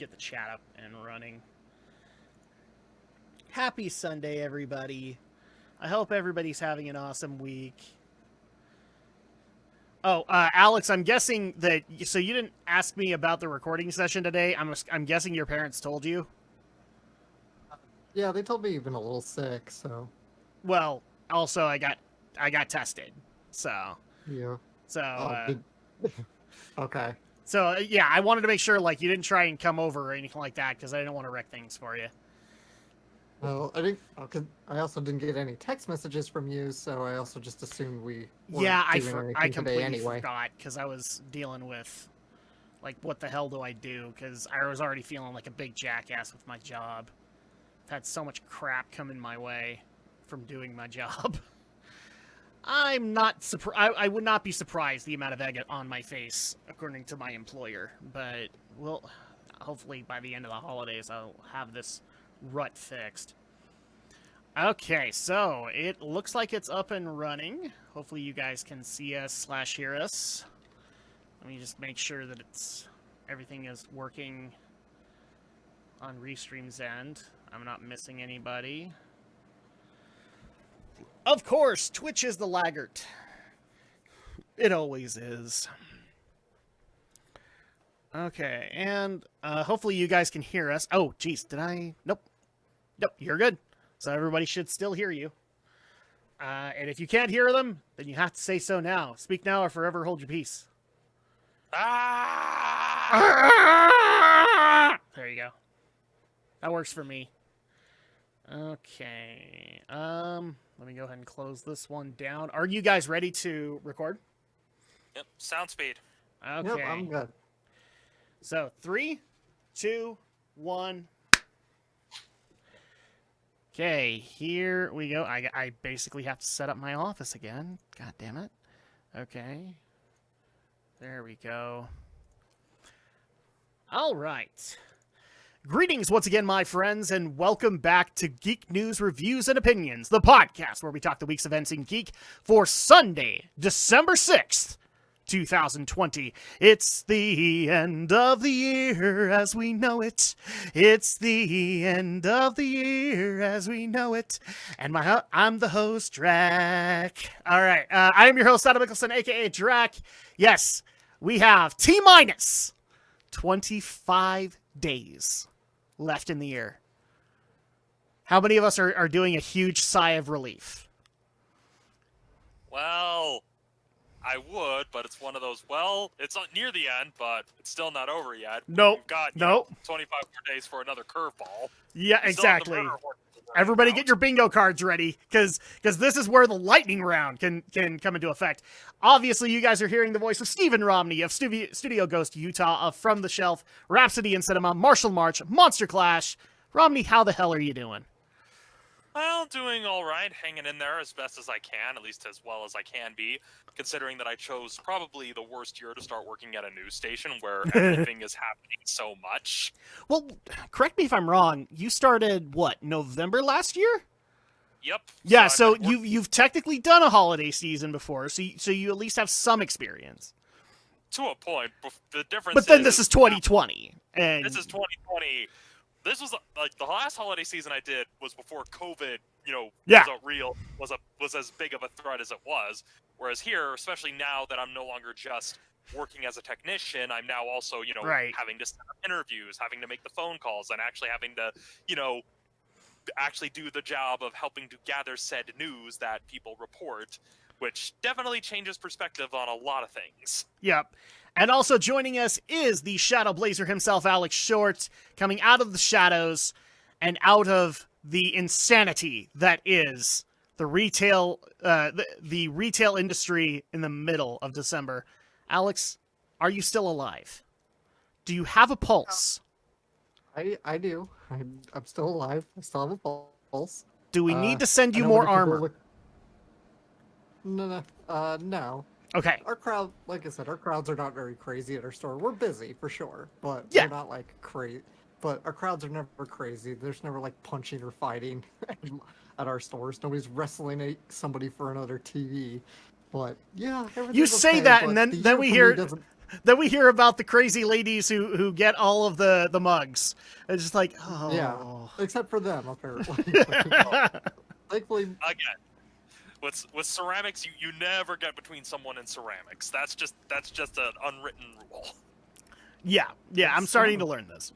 get the chat up and running. Happy Sunday, everybody. I hope everybody's having an awesome week. Oh, Alex, I'm guessing that... So you didn't ask me about the recording session today. I'm guessing your parents told you? Yeah, they told me you've been a little sick, so... Well, also, I got tested, so... Yeah. So, Okay. So, yeah, I wanted to make sure, like, you didn't try and come over or anything like that, because I didn't want to wreck things for you. Well, I didn't... Cause I also didn't get any text messages from you, so I also just assumed we weren't doing I anything completely today anyway. forgot, because I was dealing with, like, what the hell do I do? Because I was already feeling like a big jackass with my job. I've had so much crap coming my way from doing my job. I'm not surprised. I would not be surprised the amount of egg on my face, according to my employer. But hopefully by the end of the holidays, I'll have this rut fixed. Okay, so it looks like it's up and running. Hopefully you guys can see us / hear us. Let me just make sure that everything is working on Restream's end. I'm not missing anybody. Of course, Twitch is the laggard. It always is. Okay, and hopefully you guys can hear us. Oh, geez, did I? Nope. Nope, you're good. So everybody should still hear you. And if you can't hear them, then you have to say so now. Speak now or forever hold your peace. Ah! There you go. That works for me. Okay. Let me go ahead and close this one down. Are you guys ready to record? Yep, sound speed. Okay. Yep, I'm good. So 3, 2, 1. Okay, here we go. I basically have to set up my office again. God damn it. Okay. There we go. All right. Greetings once again, my friends, and welcome back to Geek News Reviews and Opinions, the podcast where we talk the week's events in Geek for Sunday, December 6th, 2020. It's the end of the year as we know it. It's the end of the year as we know it. And I'm the host, Drac. All right, I am your host, Adam Mickelson, a.k.a. Drac. Yes, we have T-minus 25 days left in the year. How many of us are doing a huge sigh of relief? Well, I would, but it's one of those, well, it's not near the end, but it's still not over yet. Nope. We've got, 25 more days for another curveball. Yeah, exactly. Everybody get your bingo cards ready, because this is where the lightning round can come into effect. Obviously, you guys are hearing the voice of Stephen Romney of Studio Ghost Utah, of From the Shelf, Rhapsody in Cinema, Martial March, Monster Clash. Romney, how the hell are you doing? Well, doing all right, hanging in there as best as I can, at least as well as I can be, considering that I chose probably the worst year to start working at a news station where everything is happening so much. Well, correct me if I'm wrong. You started, what, November last year? Yep. Yeah, so you've technically done a holiday season before, so you at least have some experience. To a point. The difference But then this is 2020. And this is 2020. This was like the last holiday season I did was before COVID, was as big of a threat as it was. Whereas here, especially now that I'm no longer just working as a technician, I'm now also, having to set up interviews, having to make the phone calls, and actually having to, actually do the job of helping to gather said news that people report, which definitely changes perspective on a lot of things. Yep. And also joining us is the Shadow Blazer himself, Alex Short, coming out of the shadows and out of the insanity that is the retail industry in the middle of December. Alex, are you still alive? Do you have a pulse? I do. I'm still alive. I still have a pulse. Do we need to send you more armor? No. Okay. Our crowd, like I said, our crowds are not very crazy at our store. We're busy for sure, but yeah, we're not like crazy. But our crowds are never crazy. There's never like punching or fighting at our stores. Nobody's wrestling somebody for another TV. But yeah, you say okay, that, and then we hear Then we hear about the crazy ladies who get all of the mugs. It's just like, oh. Yeah, except for them, apparently. Thankfully, again, with ceramics, you never get between someone and ceramics. That's just an unwritten rule. Yeah, I'm starting to learn this.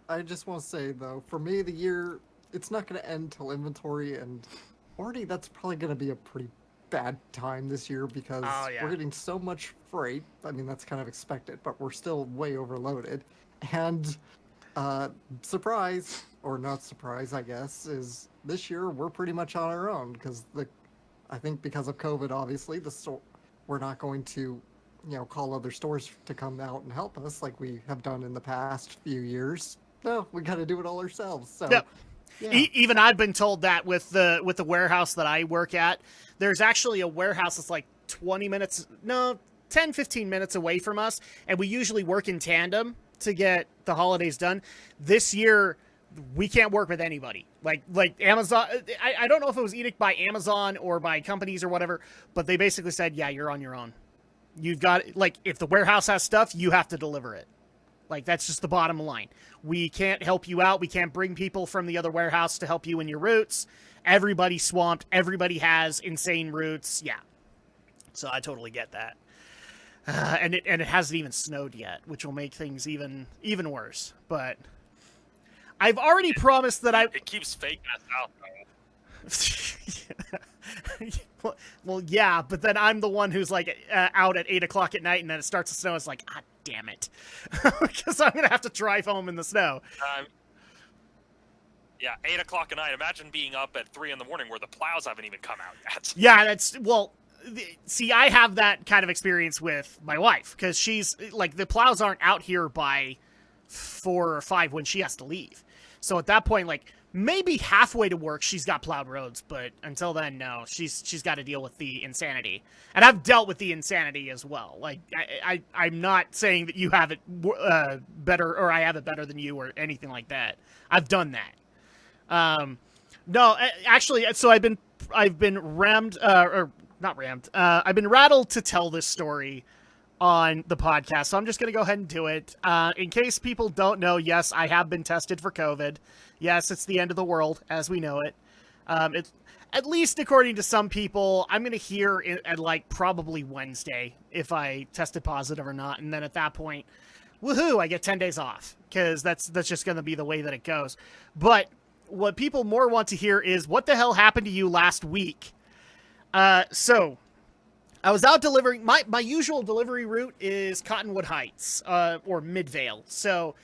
I just want to say though, for me, the year it's not going to end till inventory, and already that's probably going to be a pretty bad time this year because we're getting so much freight. I mean, that's kind of expected, but we're still way overloaded. And surprise, or not surprise, I guess, is this year we're pretty much on our own because I think because of COVID, obviously, we're not going to, call other stores to come out and help us like we have done in the past few years. No, we got to do it all ourselves. So. Yep. Yeah. Even I've been told that with the warehouse that I work at, there's actually a warehouse that's like 10, 15 minutes away from us, and we usually work in tandem to get the holidays done. This year, we can't work with anybody. Like Amazon, I don't know if it was edict by Amazon or by companies or whatever, but they basically said, yeah, you're on your own. You've got, if the warehouse has stuff, you have to deliver it. That's just the bottom line. We can't help you out. We can't bring people from the other warehouse to help you in your routes. Everybody's swamped. Everybody has insane routes. Yeah. So I totally get that. And it hasn't even snowed yet, which will make things even worse. But I've already promised that It keeps fake us out, though. Well, yeah, but then I'm the one who's out at 8 o'clock at night, and then it starts to snow. It's like, ah, damn it, because I'm gonna have to drive home in the snow. Yeah, 8 o'clock at night. Imagine being up at 3 in the morning where the plows haven't even come out yet. Yeah, see, I have that kind of experience with my wife because she's the plows aren't out here by 4 or 5 when she has to leave. So at that point, maybe halfway to work, she's got plowed roads, but until then, no, she's got to deal with the insanity. And I've dealt with the insanity as well. I'm not saying that you have it better or I have it better than you or anything like that. I've done that. No, actually, so I've been rammed, or not rammed. I've been rattled to tell this story on the podcast, so I'm just going to go ahead and do it. In case people don't know, yes, I have been tested for COVID. Yes, it's the end of the world as we know it. It's, at least according to some people, I'm going to hear at probably Wednesday if I tested positive or not, and then at that point, woohoo, I get 10 days off because that's just going to be the way that it goes. But what people more want to hear is what the hell happened to you last week? So I was out delivering. My usual delivery route is Cottonwood Heights, or Midvale. So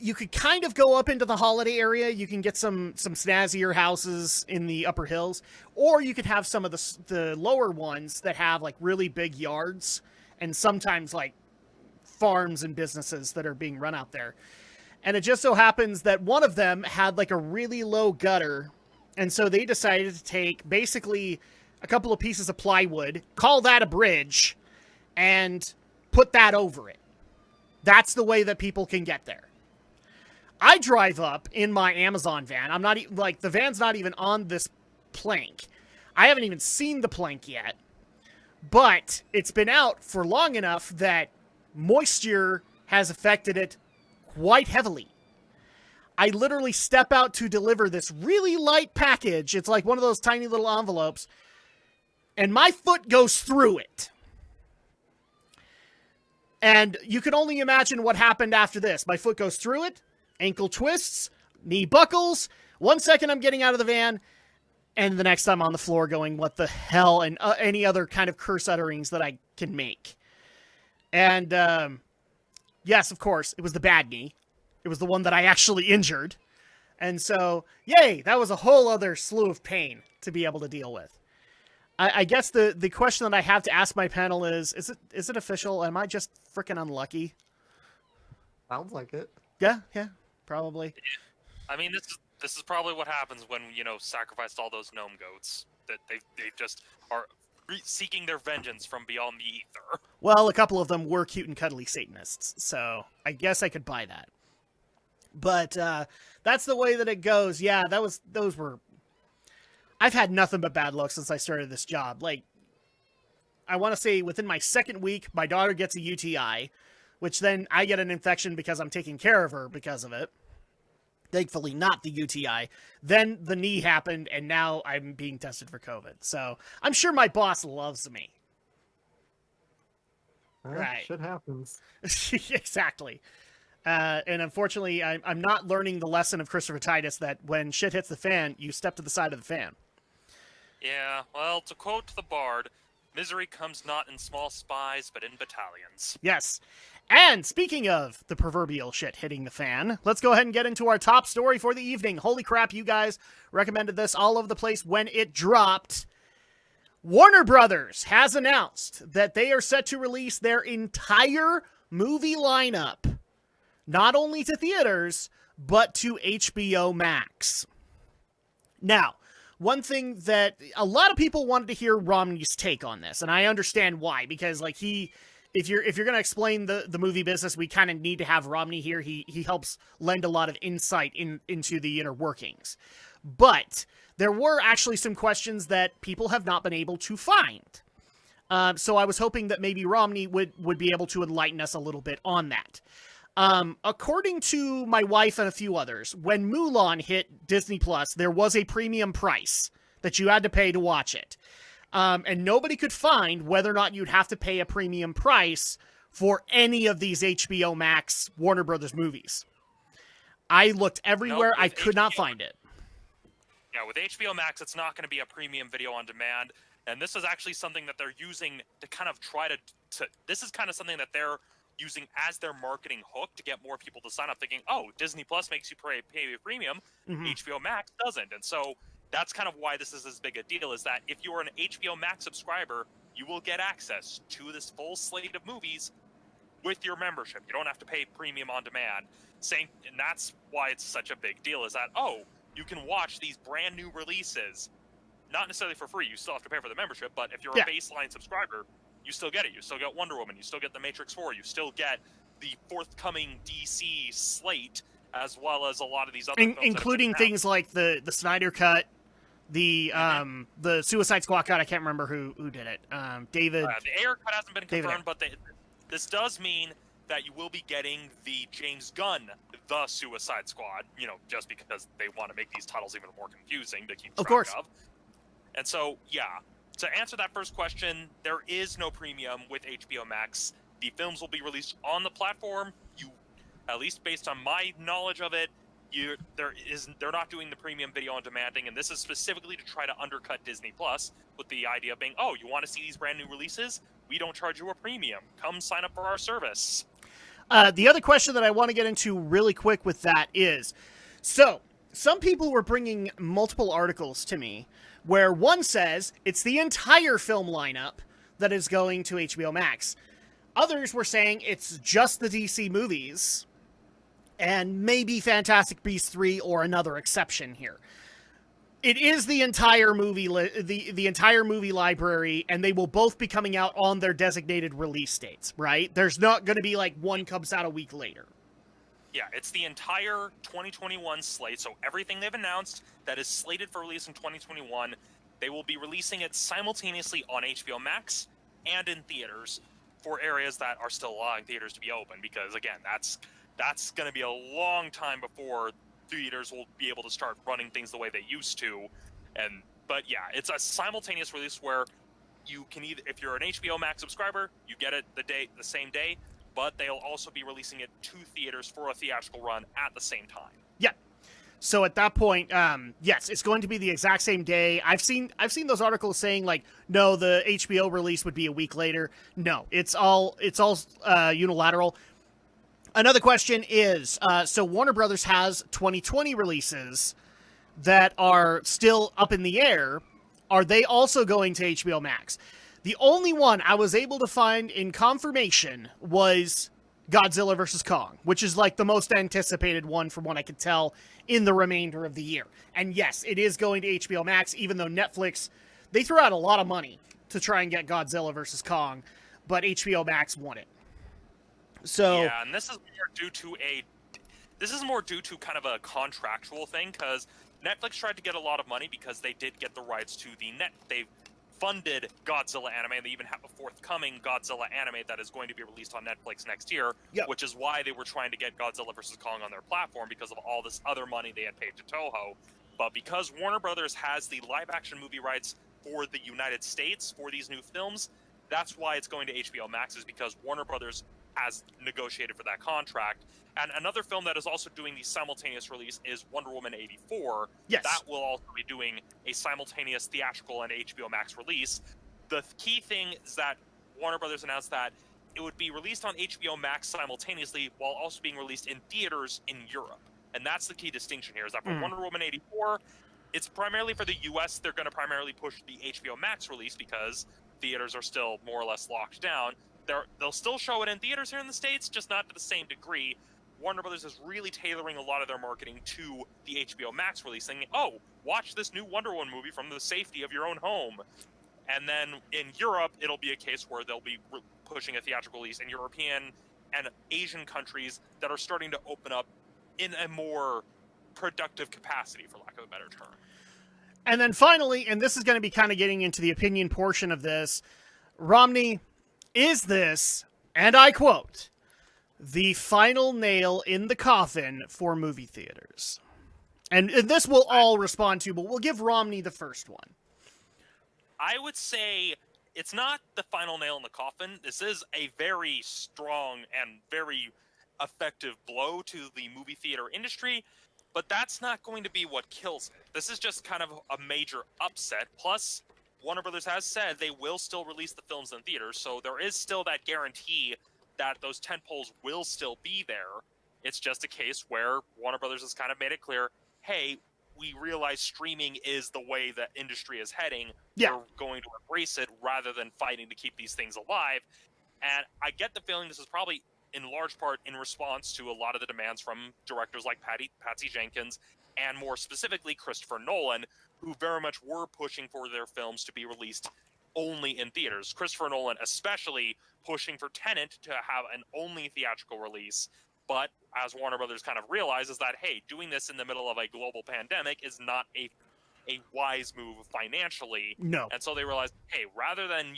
you could kind of go up into the Holiday area. You can get some snazzier houses in the upper hills, or you could have some of the lower ones that have really big yards and sometimes farms and businesses that are being run out there. And it just so happens that one of them had a really low gutter, and so they decided to take basically a couple of pieces of plywood, call that a bridge, and put that over it. That's the way that people can get there. I drive up in my Amazon van. I'm not the van's not even on this plank. I haven't even seen the plank yet, but it's been out for long enough that moisture has affected it quite heavily. I literally step out to deliver this really light package. It's like one of those tiny little envelopes, and my foot goes through it. And you can only imagine what happened after this. My foot goes through it, ankle twists, knee buckles. 1 second I'm getting out of the van, and the next I'm on the floor going, what the hell, and any other kind of curse utterings that I can make. And yes, of course, it was the bad knee. It was the one that I actually injured. And so, yay, that was a whole other slew of pain to be able to deal with. I guess the question that I have to ask my panel is it official? Am I just freaking unlucky? Sounds like it. Yeah, probably. I mean, this is probably what happens when, sacrificed all those gnome goats. That they just are seeking their vengeance from beyond the ether. Well, a couple of them were cute and cuddly Satanists, so I guess I could buy that. But that's the way that it goes. Yeah, those were... I've had nothing but bad luck since I started this job. I want to say within my second week, my daughter gets a UTI, which then I get an infection because I'm taking care of her because of it. Thankfully, not the UTI. Then the knee happened, and now I'm being tested for COVID. So I'm sure my boss loves me. Right. Shit happens. Exactly. And unfortunately, I'm not learning the lesson of Christopher Titus that when shit hits the fan, you step to the side of the fan. Yeah, well, to quote the bard, misery comes not in small spies, but in battalions. Yes. And speaking of the proverbial shit hitting the fan, let's go ahead and get into our top story for the evening. Holy crap, you guys recommended this all over the place when it dropped. Warner Brothers has announced that they are set to release their entire movie lineup, not only to theaters, but to HBO Max. Now, one thing that a lot of people wanted to hear Romney's take on this, and I understand why, because like if you're going to explain the movie business, we kind of need to have Romney here. He helps lend a lot of insight into the inner workings. But there were actually some questions that people have not been able to find. So I was hoping that maybe Romney would be able to enlighten us a little bit on that. According to my wife and a few others, when Mulan hit Disney Plus, there was a premium price that you had to pay to watch it. And nobody could find whether or not you'd have to pay a premium price for any of these HBO Max Warner Brothers movies. I looked everywhere. I could not find it. Yeah, with HBO Max, it's not going to be a premium video on demand. And this is actually something that they're using to kind of try to this is kind of something that they're using as their marketing hook to get more people to sign up, thinking, oh, Disney Plus makes you pay a premium, HBO Max doesn't. And so that's kind of why this is as big a deal, is that if you're an HBO Max subscriber, you will get access to this full slate of movies with your membership. You don't have to pay premium on demand. And that's why it's such a big deal, is that, oh, you can watch these brand new releases, not necessarily for free. You still have to pay for the membership, but if you're a baseline subscriber, you still get it. You still get Wonder Woman. You still get The Matrix 4. You still get the forthcoming DC slate, as well as a lot of these other films, including things like the Snyder Cut, the Suicide Squad cut. I can't remember who did it. David. The Ayer cut hasn't been confirmed, but this does mean that you will be getting the James Gunn, the Suicide Squad. You know, just because they want to make these titles even more confusing to keep track of. And so, yeah. To answer that first question, there is no premium with HBO Max. The films will be released on the platform. At least based on my knowledge of it, they're not doing the premium video on demanding, and this is specifically to try to undercut Disney Plus with the idea of being, oh, you want to see these brand new releases? We don't charge you a premium. Come sign up for our service. The other question that I want to get into really quick with that is, so some people were bringing multiple articles to me where one says it's the entire film lineup that is going to HBO Max. Others were saying it's just the DC movies and maybe Fantastic Beasts 3 or another exception here. It is the entire movie, the entire movie library, and they will both be coming out on their designated release dates, right? There's not going to be like one comes out a week later. Yeah, it's the entire 2021 slate, so everything they've announced that is slated for release in 2021, they will be releasing it simultaneously on HBO Max and in theaters for areas that are still allowing theaters to be open, because, again, that's going to be a long time before theaters will be able to start running things the way they used to. But yeah, it's a simultaneous release where you can either, if you're an HBO Max subscriber, you get it the same day, but they'll also be releasing it to theaters for a theatrical run at the same time. Yeah. So at that point, yes, it's going to be the exact same day. I've seen those articles saying like, no, the HBO release would be a week later. No, it's all unilateral. Another question is, so Warner Brothers has 2020 releases that are still up in the air. Are they also going to HBO Max? The only one I was able to find in confirmation was Godzilla vs. Kong, which is like the most anticipated one from what I could tell in the remainder of the year. And yes, it is going to HBO Max, even though Netflix, they threw out a lot of money to try and get Godzilla vs. Kong, but HBO Max won it. So yeah, and this is more due to kind of a contractual thing, because Netflix tried to get a lot of money because they did get the rights to funded Godzilla anime. They even have a forthcoming Godzilla anime that is going to be released on Netflix next year, which is why they were trying to get Godzilla vs. Kong on their platform, because of all this other money they had paid to Toho. But because Warner Brothers has the live-action movie rights for the United States for these new films, that's why it's going to HBO Max, is because Warner Brothers has negotiated for that contract. And another film that is also doing the simultaneous release is Wonder Woman 84. Yes. That will also be doing a simultaneous theatrical and HBO Max release. The key thing is that Warner Brothers announced that it would be released on HBO Max simultaneously while also being released in theaters in Europe. And that's the key distinction here, is that for Wonder Woman 84, it's primarily for the US. They're going to primarily push the HBO Max release because theaters are still more or less locked down. They'll still show it in theaters here in the States, just not to the same degree. Warner Brothers is really tailoring a lot of their marketing to the HBO Max release, saying, oh, watch this new Wonder Woman movie from the safety of your own home. And then in Europe, it'll be a case where they'll be pushing a theatrical release in European and Asian countries that are starting to open up in a more productive capacity, for lack of a better term. And then finally, and this is going to be kind of getting into the opinion portion of this, Romney, is this, and I quote, the final nail in the coffin for movie theaters? And this we'll all respond to, but we'll give Romney the first one. I would say it's not the final nail in the coffin. This is a very strong and very effective blow to the movie theater industry, but that's not going to be what kills it. This is just kind of a major upset. Plus, Warner Brothers has said they will still release the films in theaters, so there is still that guarantee that those tentpoles will still be there. It's just a case where Warner Brothers has kind of made it clear, hey, we realize streaming is the way the industry is heading. Yeah. We're going to embrace it rather than fighting to keep these things alive. And I get the feeling this is probably in large part in response to a lot of the demands from directors like Patsy Jenkins and more specifically Christopher Nolan, who very much were pushing for their films to be released only in theaters. Christopher Nolan especially pushing for Tenet to have an only theatrical release. But as Warner Brothers kind of realizes that, hey, doing this in the middle of a global pandemic is not a wise move financially. No. And so they realized, hey, rather than,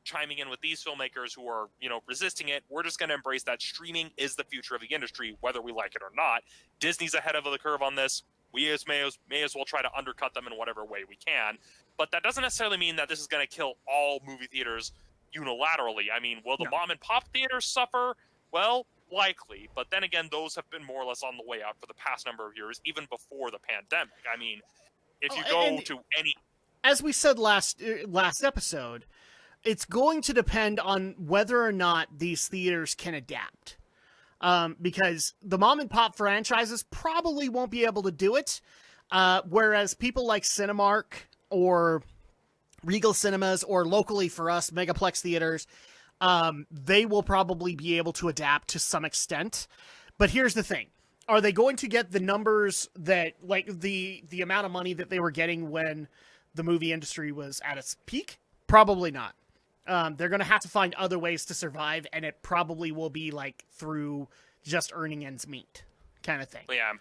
chiming in with these filmmakers who are, resisting it, we're just going to embrace that streaming is the future of the industry, whether we like it or not. Disney's ahead of the curve on this. We may as well try to undercut them in whatever way we can. But that doesn't necessarily mean that this is going to kill all movie theaters unilaterally. I mean, will the mom and pop theaters suffer? Well, likely. But then again, those have been more or less on the way out for the past number of years, even before the pandemic. I mean, if you go to any... As we said last episode, it's going to depend on whether or not these theaters can adapt. Because the mom and pop franchises probably won't be able to do it. Whereas people like Cinemark or Regal Cinemas or locally for us, Megaplex theaters, they will probably be able to adapt to some extent. But here's the thing. Are they going to get the numbers that, like, the amount of money that they were getting when the movie industry was at its peak? Probably not. They're going to have to find other ways to survive, and it probably will be, like, through just earning ends meet kind of thing. Yeah.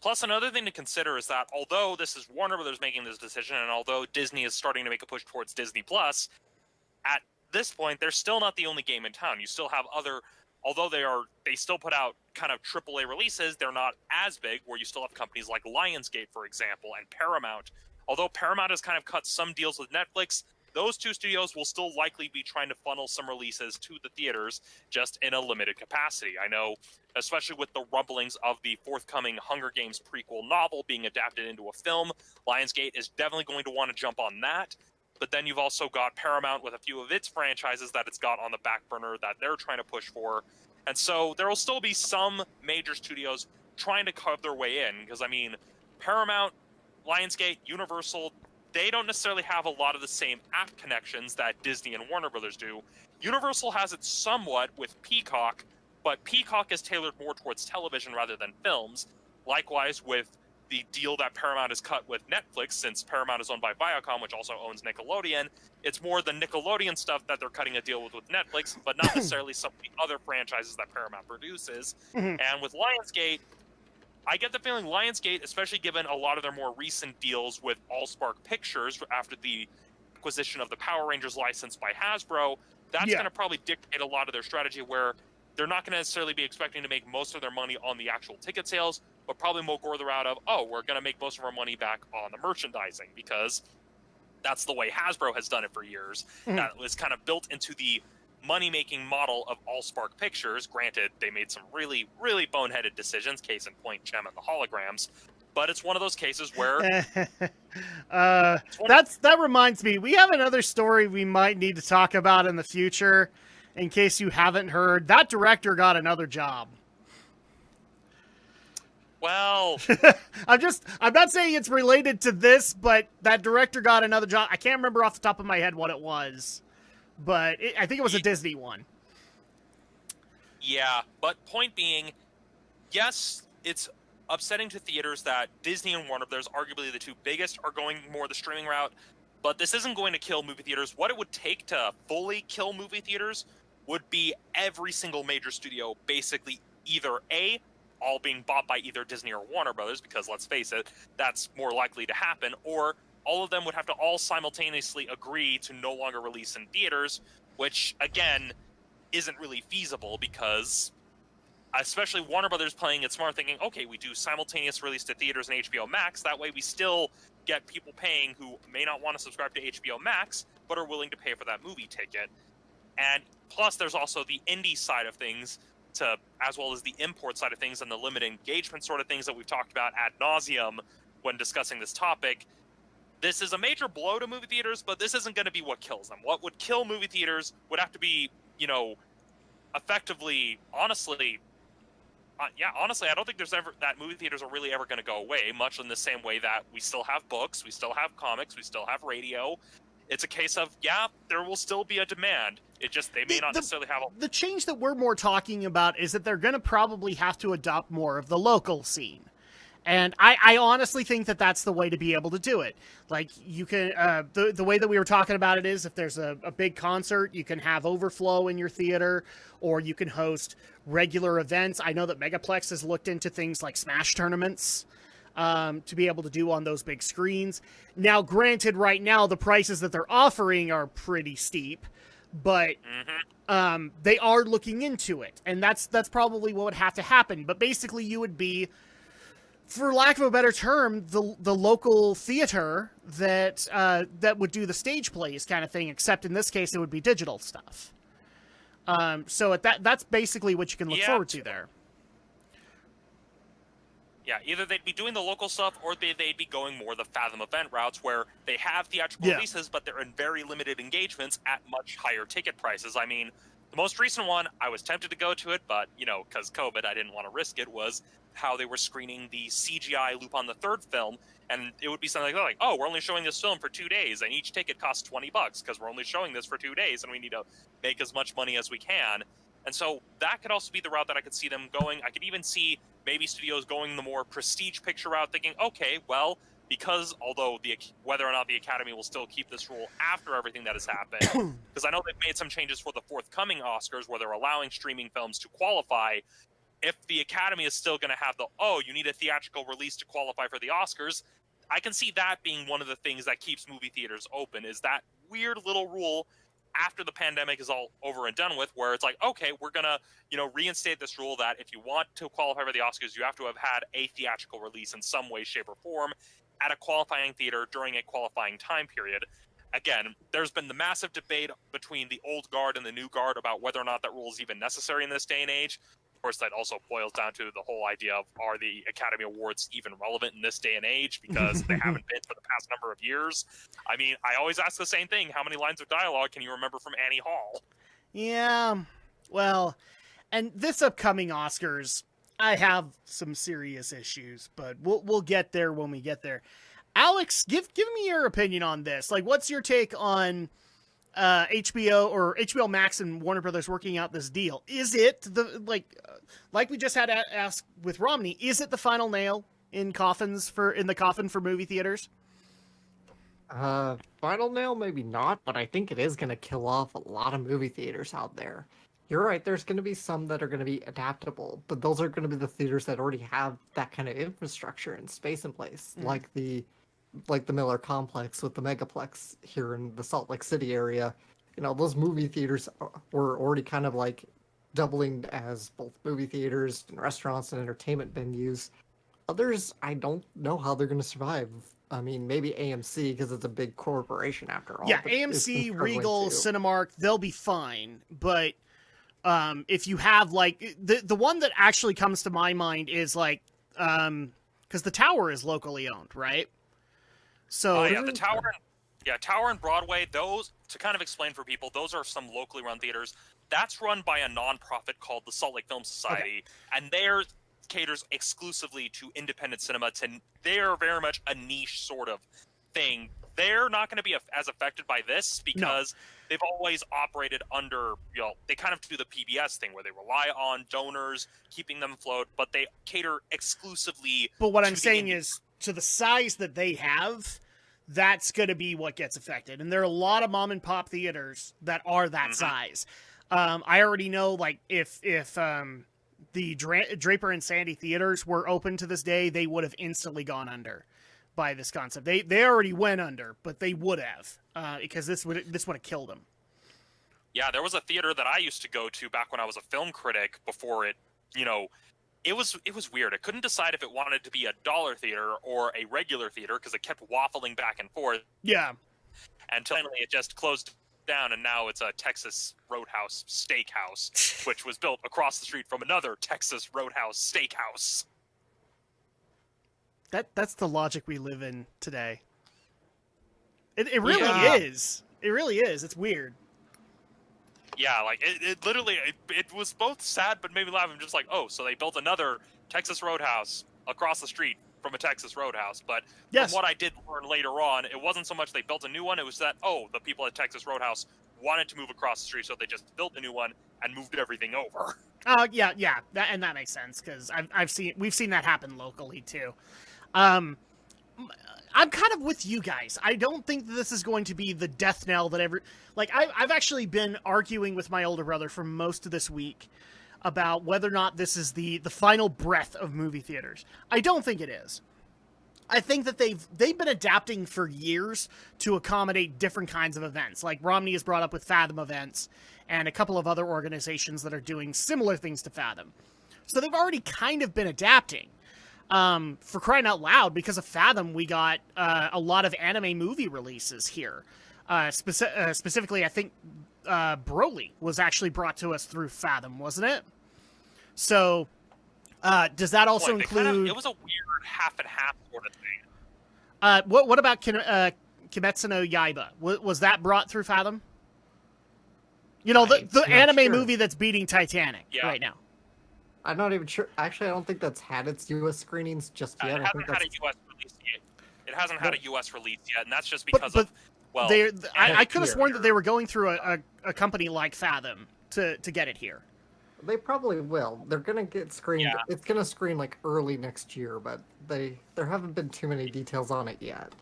Plus, another thing to consider is that although this is Warner Brothers making this decision, and although Disney is starting to make a push towards Disney Plus, at this point, they're still not the only game in town. You still have other, although they still put out kind of AAA releases, they're not as big, where you still have companies like Lionsgate, for example, and Paramount. Although Paramount has kind of cut some deals with Netflix, those two studios will still likely be trying to funnel some releases to the theaters, just in a limited capacity. I know, especially with the rumblings of the forthcoming Hunger Games prequel novel being adapted into a film, Lionsgate is definitely going to want to jump on that. But then you've also got Paramount with a few of its franchises that it's got on the back burner that they're trying to push for. And so there will still be some major studios trying to carve their way in, because, I mean, Paramount, Lionsgate, Universal, they don't necessarily have a lot of the same app connections that Disney and Warner Brothers do. Universal has it somewhat with Peacock, but Peacock is tailored more towards television rather than films. Likewise with the deal that Paramount has cut with Netflix, since Paramount is owned by Viacom, which also owns Nickelodeon, it's more the Nickelodeon stuff that they're cutting a deal with Netflix, but not necessarily some of the other franchises that Paramount produces. Mm-hmm. And with Lionsgate, I get the feeling Lionsgate, especially given a lot of their more recent deals with AllSpark Pictures after the acquisition of the Power Rangers license by Hasbro, that's going to probably dictate a lot of their strategy, where they're not going to necessarily be expecting to make most of their money on the actual ticket sales, but probably more go the route of, oh, we're going to make most of our money back on the merchandising, because that's the way Hasbro has done it for years. That was kind of built into the money-making model of AllSpark Pictures. Granted, they made some really, really boneheaded decisions, case in point, Gem and the holograms, but it's one of those cases where... that reminds me, we have another story we might need to talk about in the future, in case you haven't heard. That director got another job. Well... I'm not saying it's related to this, but that director got another job. I can't remember off the top of my head what it was, but I think it was a Disney one. Yeah, but point being, yes, it's upsetting to theaters that Disney and Warner Brothers, arguably the two biggest, are going more the streaming route, but this isn't going to kill movie theaters. What it would take to fully kill movie theaters would be every single major studio basically either A, all being bought by either Disney or Warner Brothers, because let's face it, that's more likely to happen, or all of them would have to all simultaneously agree to no longer release in theaters, which, again, isn't really feasible, because especially Warner Brothers playing it smart, thinking, okay, we do simultaneous release to theaters and HBO Max, that way we still get people paying who may not want to subscribe to HBO Max, but are willing to pay for that movie ticket. And plus, there's also the indie side of things, as well as the import side of things and the limited engagement sort of things that we've talked about ad nauseum when discussing this topic. This is a major blow to movie theaters, but this isn't going to be what kills them. What would kill movie theaters would have to be, effectively, honestly, I don't think that movie theaters are really ever going to go away, much in the same way that we still have books, we still have comics, we still have radio. It's a case of, there will still be a demand. It just, they may not necessarily have The change that we're more talking about is that they're going to probably have to adopt more of the local scene. And I honestly think that that's the way to be able to do it. Like, you can, the way that we were talking about it is, if there's a big concert, you can have overflow in your theater, or you can host regular events. I know that Megaplex has looked into things like Smash tournaments, to be able to do on those big screens. Now, granted, right now, the prices that they're offering are pretty steep, but they are looking into it. And that's probably what would have to happen. But basically, you would be, for lack of a better term, the local theater that would do the stage plays kind of thing, except in this case, it would be digital stuff. So that's basically what you can look forward to there. Yeah, either they'd be doing the local stuff, or they'd be going more the Fathom event routes, where they have theatrical releases, but they're in very limited engagements at much higher ticket prices. I mean, the most recent one, I was tempted to go to it, but, because COVID, I didn't want to risk it, was how they were screening the CGI Lupin the Third film, and it would be something like, oh, we're only showing this film for 2 days, and each ticket costs $20, because we're only showing this for 2 days, and we need to make as much money as we can. And so that could also be the route that I could see them going. I could even see maybe studios going the more prestige picture route, thinking, okay, well, because although whether or not the Academy will still keep this rule after everything that has happened, because I know they've made some changes for the forthcoming Oscars where they're allowing streaming films to qualify. If the Academy is still going to have you need a theatrical release to qualify for the Oscars, I can see that being one of the things that keeps movie theaters open, is that weird little rule after the pandemic is all over and done with, where it's like, okay, we're going to, reinstate this rule that if you want to qualify for the Oscars, you have to have had a theatrical release in some way, shape, or form at a qualifying theater during a qualifying time period. Again, there's been the massive debate between the old guard and the new guard about whether or not that rule is even necessary in this day and age. Of course, that also boils down to the whole idea of, are the Academy Awards even relevant in this day and age? Because they haven't been for the past number of years. I mean, I always ask the same thing. How many lines of dialogue can you remember from Annie Hall? Yeah, well, and this upcoming Oscars, I have some serious issues, but we'll get there when we get there. Alex, give me your opinion on this. Like, what's your take on HBO Max and Warner Brothers working out this deal? Is it like we just had asked with Romney? Is it the final nail in the coffin for movie theaters? Final nail, maybe not, but I think it is going to kill off a lot of movie theaters out there. You're right, there's going to be some that are going to be adaptable, but those are going to be the theaters that already have that kind of infrastructure and space in place, like the like the Miller Complex with the Megaplex here in the Salt Lake City area, those movie theaters were already kind of like doubling as both movie theaters and restaurants and entertainment venues. Others, I don't know how they're going to survive. I mean, maybe AMC because it's a big corporation after all. Yeah, AMC, Regal, Cinemark, they'll be fine. But if you have like the one that actually comes to my mind is like because the Tower is locally owned, right? So yeah, the Tower. Tower and Broadway, those, to kind of explain for people, those are some locally run theaters. That's run by a nonprofit called the Salt Lake Film Society, and they're caters exclusively to independent cinema. They're very much a niche sort of thing. They're not going to be as affected by this because they've always operated under, they kind of do the PBS thing where they rely on donors, keeping them afloat, but they cater exclusively. But what I'm saying is, to the size that they have, that's going to be what gets affected. And there are a lot of mom and pop theaters that are that size. I already know, like, if the Draper and Sandy theaters were open to this day, they would have instantly gone under by this concept. They already went under, but they would have because this would have killed them. Yeah, there was a theater that I used to go to back when I was a film critic before it, it was weird. I couldn't decide if it wanted to be a dollar theater or a regular theater because it kept waffling back and forth. Yeah. And finally it just closed down, and now it's a Texas Roadhouse Steakhouse, which was built across the street from another Texas Roadhouse Steakhouse. That's the logic we live in today. It really is. It really is. It's weird. Yeah, like, it literally, it was both sad but made me laugh. I'm just like, oh, so they built another Texas Roadhouse across the street from a Texas Roadhouse. But from what I did learn later on, it wasn't so much they built a new one, it was that, the people at Texas Roadhouse wanted to move across the street, so they just built a new one and moved everything over. Yeah, that makes sense, because we've seen that happen locally, too. I'm kind of with you guys. I don't think that this is going to be the death knell that I've actually been arguing with my older brother for most of this week about whether or not this is the final breath of movie theaters. I don't think it is. I think that they've been adapting for years to accommodate different kinds of events. Like Romney has brought up with Fathom events and a couple of other organizations that are doing similar things to Fathom. So they've already kind of been adapting. For crying out loud, because of Fathom, we got a lot of anime movie releases here. Specifically, I think Broly was actually brought to us through Fathom, wasn't it? So, does that also include... it was a weird half and half sort of thing. What about Kimetsu no Yaiba? Was that brought through Fathom? The anime movie that's beating Titanic right now. I'm not even sure. Actually, I don't think that's had its U.S. screenings just yet. It hasn't had a U.S. release yet. It hasn't had a U.S. release yet, and that's just because of... Well, I could have sworn that they were going through a company like Fathom to get it here. They probably will. They're going to get screened. Yeah. It's going to screen like early next year, but there haven't been too many details on it yet.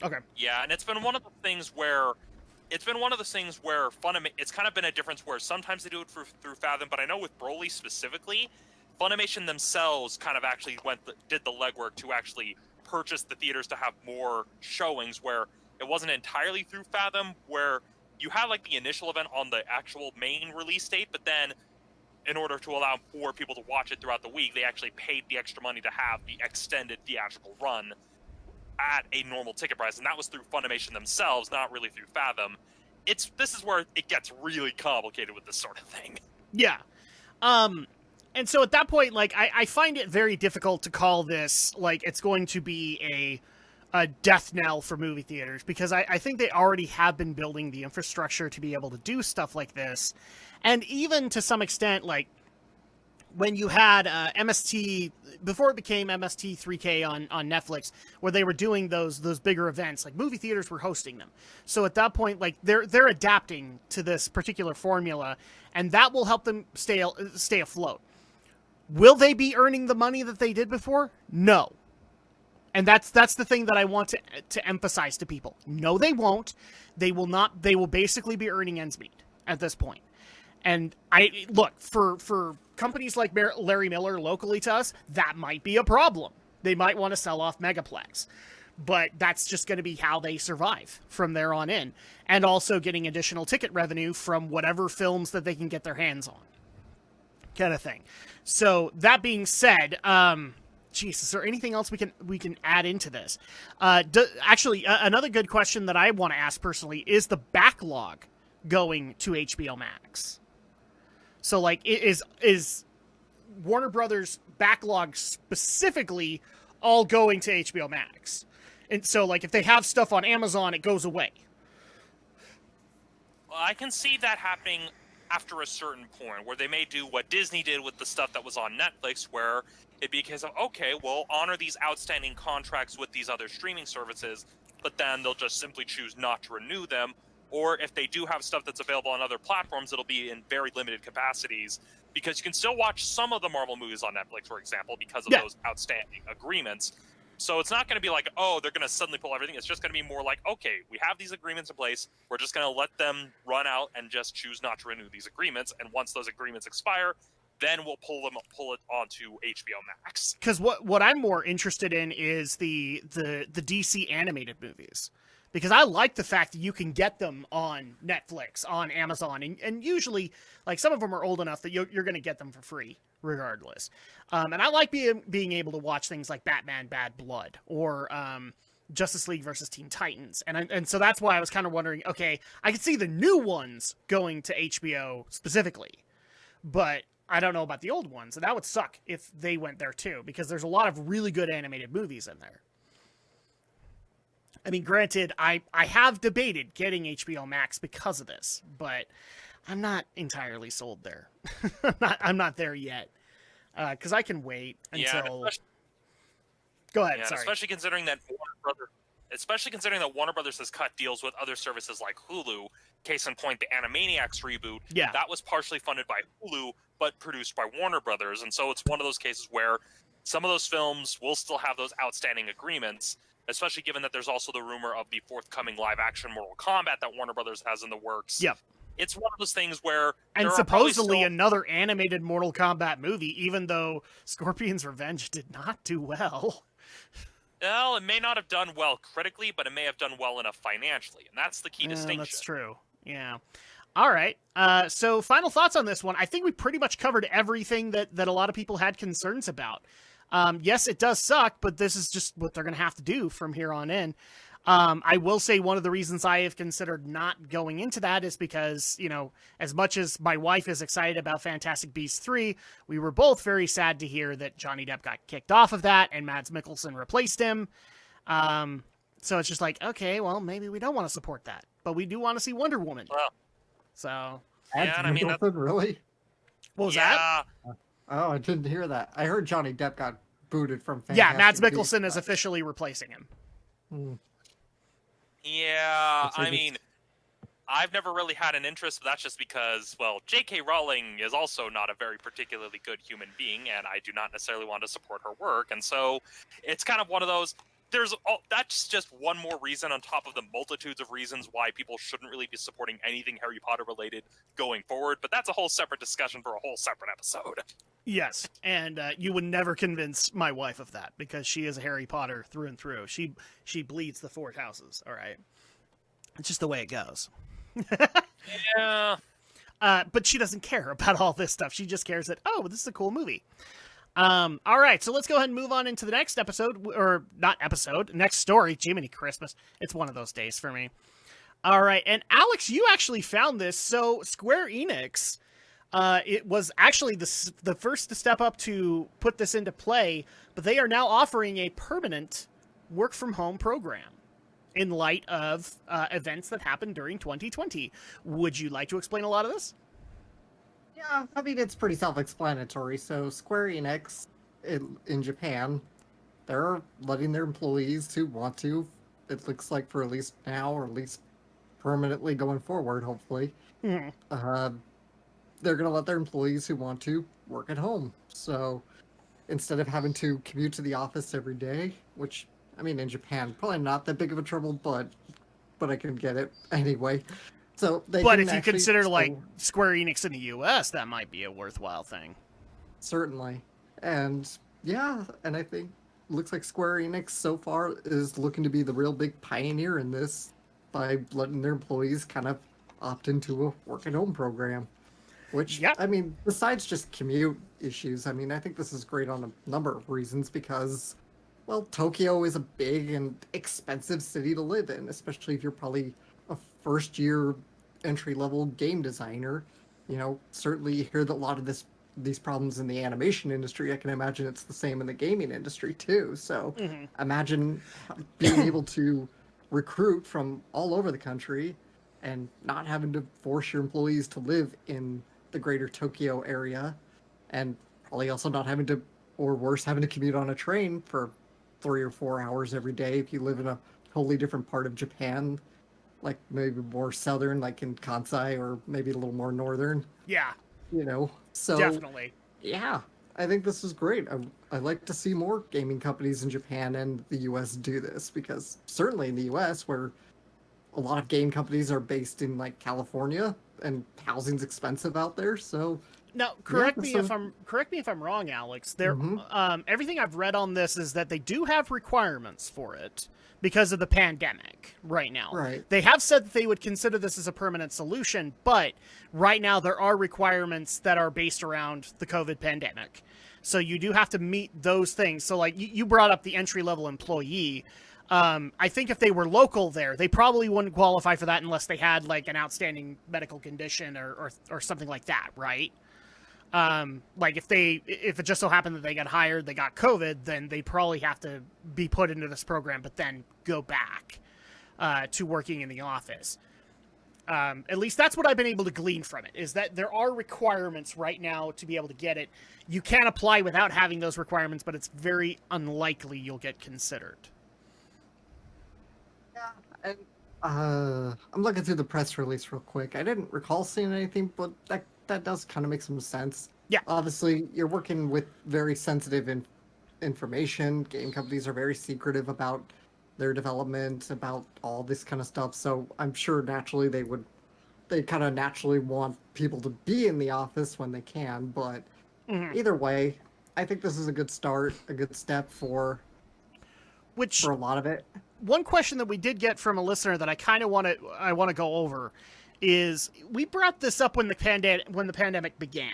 Okay. Yeah, and it's been one of the things where Funimation, it's kind of been a difference where sometimes they do it through Fathom, but I know with Broly specifically, Funimation themselves kind of actually did the legwork to actually purchase the theaters to have more showings, where it wasn't entirely through Fathom, where you had like the initial event on the actual main release date, but then in order to allow more people to watch it throughout the week, they actually paid the extra money to have the extended theatrical run at a normal ticket price, and that was through Funimation themselves, not really through Fathom. This is where it gets really complicated with this sort of thing. Yeah. And so at that point, like, I find it very difficult to call this, like, it's going to be a death knell for movie theaters, because I think they already have been building the infrastructure to be able to do stuff like this. And even to some extent, like, when you had MST, before it became MST 3K on Netflix, where they were doing those bigger events, like movie theaters were hosting them. So at that point, like, they're adapting to this particular formula, and that will help them stay afloat. Will they be earning the money that they did before? No. And that's the thing that I want to emphasize to people. No, they won't. They will not. They will basically be earning ends meet at this point. And look, for companies like Larry Miller locally to us, that might be a problem. They might want to sell off Megaplex. but that's just going to be how they survive from there on in. And also getting additional ticket revenue from whatever films that they can get their hands on. Kind of thing. So that being said, is there anything else we can add into this? Another good question that I want to ask personally is the backlog going to HBO Max. So, like, is Warner Brothers backlog specifically all going to HBO Max? And so, like, if they have stuff on Amazon, it goes away. Well, I can see that happening after a certain point, where they may do what Disney did with the stuff that was on Netflix, where it'd be a case of, okay, we'll honor these outstanding contracts with these other streaming services, but then they'll just simply choose not to renew them. Or if they do have stuff that's available on other platforms, it'll be in very limited capacities, because you can still watch some of the Marvel movies on Netflix, for example, because of those outstanding agreements. So it's not going to be like, oh, they're going to suddenly pull everything. It's just going to be more like, okay, we have these agreements in place. We're just going to let them run out and just choose not to renew these agreements. And once those agreements expire, then we'll pull it onto HBO Max. Because what I'm more interested in is the DC animated movies. Because I like the fact that you can get them on Netflix, on Amazon, and usually, like, some of them are old enough that you're going to get them for free, regardless. And I like being able to watch things like Batman Bad Blood, or Justice League versus Teen Titans. And so that's why I was kind of wondering, okay, I could see the new ones going to HBO specifically, but I don't know about the old ones, and that would suck if they went there too, because there's a lot of really good animated movies in there. I mean, granted, I have debated getting HBO Max because of this, but I'm not entirely sold there. I'm not there yet, because I can wait until. Go ahead. Sorry. Especially considering that Warner Brothers has cut deals with other services like Hulu. Case in point, the Animaniacs reboot. Yeah. That was partially funded by Hulu, but produced by Warner Brothers, and so it's one of those cases where some of those films will still have those outstanding agreements. Especially given that there's also the rumor of the forthcoming live-action Mortal Kombat that Warner Brothers has in the works. Yep. It's one of those things where... And supposedly another animated Mortal Kombat movie, even though Scorpion's Revenge did not do well. Well, it may not have done well critically, but it may have done well enough financially, and that's the key distinction. That's true, yeah. All right, so final thoughts on this one. I think we pretty much covered everything that a lot of people had concerns about. Yes, it does suck, but this is just what they're going to have to do from here on in. I will say one of the reasons I have considered not going into that is because, you know, as much as my wife is excited about Fantastic Beasts 3, we were both very sad to hear that Johnny Depp got kicked off of that and Mads Mikkelsen replaced him. So it's just like, okay, well, maybe we don't want to support that, but we do want to see Wonder Woman. Well, so. Yeah, I mean, really? What was that? Oh, I didn't hear that. I heard Johnny Depp got booted from Fantastic Yeah, Mads Mikkelsen is officially replacing him. Yeah, I mean, I've never really had an interest, but that's just because, well, J.K. Rowling is also not a very particularly good human being, and I do not necessarily want to support her work, and so it's kind of one of those... That's just one more reason on top of the multitudes of reasons why people shouldn't really be supporting anything Harry Potter related going forward, but that's a whole separate discussion for a whole separate episode. Yes, and you would never convince my wife of that, because she is a Harry Potter through and through. She bleeds the four houses, all right? It's just the way it goes. Yeah. But she doesn't care about all this stuff. She just cares that, oh, this is a cool movie. All right, so let's go ahead and move on into the next episode, or not episode, next story. Jiminy Christmas. It's one of those days for me. All right, and Alex, you actually found this. So Square Enix, it was actually the first to step up to put this into play, but they are now offering a permanent work-from-home program in light of events that happened during 2020. Would you like to explain a lot of this? Yeah, I mean, it's pretty self-explanatory. So Square Enix in Japan, they're letting their employees who want to, it looks like for at least now, or at least permanently going forward, hopefully, they're going to let their employees who want to work at home. So instead of having to commute to the office every day, which, I mean, in Japan, probably not that big of a trouble, but I can get it anyway. So but if you consider like Square Enix in the US, that might be a worthwhile thing. Certainly. And yeah, and I think looks like Square Enix so far is looking to be the real big pioneer in this by letting their employees kind of opt into a work at home program. Which, yep. I mean, besides just commute issues, I mean, I think this is great on a number of reasons because, well, Tokyo is a big and expensive city to live in, especially if you're probably a first-year entry-level game designer. You know, certainly you hear that a lot of these problems in the animation industry. I can imagine it's the same in the gaming industry too. So imagine being able to recruit from all over the country and not having to force your employees to live in the greater Tokyo area, and probably also not having to, or worse, having to commute on a train for 3 or 4 hours every day if you live in a totally different part of Japan, like maybe more southern, like in Kansai, or maybe a little more northern. Yeah. You know, so definitely. Yeah, I think this is great. I like to see more gaming companies in Japan and the US do this, because certainly in the US, where a lot of game companies are based in like California and housing's expensive out there, so now correct me if I'm wrong, Alex. There everything I've read on this is that they do have requirements for it because of the pandemic right now. Right. They have said that they would consider this as a permanent solution, but right now there are requirements that are based around the COVID pandemic. So you do have to meet those things. So like you brought up the entry-level employee. I think if they were local there, they probably wouldn't qualify for that unless they had like an outstanding medical condition or something like that, right? Like if it just so happened that they got hired, they got COVID, then they probably have to be put into this program, but then go back to working in the office. At least that's what I've been able to glean from it, is that there are requirements right now to be able to get it. You can apply without having those requirements, but it's very unlikely you'll get considered. Yeah, and I'm looking through the press release real quick. I didn't recall seeing anything, but that does kind of make some sense. Yeah. Obviously, you're working with very sensitive information. Game companies are very secretive about their development, about all this kind of stuff. So I'm sure naturally they kind of naturally want people to be in the office when they can. But either way, I think this is a good start, a good step for a lot of it. One question that we did get from a listener that I kind of want to go over is, we brought this up when the pandemic began,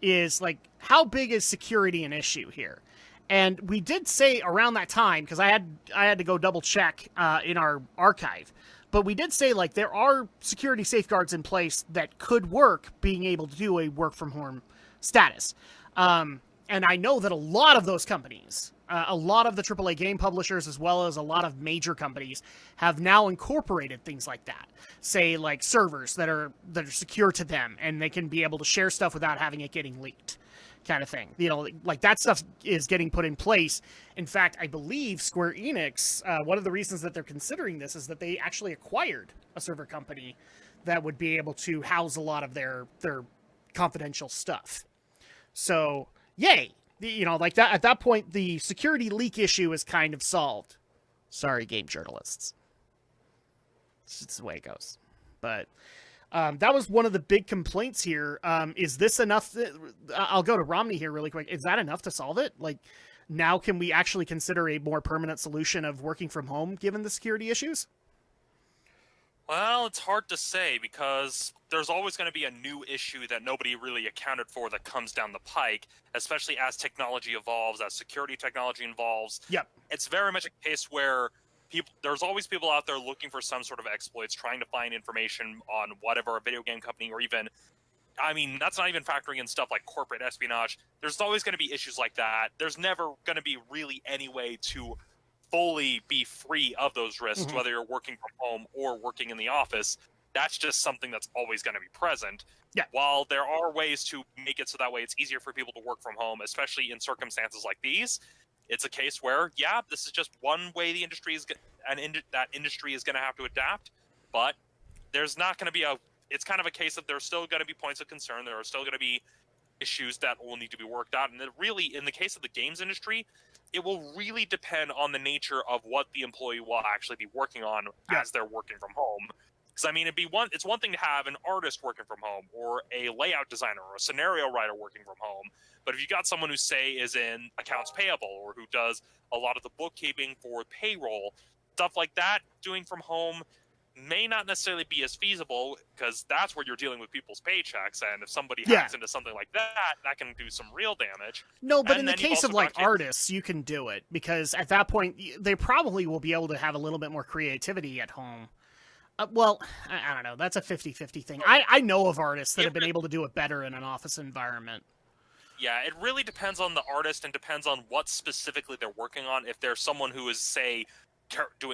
is like, how big is security an issue here? And we did say around that time, because I had to go double check in our archive, but we did say like there are security safeguards in place that could work being able to do a work from home status. And I know that a lot of those companies, a lot of the AAA game publishers, as well as a lot of major companies, have now incorporated things like that. Say like servers that are secure to them, and they can be able to share stuff without having it getting leaked, kind of thing. You know, like that stuff is getting put in place. In fact, I believe Square Enix, one of the reasons that they're considering this is that they actually acquired a server company that would be able to house a lot of their confidential stuff. So, yay! You know, like that, at that point, the security leak issue is kind of solved. Sorry, game journalists. It's just the way it goes. But that was one of the big complaints here. Is this enough? I'll go to Romney here really quick. Is that enough to solve it? Like, now can we actually consider a more permanent solution of working from home given the security issues? Well, it's hard to say, because there's always going to be a new issue that nobody really accounted for that comes down the pike, especially as technology evolves, as security technology evolves. Yep. It's very much a case where there's always people out there looking for some sort of exploits, trying to find information on whatever, a video game company, or even, I mean, that's not even factoring in stuff like corporate espionage. There's always going to be issues like that. There's never going to be really any way to fully be free of those risks, whether you're working from home or working in the office. That's just something that's always going to be present. Yeah. While there are ways to make it so that way it's easier for people to work from home, especially in circumstances like these, it's a case where, yeah, this is just one way the industry is, that industry is going to have to adapt. But there's not going to be it's kind of a case of there's still going to be points of concern. There are still going to be issues that will need to be worked out. And it really, in the case of the games industry, it will really depend on the nature of what the employee will actually be working on as they're working from home. Because I mean, it's one thing to have an artist working from home, or a layout designer, or a scenario writer working from home. But if you got someone who, say, is in accounts payable, or who does a lot of the bookkeeping for payroll, stuff like that, doing from home may not necessarily be as feasible, because that's where you're dealing with people's paychecks, and if somebody hacks into something like that, that can do some real damage. No, but in the case of like artists, you can do it, because at that point they probably will be able to have a little bit more creativity at home. Well, I don't know. That's a 50-50 thing. I know of artists that have been able to do it better in an office environment. Yeah, it really depends on the artist and depends on what specifically they're working on. If there's someone who is, say,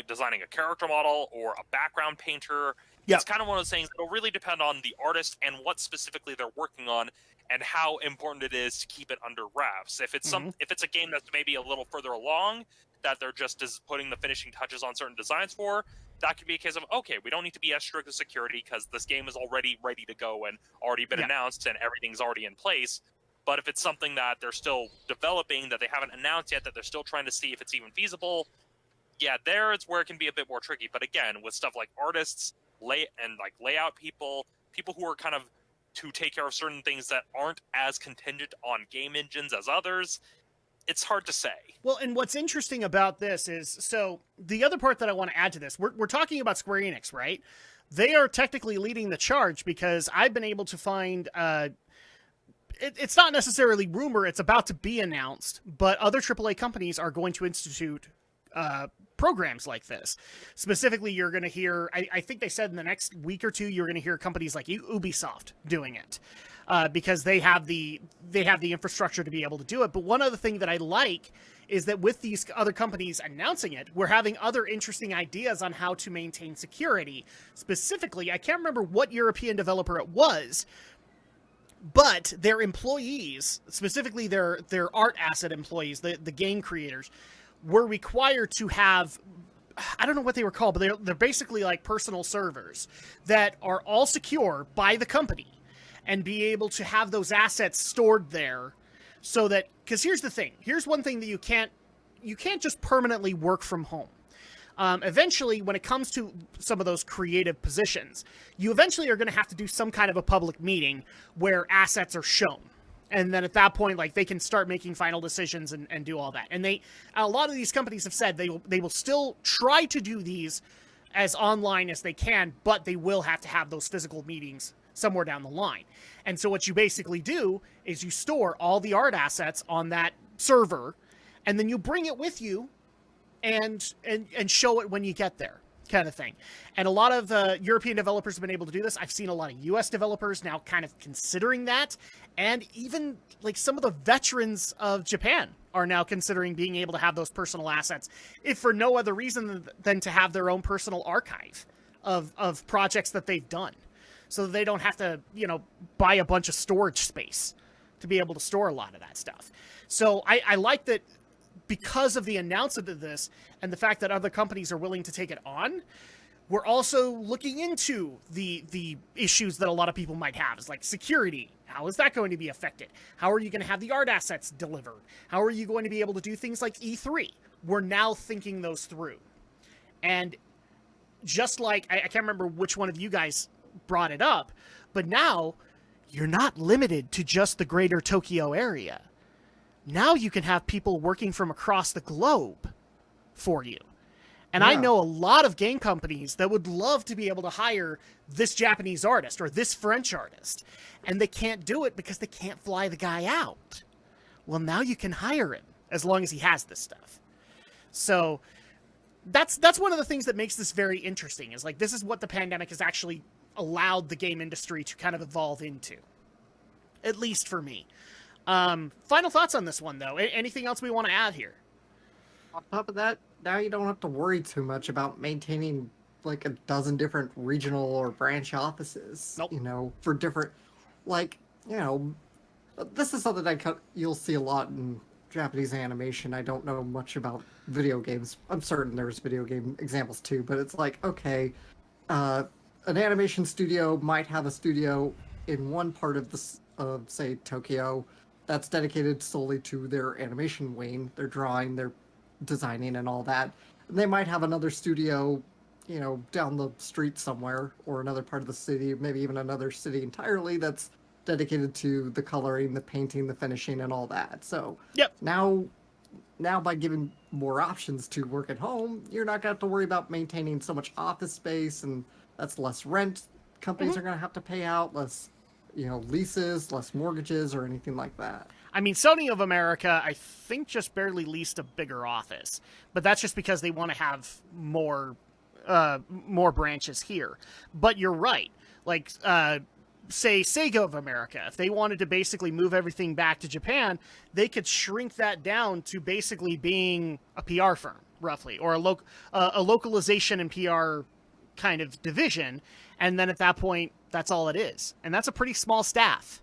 designing a character model or a background painter, it's kind of one of those things. It'll really depend on the artist and what specifically they're working on and how important it is to keep it under wraps. If it's if it's a game that's maybe a little further along, that they're just putting the finishing touches on certain designs for, that could be a case of, okay, we don't need to be as strict with security because this game is already ready to go and already been announced and everything's already in place. But if it's something that they're still developing, that they haven't announced yet, that they're still trying to see if it's even feasible, there it's where it can be a bit more tricky. But again, with stuff like artists, layout people who are kind of to take care of certain things that aren't as contingent on game engines as others, it's hard to say. Well, and what's interesting about this is, so the other part that I want to add to this, we're talking about Square Enix, right? They are technically leading the charge, because I've been able to find, it's not necessarily rumor, it's about to be announced, but other AAA companies are going to institute programs like this. Specifically, you're going to hear, I think they said in the next week or two, you're going to hear companies like Ubisoft doing it. Because they have the infrastructure to be able to do it. But one other thing that I like is that with these other companies announcing it, we're having other interesting ideas on how to maintain security. Specifically, I can't remember what European developer it was, but their employees, specifically their art asset employees, the game creators, were required to have, I don't know what they were called, but they're basically like personal servers that are all secure by the company, and be able to have those assets stored there, so that, because here's the thing, here's one thing that you can't just permanently work from home. Eventually, when it comes to some of those creative positions, you eventually are going to have to do some kind of a public meeting where assets are shown. And then at that point, like, they can start making final decisions and do all that. And a lot of these companies have said they will still try to do these as online as they can, but they will have to have those physical meetings somewhere down the line. And so what you basically do is you store all the art assets on that server, and then you bring it with you and show it when you get there, kind of thing. And a lot of the European developers have been able to do this. I've seen a lot of US developers now kind of considering that, and even like some of the veterans of Japan are now considering being able to have those personal assets, if for no other reason than to have their own personal archive of projects that they've done, so that they don't have to, buy a bunch of storage space to be able to store a lot of that stuff. So I like that, because of the announcement of this and the fact that other companies are willing to take it on, we're also looking into the issues that a lot of people might have. It's like security. How is that going to be affected? How are you going to have the art assets delivered? How are you going to be able to do things like E3? We're now thinking those through. And just like, I can't remember which one of you guys brought it up, but now you're not limited to just the greater Tokyo area. Now you can have people working from across the globe for you. And I know a lot of game companies that would love to be able to hire this Japanese artist or this French artist, and they can't do it because they can't fly the guy out. Well, now you can hire him as long as he has this stuff. So that's one of the things that makes this very interesting, is like, this is what the pandemic has actually allowed the game industry to kind of evolve into, at least for me. Final thoughts on this one, though. Anything else we want to add here? On top of that, now you don't have to worry too much about maintaining like a dozen different regional or branch offices. Nope. For different, this is something you'll see a lot in Japanese animation. I don't know much about video games. I'm certain there's video game examples too, but it's like, okay, an animation studio might have a studio in one part of say Tokyo that's dedicated solely to their animation wing, their drawing, their designing, and all that. And they might have another studio down the street somewhere or another part of the city, maybe even another city entirely that's dedicated to the coloring, the painting, the finishing, and all that. So yep. Now by giving more options to work at home, you're not going to have to worry about maintaining so much office space, and that's less rent companies are going to have to pay out, less leases, less mortgages, or anything like that. I mean, Sony of America, I think, just barely leased a bigger office, but that's just because they want to have more branches here. But you're right. Like, say, Sega of America, if they wanted to basically move everything back to Japan, they could shrink that down to basically being a PR firm, roughly, or a localization and PR kind of division, and then at that point, that's all it is. And that's a pretty small staff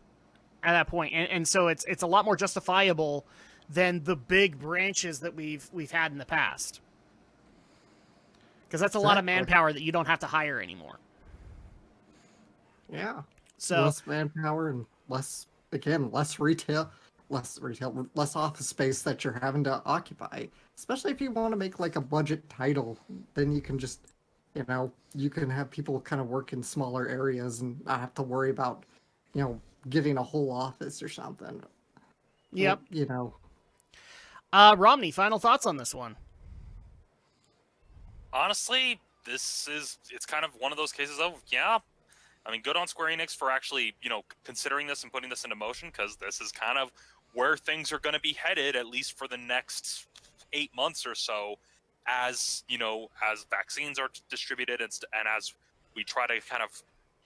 at that point. And so it's a lot more justifiable than the big branches that we've had in the past. Because that's a lot of manpower that you don't have to hire anymore. Yeah. So less manpower and less retail, less office space that you're having to occupy. Especially if you want to make like a budget title, then you can just, you can have people kind of work in smaller areas and not have to worry about, getting a whole office or something. Yep. Romney, final thoughts on this one? Honestly, it's kind of one of those cases of, yeah, I mean, good on Square Enix for actually, considering this and putting this into motion, because this is kind of where things are going to be headed, at least for the next 8 months or so, as vaccines are distributed and as we try to kind of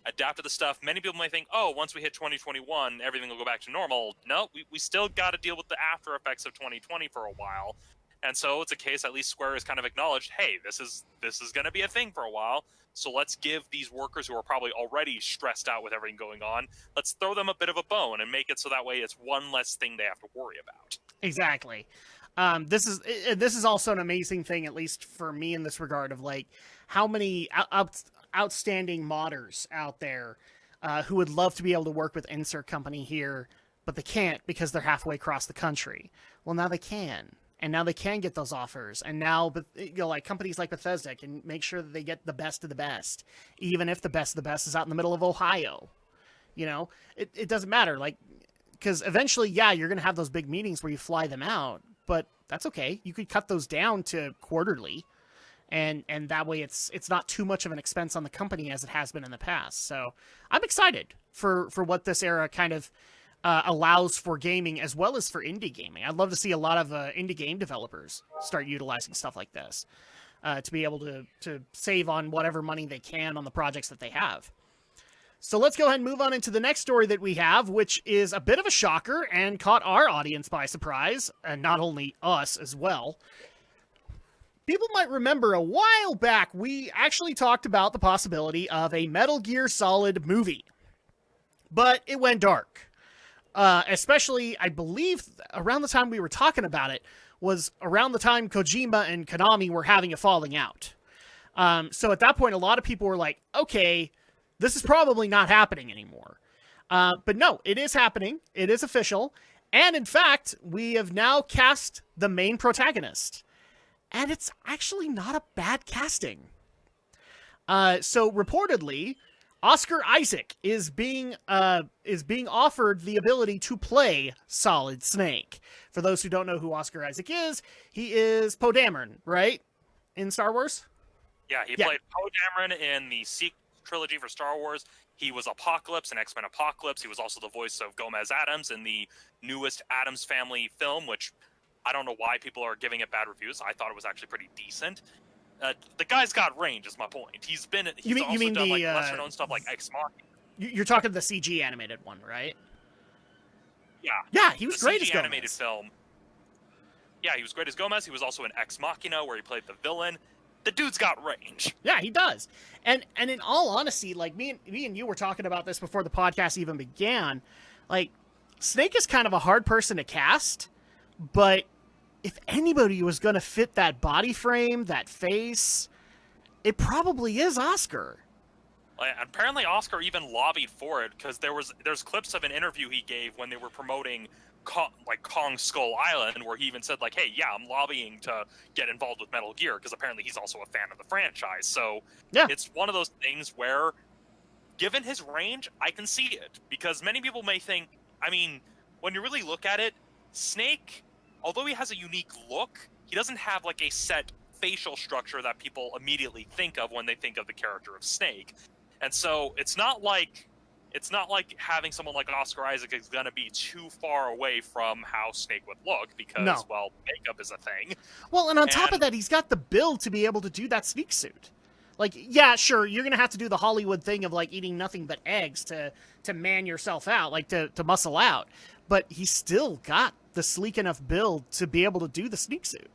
adapt to the stuff. Many people might think, oh, once we hit 2021, everything will go back to normal. No, we still got to deal with the after effects of 2020 for a while. And so it's a case, at least Square has kind of acknowledged, hey, this is going to be a thing for a while. So let's give these workers who are probably already stressed out with everything going on, let's throw them a bit of a bone and make it so that way it's one less thing they have to worry about. Exactly. This is also an amazing thing, at least for me in this regard, of like how many outstanding modders out there who would love to be able to work with insert company here, but they can't because they're halfway across the country. Well, now they can. And now they can get those offers. And now, like companies like Bethesda can make sure that they get the best of the best, even if the best of the best is out in the middle of Ohio. It doesn't matter. Like, because eventually, yeah, you're going to have those big meetings where you fly them out, but that's okay. You could cut those down to quarterly, and that way it's not too much of an expense on the company as it has been in the past. So I'm excited for what this era kind of allows for gaming as well as for indie gaming. I'd love to see a lot of indie game developers start utilizing stuff like this to be able to save on whatever money they can on the projects that they have. So let's go ahead and move on into the next story that we have, which is a bit of a shocker and caught our audience by surprise, and not only us as well. People might remember a while back, we actually talked about the possibility of a Metal Gear Solid movie, but it went dark. Especially, I believe, around the time we were talking about it was around the time Kojima and Konami were having a falling out. So at that point, a lot of people were like, okay, this is probably not happening anymore. But no, it is happening. It is official. And in fact, we have now cast the main protagonist. And it's actually not a bad casting. So reportedly, Oscar Isaac is being offered the ability to play Solid Snake. For those who don't know who Oscar Isaac is, he is Poe Dameron, right? In Star Wars? Yeah, he played Poe Dameron in the sequel trilogy for Star Wars. He was Apocalypse in X-Men Apocalypse. He was also the voice of Gomez Addams in the newest Addams Family film, which I don't know why people are giving it bad reviews. I thought it was actually pretty decent. The guy's got range, is my point. He's also done like lesser known stuff like Ex Machina. You're talking the CG animated one, right? Yeah. Yeah, he was the great CG as Gomez. Animated film. Yeah, he was great as Gomez. He was also in Ex Machina, where he played the villain. The dude's got range. Yeah, he does. And in all honesty, like me and you were talking about this before the podcast even began. Like, Snake is kind of a hard person to cast, but if anybody was going to fit that body frame, that face, it probably is Oscar. Apparently Oscar even lobbied for it, because there's clips of an interview he gave when they were promoting Kong Skull Island, where he even said like, "Hey, yeah, I'm lobbying to get involved with Metal Gear," because apparently he's also a fan of the franchise. So it's one of those things where, given his range, I can see it, because many people may think, I mean, when you really look at it, Snake, although he has a unique look, he doesn't have like a set facial structure that people immediately think of when they think of the character of Snake. And so it's not like having someone like Oscar Isaac is going to be too far away from how Snake would look, because, well, makeup is a thing. Well, and on top of that, he's got the build to be able to do that sneak suit. Like, yeah, sure, you're going to have to do the Hollywood thing of, like, eating nothing but eggs to man yourself out, like, to muscle out. But he's still got the sleek enough build to be able to do the sneak suit.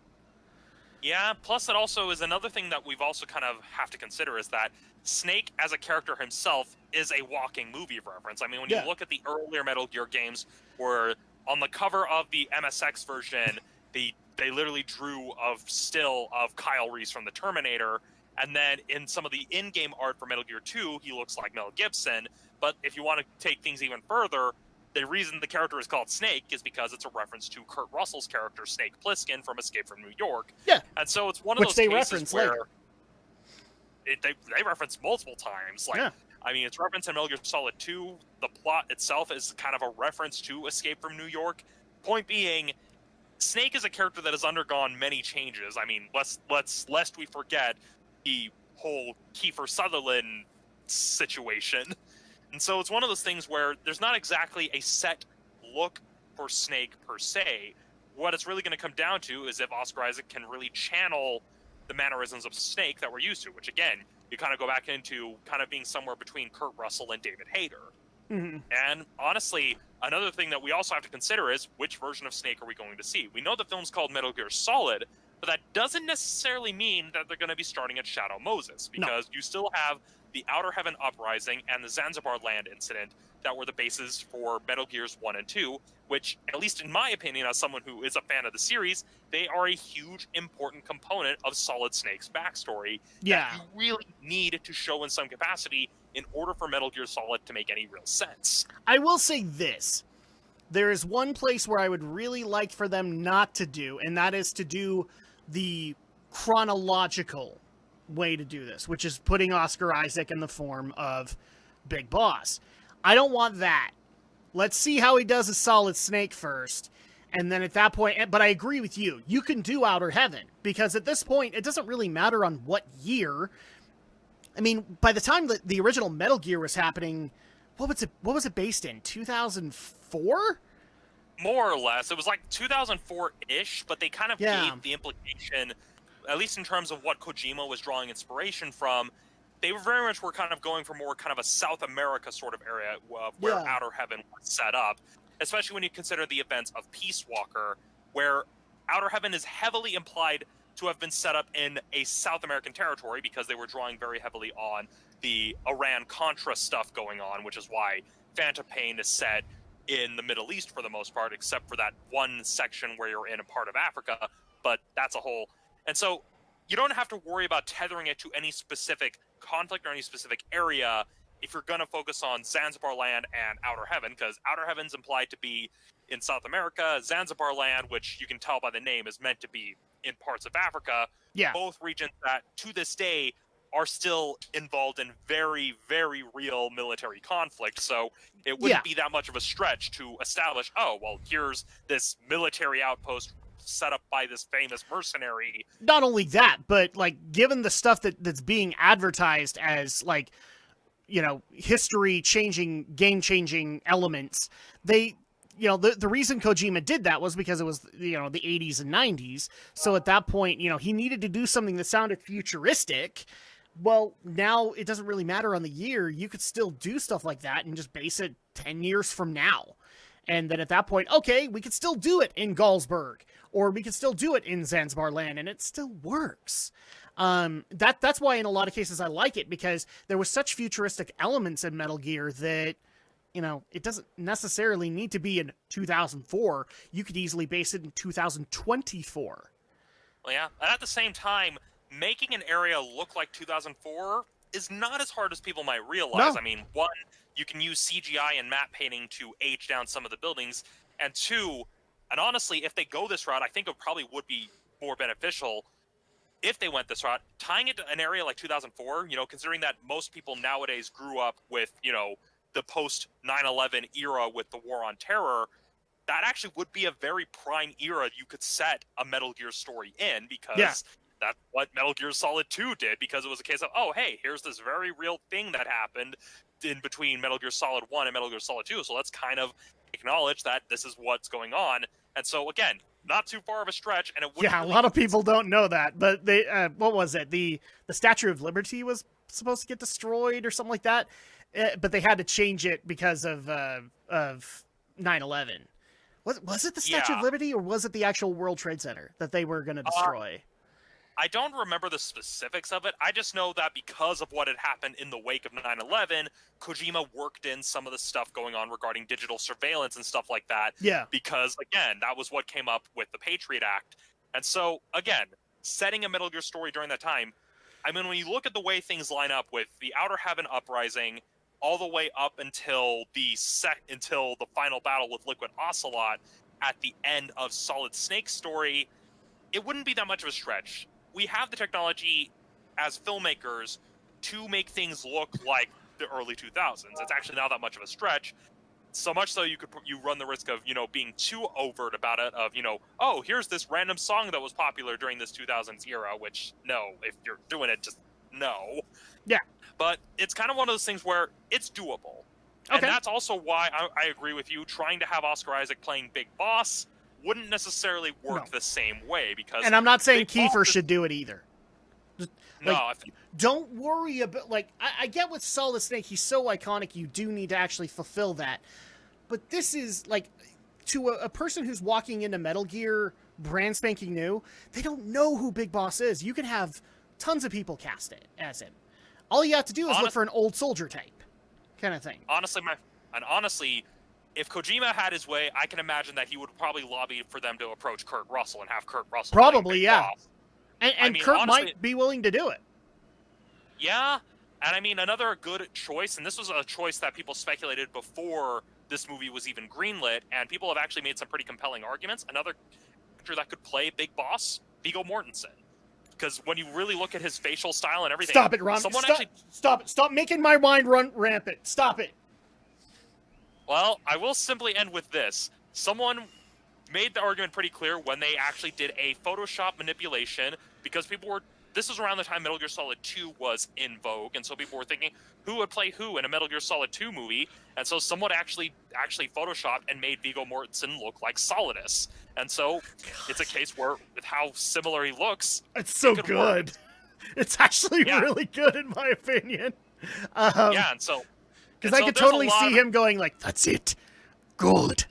Yeah, plus it also is another thing that we've also kind of have to consider, is that Snake as a character himself is a walking movie reference. I mean, when you look at the earlier Metal Gear games, where on the cover of the MSX version, they literally drew a still of Kyle Reese from the Terminator, and then in some of the in-game art for Metal Gear 2, he looks like Mel Gibson. But if you want to take things even further, the reason the character is called Snake is because it's a reference to Kurt Russell's character, Snake Plissken, from Escape from New York. Yeah. And so it's one of those cases where later. They reference multiple times. Like, I mean, it's referenced in Metal Gear Solid 2. The plot itself is kind of a reference to Escape from New York. Point being, Snake is a character that has undergone many changes. I mean, lest we forget the whole Kiefer Sutherland situation. And so it's one of those things where there's not exactly a set look for Snake per se. What it's really going to come down to is if Oscar Isaac can really channel the mannerisms of Snake that we're used to, which again, you kind of go back into kind of being somewhere between Kurt Russell and David Hayter. Mm-hmm. And honestly, another thing that we also have to consider is, which version of Snake are we going to see? We know the film's called Metal Gear Solid, but that doesn't necessarily mean that they're going to be starting at Shadow Moses, because you still have the Outer Heaven Uprising and the Zanzibar Land incident that were the bases for Metal Gears 1 and 2, which, at least in my opinion, as someone who is a fan of the series, they are a huge, important component of Solid Snake's backstory that you really need to show in some capacity in order for Metal Gear Solid to make any real sense. I will say this. There is one place where I would really like for them not to do, and that is to do the chronological way to do this, which is putting Oscar Isaac in the form of Big Boss. I don't want that. Let's see how he does as Solid Snake first, and then at that point, but I agree with you. You can do Outer Heaven, because at this point, it doesn't really matter on what year. I mean, by the time that the original Metal Gear was happening, what was it based in? 2004? More or less. It was like 2004-ish, but they kind of gave the implication, at least in terms of what Kojima was drawing inspiration from. They very much were kind of going for more kind of a South America sort of area where Outer Heaven was set up, especially when you consider the events of Peace Walker, where Outer Heaven is heavily implied to have been set up in a South American territory, because they were drawing very heavily on the Iran-Contra stuff going on, which is why Phantom Pain is set in the Middle East for the most part, except for that one section where you're in a part of Africa, but that's a whole... And so you don't have to worry about tethering it to any specific conflict or any specific area if you're going to focus on Zanzibar Land and Outer Heaven, because Outer Heaven's implied to be in South America. Zanzibar Land, which you can tell by the name, is meant to be in parts of Africa. Both regions that, to this day, are still involved in very, very real military conflict. So it wouldn't be that much of a stretch to establish, oh, well, here's this military outpost set up by this famous mercenary. Not only that, but like, given the stuff that's being advertised as like, you know, history changing, game changing elements, they, you know, the reason Kojima did that was because it was, you know, the 80s and 90s. So at that point, you know, he needed to do something that sounded futuristic. Well, now it doesn't really matter on the year. You could still do stuff like that and just base it 10 years from now. And then at that point, okay, we could still do it in Galsburg, or we could still do it in Zanzibar Land, and it still works. That's why in a lot of cases I like it, because there was such futuristic elements in Metal Gear that, you know, it doesn't necessarily need to be in 2004. You could easily base it in 2024. Well, yeah, and at the same time, making an area look like 2004 is not as hard as people might realize. No. I mean, one, you can use CGI and matte painting to age down some of the buildings. and 2, and honestly, if they go this route, I think it probably would be more beneficial if they went this route, tying it to an area like 2004, considering that most people nowadays grew up with, the post 9/11 era with the war on terror, that actually would be a very prime era you could set a Metal Gear story in, because that's what Metal Gear Solid 2 did, because it was a case of, oh, hey, here's this very real thing that happened in between Metal Gear Solid 1 and Metal Gear Solid 2, so let's kind of acknowledge that this is what's going on. And so, again, not too far of a stretch, and it wouldn't a lot of people don't know that, but they, what was it? The Statue of Liberty was supposed to get destroyed or something like that, but they had to change it because of 9/11. Was it the Statue of Liberty, or was it the actual World Trade Center that they were going to destroy? I don't remember the specifics of it. I just know that because of what had happened in the wake of 9/11, Kojima worked in some of the stuff going on regarding digital surveillance and stuff like that. Yeah. Because, again, that was what came up with the Patriot Act. And so, again, setting a Metal Gear story during that time, I mean, when you look at the way things line up with the Outer Heaven Uprising all the way up until the final battle with Liquid Ocelot at the end of Solid Snake's story, it wouldn't be that much of a stretch. We have the technology as filmmakers to make things look like the early 2000s. It's actually not that much of a stretch. So much so you run the risk of, being too overt about it, of, oh, here's this random song that was popular during this 2000s era, which, no, if you're doing it, just no. Yeah. But it's kind of one of those things where it's doable. And that's also why I agree with you. Trying to have Oscar Isaac playing Big Boss wouldn't necessarily work the same way, because... And I'm not saying Kiefer should do it either. No. Don't worry about... I get with Solid Snake, he's so iconic, you do need to actually fulfill that. But this is, to a person who's walking into Metal Gear brand spanking new, they don't know who Big Boss is. You can have tons of people cast it as him. All you have to do is look for an old soldier type kind of thing. Honestly, if Kojima had his way, I can imagine that he would probably lobby for them to approach Kurt Russell and have Kurt Russell probably, Boss. And Kurt might be willing to do it. Yeah, and I mean, another good choice, and this was a choice that people speculated before this movie was even greenlit, and people have actually made some pretty compelling arguments. Another actor that could play Big Boss, Viggo Mortensen. Because when you really look at his facial style and everything... Stop it, Ron. Stop it. Stop making my mind run rampant. Stop it. Well, I will simply end with this. Someone made the argument pretty clear when they actually did a Photoshop manipulation, because people were... This was around the time Metal Gear Solid 2 was in vogue, and so people were thinking, who would play who in a Metal Gear Solid 2 movie? And so someone actually Photoshopped and made Viggo Mortensen look like Solidus. And so it's a case where, with how similar he looks... It's so good. It's actually really good, in my opinion. And so... Because I could totally see him going that's it. Good.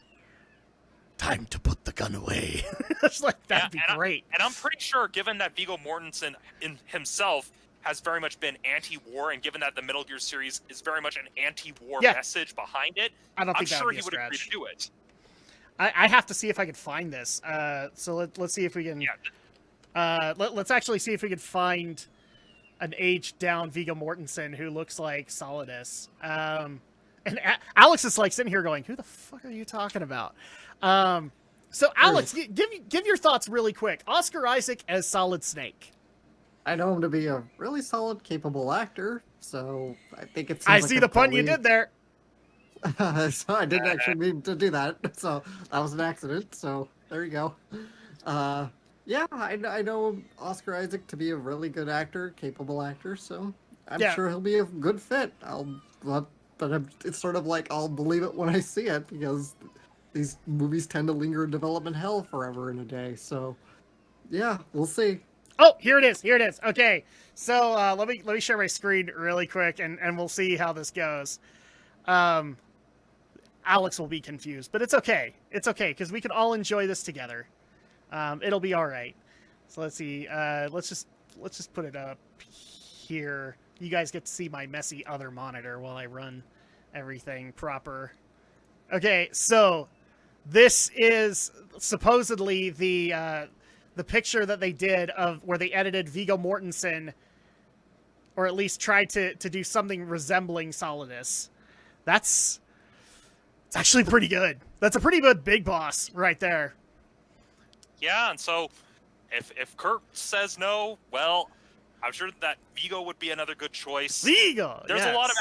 Time to put the gun away. It's that'd be great. And I'm pretty sure, given that Viggo Mortensen himself has very much been anti-war, and given that the Metal Gear series is very much an anti-war message behind it, I'm sure he would agree to do it. I have to see if I could find this. So let's see if we can... let's actually see if we can find an aged-down Viggo Mortensen who looks like Solidus. And Alex is sitting here going, who the fuck are you talking about? So Alex, give your thoughts really quick. Oscar Isaac as Solid Snake. I know him to be a really solid, capable actor, so I think it's... I see the pun you did there. So I didn't actually mean to do that, so that was an accident, so there you go. I know Oscar Isaac to be a really good actor, capable actor, so I'm sure he'll be a good fit. It's sort of I'll believe it when I see it, because these movies tend to linger in development hell forever and a day. So, yeah, we'll see. Oh, here it is. Okay, so let me share my screen really quick, and we'll see how this goes. Alex will be confused, but it's okay. It's okay, because we can all enjoy this together. It'll be all right. So let's see. Let's just put it up here. You guys get to see my messy other monitor while I run everything proper. Okay, so this is supposedly the picture that they did of where they edited Viggo Mortensen, or at least tried to do something resembling Solidus. That's It's actually pretty good. That's a pretty good big boss right there. Yeah, and so if Kurt says no, well, I'm sure that Vigo would be another good choice. Vigo, there's a lot of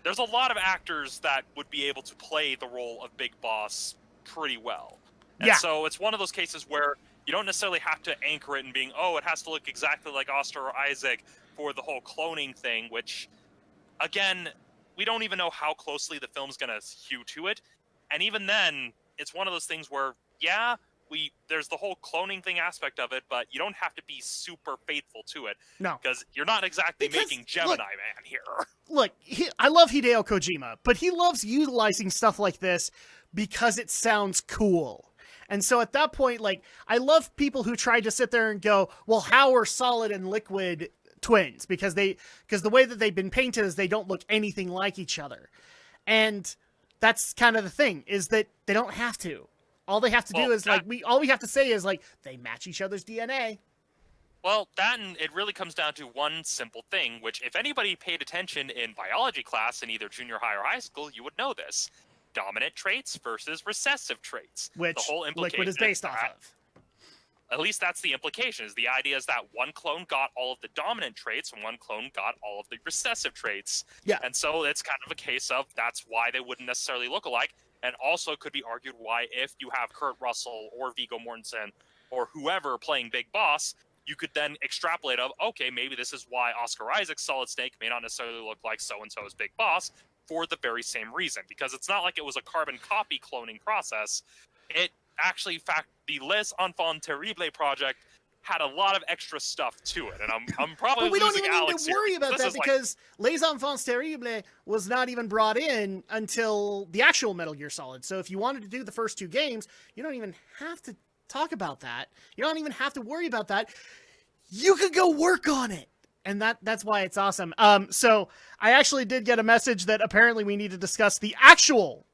there's a lot of actors that would be able to play the role of Big Boss pretty well. And so it's one of those cases where you don't necessarily have to anchor it in being, oh, it has to look exactly like Oscar Isaac for the whole cloning thing, which, again, we don't even know how closely the film's going to hew to it. And even then, it's one of those things where, yeah, there's the whole cloning thing aspect of it, but you don't have to be super faithful to it. No. Because you're not exactly making Gemini Man here. Look, I love Hideo Kojima, but he loves utilizing stuff like this because it sounds cool. And so at that point, like, I love people who try to sit there and go, well, how are Solid and Liquid twins? Because the way that they've been painted is they don't look anything like each other. And that's kind of the thing, is that they don't have to. All they have to do is, all we have to say is, like, they match each other's DNA. Well, and it really comes down to one simple thing, which if anybody paid attention in biology class in either junior high or high school, you would know this. Dominant traits versus recessive traits. Which the whole Liquid is based off of. At least that's the implication. Is the idea is that one clone got all of the dominant traits and one clone got all of the recessive traits. Yeah. And so it's kind of a case of that's why they wouldn't necessarily look alike. And also could be argued why if you have Kurt Russell or Viggo Mortensen or whoever playing Big Boss, you could then extrapolate of, okay, maybe this is why Oscar Isaac's Solid Snake may not necessarily look like so-and-so's Big Boss for the very same reason. Because it's not like it was a carbon copy cloning process. It actually, in fact, the Les Enfants Terribles project had a lot of extra stuff to it, and I'm probably but we don't losing even Alex need to worry here, about that because Les Enfants Terribles was not even brought in until the actual Metal Gear Solid. So if you wanted to do the first two games, you don't even have to talk about that. You don't even have to worry about that. You could go work on it. And that's why it's awesome. So I actually did get a message that apparently we need to discuss the actual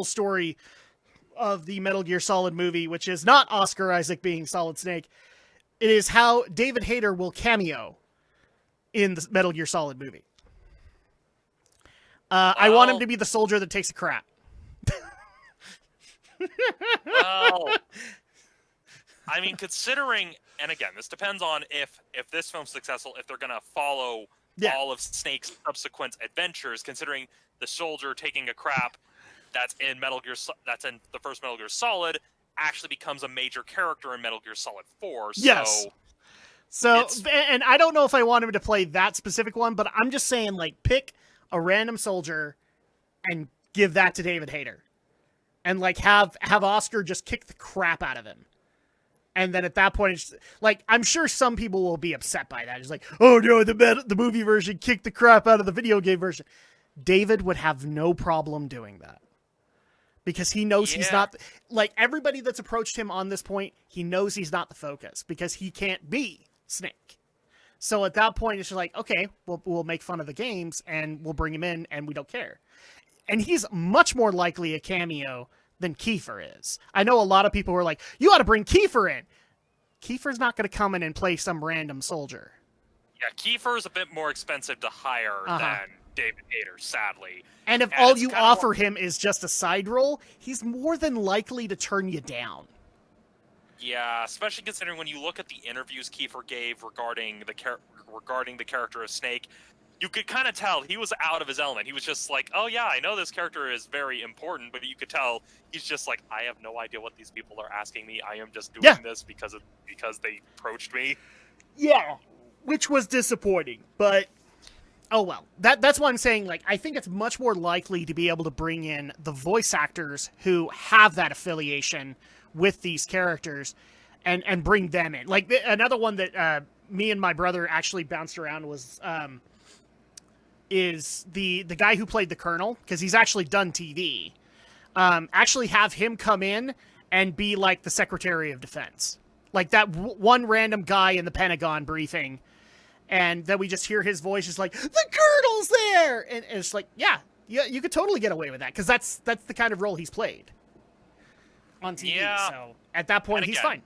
story of the Metal Gear Solid movie, which is not Oscar Isaac being Solid Snake. It is how David Hayter will cameo in the Metal Gear Solid movie. I want him to be the soldier that takes a crap. Well, I mean, considering, and again, this depends on if this film's successful, if they're going to follow all of Snake's subsequent adventures, considering the soldier taking a crap that's in the first Metal Gear Solid actually becomes a major character in Metal Gear Solid 4. Yes. So, and I don't know if I want him to play that specific one, but I'm just saying, like, pick a random soldier and give that to David Hayter. And, like, have Oscar just kick the crap out of him. And then at that point, it's like, I'm sure some people will be upset by that. It's like, oh no, the movie version kicked the crap out of the video game version. David would have no problem doing that. Because he knows he's not, like, everybody that's approached him on this point, he knows he's not the focus. Because he can't be Snake. So at that point, it's just like, okay, we'll make fun of the games, and we'll bring him in, and we don't care. And he's much more likely a cameo than Kiefer is. I know a lot of people were like, you ought to bring Kiefer in. Kiefer's not going to come in and play some random soldier. Yeah, Kiefer is a bit more expensive to hire than David Hayter, sadly. And if all you offer him is just a side role, he's more than likely to turn you down. Yeah, especially considering when you look at the interviews Kiefer gave regarding the character of Snake, you could kind of tell he was out of his element. He was just like, oh yeah, I know this character is very important, but you could tell he's just like, I have no idea what these people are asking me. I am just doing this because they approached me. Yeah, which was disappointing, but oh well. That's why I'm saying, like, I think it's much more likely to be able to bring in the voice actors who have that affiliation with these characters and bring them in. Like, another one that me and my brother actually bounced around was is the guy who played the Colonel, because he's actually done TV. Actually have him come in and be like the Secretary of Defense. Like that one random guy in the Pentagon briefing, and then we just hear his voice is like, the Colonel's there! And it's like, yeah, you could totally get away with that, because that's the kind of role he's played on TV. Yeah. So at that point, he's fine.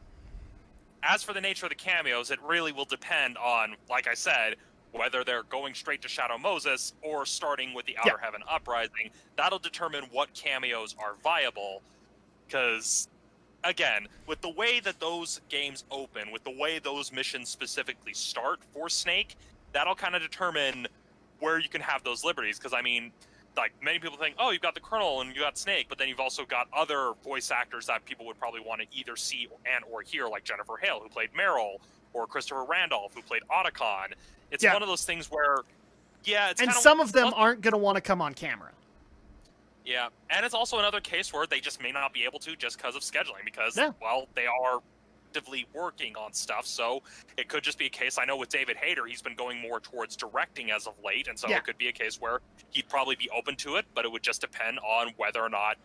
As for the nature of the cameos, it really will depend on, like I said, whether they're going straight to Shadow Moses or starting with the Outer Heaven Uprising. That'll determine what cameos are viable, because again, with the way that those games open, with the way those missions specifically start for Snake, that'll kind of determine where you can have those liberties. Because, I mean, like, many people think, oh, you've got the Colonel and you got Snake, but then you've also got other voice actors that people would probably want to either see or hear, like Jennifer Hale, who played Meryl, or Christopher Randolph, who played Otacon. It's one of those things where, it's and some of them aren't going to want to come on camera. Yeah, and it's also another case where they just may not be able to just because of scheduling, because, well, they are actively working on stuff, so it could just be a case. I know with David Hayter, he's been going more towards directing as of late, and so it could be a case where he'd probably be open to it, but it would just depend on whether or not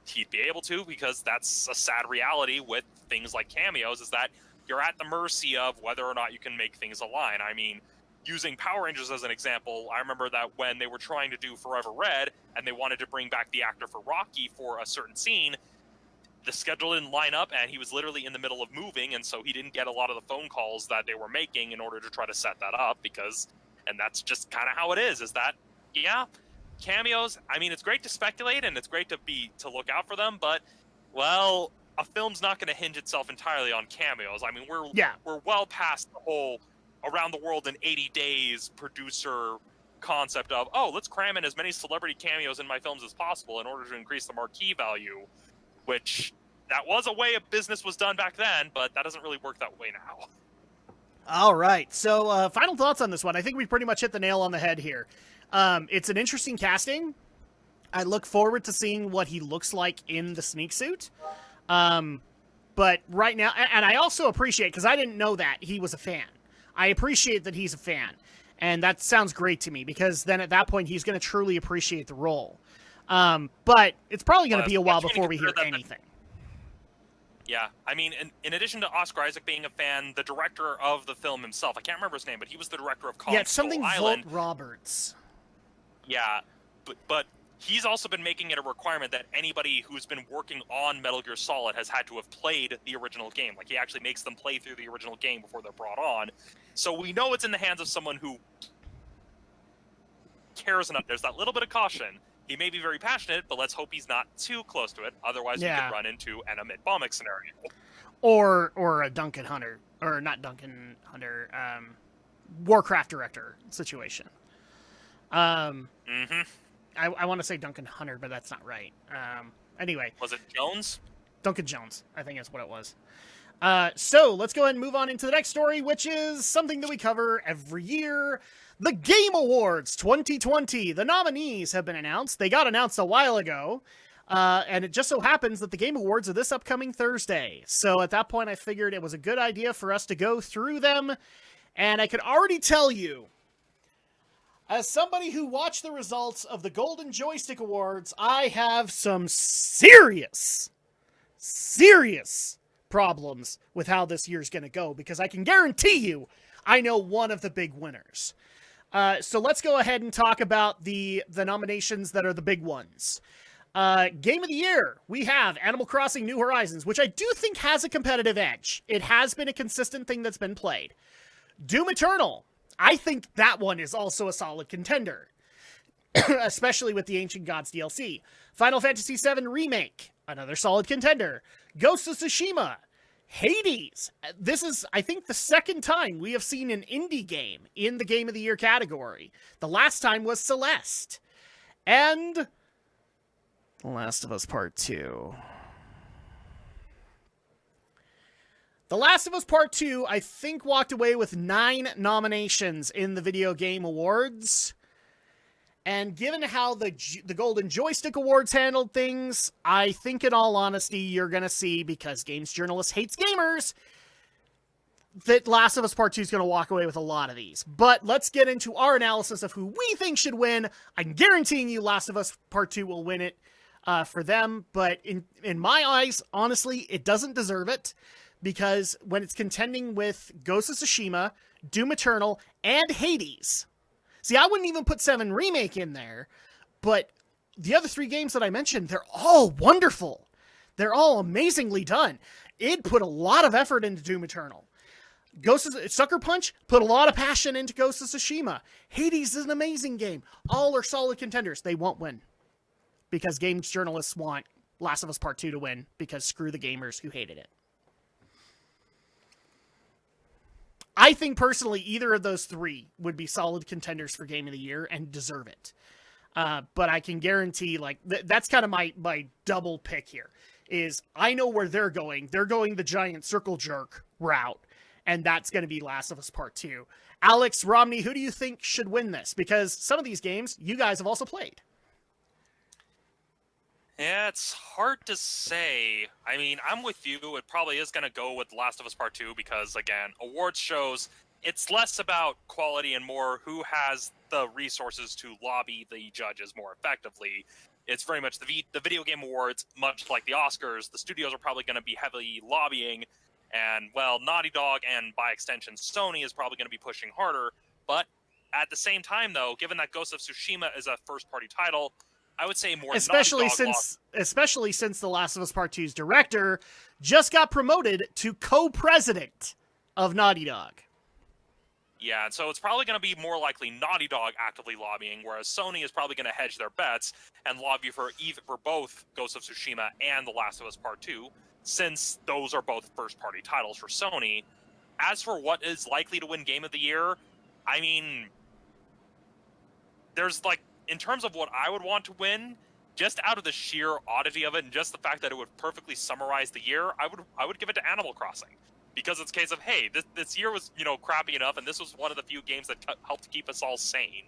he'd be able to, because that's a sad reality with things like cameos, is that you're at the mercy of whether or not you can make things align. I mean, using Power Rangers as an example, I remember that when they were trying to do Forever Red and they wanted to bring back the actor for Rocky for a certain scene, the schedule didn't line up and he was literally in the middle of moving, and so he didn't get a lot of the phone calls that they were making in order to try to set that up, and that's just kind of how it is that, cameos, I mean, it's great to speculate and it's great to look out for them, but, well, a film's not going to hinge itself entirely on cameos. I mean, we're well past the whole around the world in 80 days producer concept of, let's cram in as many celebrity cameos in my films as possible in order to increase the marquee value, which that was a way a business was done back then, but that doesn't really work that way now. All right. So final thoughts on this one. I think we pretty much hit the nail on the head here. It's an interesting casting. I look forward to seeing what he looks like in the sneak suit. But right now, and I also appreciate, because I didn't know that he was a fan. I appreciate that he's a fan, and that sounds great to me, because then at that point he's going to truly appreciate the role. But it's probably going to be a while before we hear anything. Yeah, I mean, in addition to Oscar Isaac being a fan, the director of the film himself, I can't remember his name, but he was the director of Kong something Island. Volt Roberts. Yeah, but he's also been making it a requirement that anybody who's been working on Metal Gear Solid has had to have played the original game. Like, he actually makes them play through the original game before they're brought on. So we know it's in the hands of someone who cares enough. There's that little bit of caution. He may be very passionate, but let's hope he's not too close to it. Otherwise, we could run into an Amit Bhaumick scenario. Or a Duncan Hunter. Or not Duncan Hunter. Warcraft director situation. I want to say Duncan Hunter, but that's not right. Anyway. Was it Jones? Duncan Jones, I think is what it was. So let's go ahead and move on into the next story, which is something that we cover every year. The Game Awards 2020. The nominees have been announced. They got announced a while ago. And it just so happens that the Game Awards are this upcoming Thursday. So at that point, I figured it was a good idea for us to go through them. And I could already tell you, as somebody who watched the results of the Golden Joystick Awards, I have some serious problems with how this year's going to go, because I can guarantee you I know one of the big winners. So let's go ahead and talk about the nominations that are the big ones. Game of the Year, we have Animal Crossing New Horizons, which I do think has a competitive edge. It has been a consistent thing that's been played. Doom Eternal, I think that one is also a solid contender, especially with the Ancient Gods DLC. Final Fantasy VII Remake, another solid contender. Ghost of Tsushima, Hades. This is, I think, the second time we have seen an indie game in the Game of the Year category. The last time was Celeste. And The Last of Us Part 2. The Last of Us Part 2, I think, walked away with 9 nominations in the Video Game Awards. And given how the Golden Joystick Awards handled things, I think in all honesty, you're going to see, because Games Journalist hates gamers, that Last of Us Part 2 is going to walk away with a lot of these. But let's get into our analysis of who we think should win. I'm guaranteeing you Last of Us Part 2 will win it for them. But in my eyes, honestly, it doesn't deserve it. Because when it's contending with Ghost of Tsushima, Doom Eternal, and Hades... See, I wouldn't even put 7 Remake in there, but the other 3 games that I mentioned, they're all wonderful. They're all amazingly done. It put a lot of effort into Doom Eternal. Sucker Punch put a lot of passion into Ghost of Tsushima. Hades is an amazing game. All are solid contenders. They won't win because games journalists want Last of Us Part 2 to win because screw the gamers who hated it. I think personally either of those three would be solid contenders for Game of the Year and deserve it. But I can guarantee, like, that's kind of my double pick here, is I know where they're going. They're going the giant circle jerk route, and that's going to be Last of Us Part 2. Alex, Romney, who do you think should win this? Because some of these games you guys have also played. Yeah, it's hard to say. I mean, I'm with you. It probably is going to go with Last of Us Part 2 because, again, awards shows, it's less about quality and more who has the resources to lobby the judges more effectively. It's very much the video game awards, much like the Oscars. The studios are probably going to be heavily lobbying, and, well, Naughty Dog and, by extension, Sony is probably going to be pushing harder. But at the same time, though, given that Ghost of Tsushima is a first-party title, I would say more especially since The Last of Us Part 2's director just got promoted to co-president of Naughty Dog. Yeah, and so it's probably going to be more likely Naughty Dog actively lobbying, whereas Sony is probably going to hedge their bets and lobby for both Ghost of Tsushima and The Last of Us Part 2, since those are both first-party titles for Sony. As for what is likely to win Game of the Year, I mean, there's like, in terms of what I would want to win, just out of the sheer oddity of it and just the fact that it would perfectly summarize the year, I would give it to Animal Crossing. Because it's a case of, hey, this year was, crappy enough, and this was one of the few games that helped keep us all sane.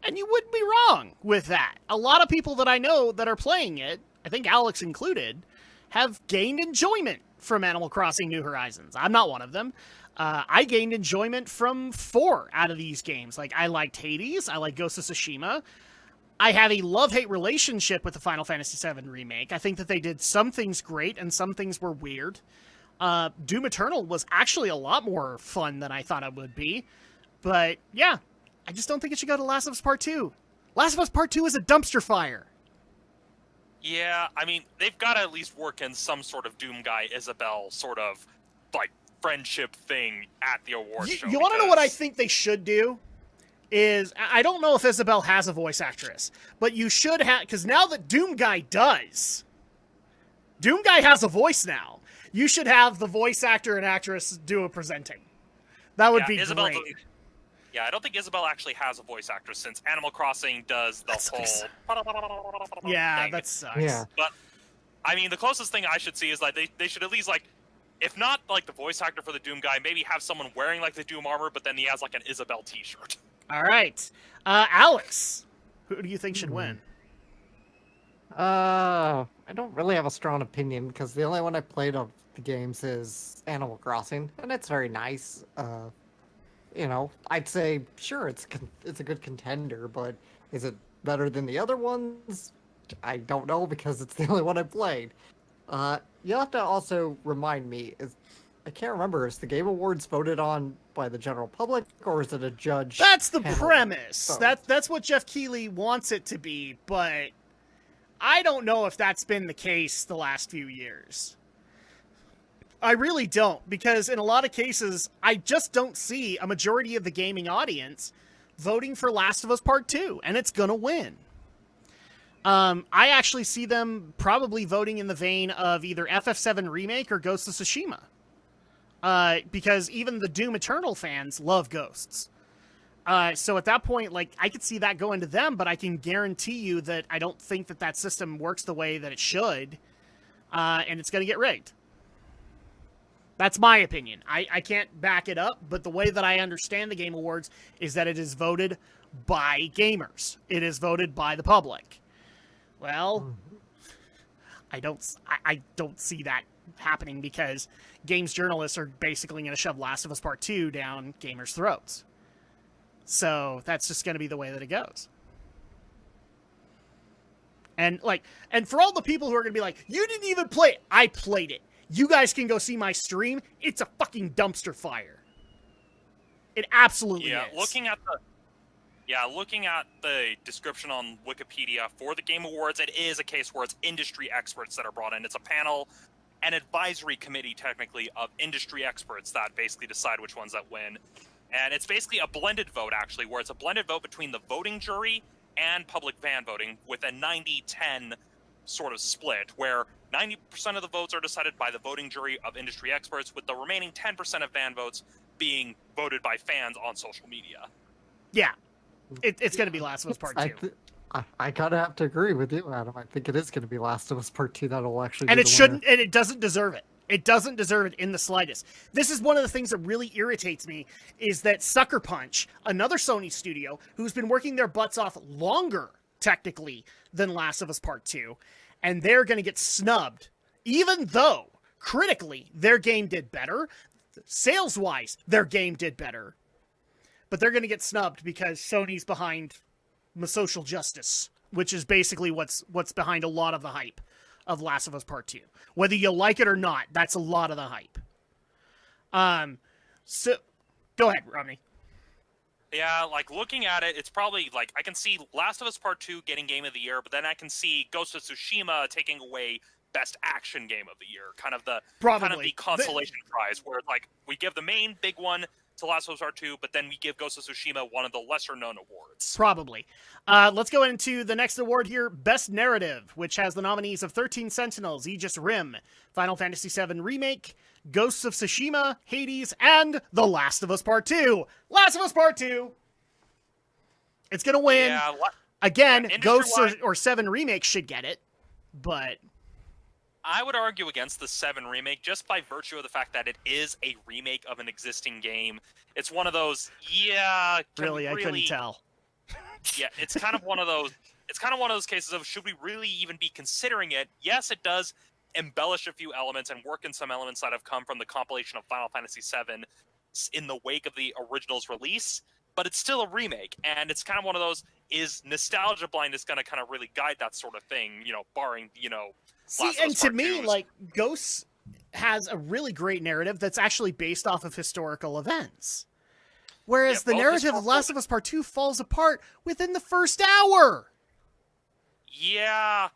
And you wouldn't be wrong with that. A lot of people that I know that are playing it, I think Alex included, have gained enjoyment from Animal Crossing New Horizons. I'm not one of them. I gained enjoyment from 4 out of these games. Like, I liked Hades, I like Ghost of Tsushima. I have a love-hate relationship with the Final Fantasy VII Remake. I think that they did some things great and some things were weird. Doom Eternal was actually a lot more fun than I thought it would be. But, yeah, I just don't think it should go to Last of Us Part 2. Last of Us Part 2 is a dumpster fire. Yeah, I mean, they've got to at least work in some sort of Doom Guy Isabelle sort of, like, friendship thing at the awards show. You want to know what I think they should do? Is, I don't know if Isabelle has a voice actress, but you should have, because now that Doom Guy does, Doom Guy has a voice now. You should have the voice actor and actress do a presenting. That would be Isabelle great. Yeah, I don't think Isabelle actually has a voice actress since Animal Crossing does the whole... Yeah, thing. that sucks. Yeah. But, I mean, the closest thing I should see is, like, they should at least, like, if not, like, the voice actor for the Doom Guy, maybe have someone wearing, like, the Doom armor, but then he has, like, an Isabelle t-shirt. All right. Alex, who do you think should win? I don't really have a strong opinion, because the only one I played of the games is Animal Crossing, and it's very nice. I'd say, sure, it's a good contender, but is it better than the other ones? I don't know, because it's the only one I played. You'll have to also remind me, I can't remember, is the Game Awards voted on by the general public, or is it a judge? That's the premise. That's what Jeff Keighley wants it to be, but I don't know if that's been the case the last few years. I really don't, because in a lot of cases, I just don't see a majority of the gaming audience voting for Last of Us Part 2, and it's gonna win. I actually see them probably voting in the vein of either FF7 Remake or Ghost of Tsushima. Because even the Doom Eternal fans love Ghosts. So at that point, like, I could see that going to them, but I can guarantee you that I don't think that system works the way that it should, and it's gonna get rigged. That's my opinion. I can't back it up, but the way that I understand the Game Awards is that it is voted by gamers. It is voted by the public. Well, I don't see that happening because games journalists are basically going to shove Last of Us Part 2 down gamers' throats. So that's just going to be the way that it goes. And for all the people who are going to be like, you didn't even play it. I played it. You guys can go see my stream. It's a fucking dumpster fire. It absolutely is. Looking at the description on Wikipedia for the Game Awards, it is a case where it's industry experts that are brought in. It's a panel, an advisory committee, technically, of industry experts that basically decide which ones that win. And it's basically a blended vote, actually, where it's a blended vote between the voting jury and public fan voting with a 90-10 sort of split, where 90% of the votes are decided by the voting jury of industry experts, with the remaining 10% of fan votes being voted by fans on social media. Yeah. It's going to be Last of Us Part 2. I kind of have to agree with you, Adam. I think it is going to be Last of Us Part 2 that'll actually be and it the shouldn't, winner. and it doesn't deserve it. It doesn't deserve it in the slightest. This is one of the things that really irritates me, is that Sucker Punch, another Sony studio, who's been working their butts off longer, technically, than Last of Us Part 2, and they're going to get snubbed, even though, critically, their game did better. Sales-wise, their game did better. But they're going to get snubbed because Sony's behind social justice, which is basically what's behind a lot of the hype of Last of Us Part 2. Whether you like it or not, that's a lot of the hype. So, go ahead, Romney. Yeah, like, looking at it, it's probably, like, I can see Last of Us Part 2 getting Game of the Year, but then I can see Ghost of Tsushima taking away Best Action Game of the Year. Kind of the consolation prize, where, like, we give the main big one to Last of Us Part 2, but then we give Ghost of Tsushima one of the lesser-known awards. Probably. Let's go into the next award here, Best Narrative, which has the nominees of 13 Sentinels, Aegis Rim, Final Fantasy VII Remake, Ghosts of Tsushima, Hades, and The Last of Us Part 2. Last of Us Part 2! It's going to win. Yeah, Again, Ghosts or 7 Remake should get it, but... I would argue against the 7 remake just by virtue of the fact that it is a remake of an existing game. It's one of those, I couldn't tell. Yeah, it's kind of one of those. It's kind of one of those cases of, should we really even be considering it? Yes, it does embellish a few elements and work in some elements that have come from the compilation of Final Fantasy VII in the wake of the original's release, but it's still a remake, and it's kind of one of those, is nostalgia blindness going to kind of really guide that sort of thing, barring, See, and to me, like, Ghosts has a really great narrative that's actually based off of historical events. Whereas the narrative of Last of Us Part 2 falls apart within the first hour. Yeah,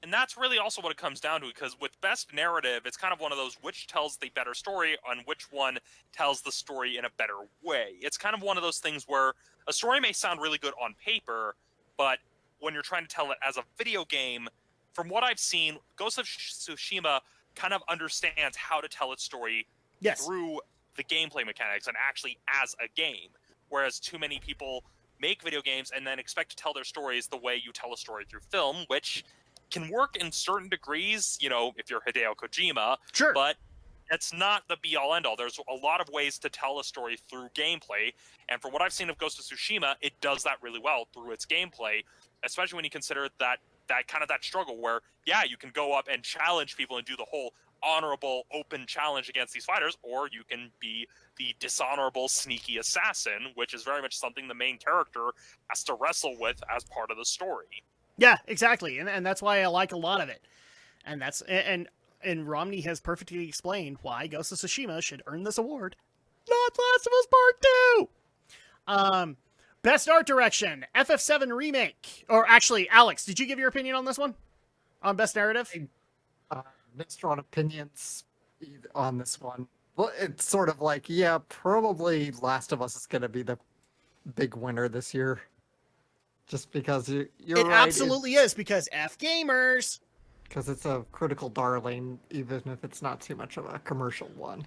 and that's really also what it comes down to, because with Best Narrative, it's kind of one of those, which tells the better story and which one tells the story in a better way. It's kind of one of those things where a story may sound really good on paper, but when you're trying to tell it as a video game, from what I've seen, Ghost of Tsushima kind of understands how to tell its story through the gameplay mechanics and actually as a game. Whereas too many people make video games and then expect to tell their stories the way you tell a story through film, which can work in certain degrees, if you're Hideo Kojima. Sure. But that's not the be-all, end-all. There's a lot of ways to tell a story through gameplay. And from what I've seen of Ghost of Tsushima, it does that really well through its gameplay, especially when you consider that struggle where, you can go up and challenge people and do the whole honorable, open challenge against these fighters, or you can be the dishonorable, sneaky assassin, which is very much something the main character has to wrestle with as part of the story. Yeah, exactly, and that's why I like a lot of it. And and Romney has perfectly explained why Ghost of Tsushima should earn this award, not Last of Us Part 2! Best Art Direction, FF7 Remake. Or actually, Alex, did you give your opinion on this one? On Best Narrative? Mixed on opinions on this one. Well, it's sort of like, probably Last of Us is going to be the big winner this year. Just because you're right. It absolutely is, because F gamers. Because it's a critical darling, even if it's not too much of a commercial one.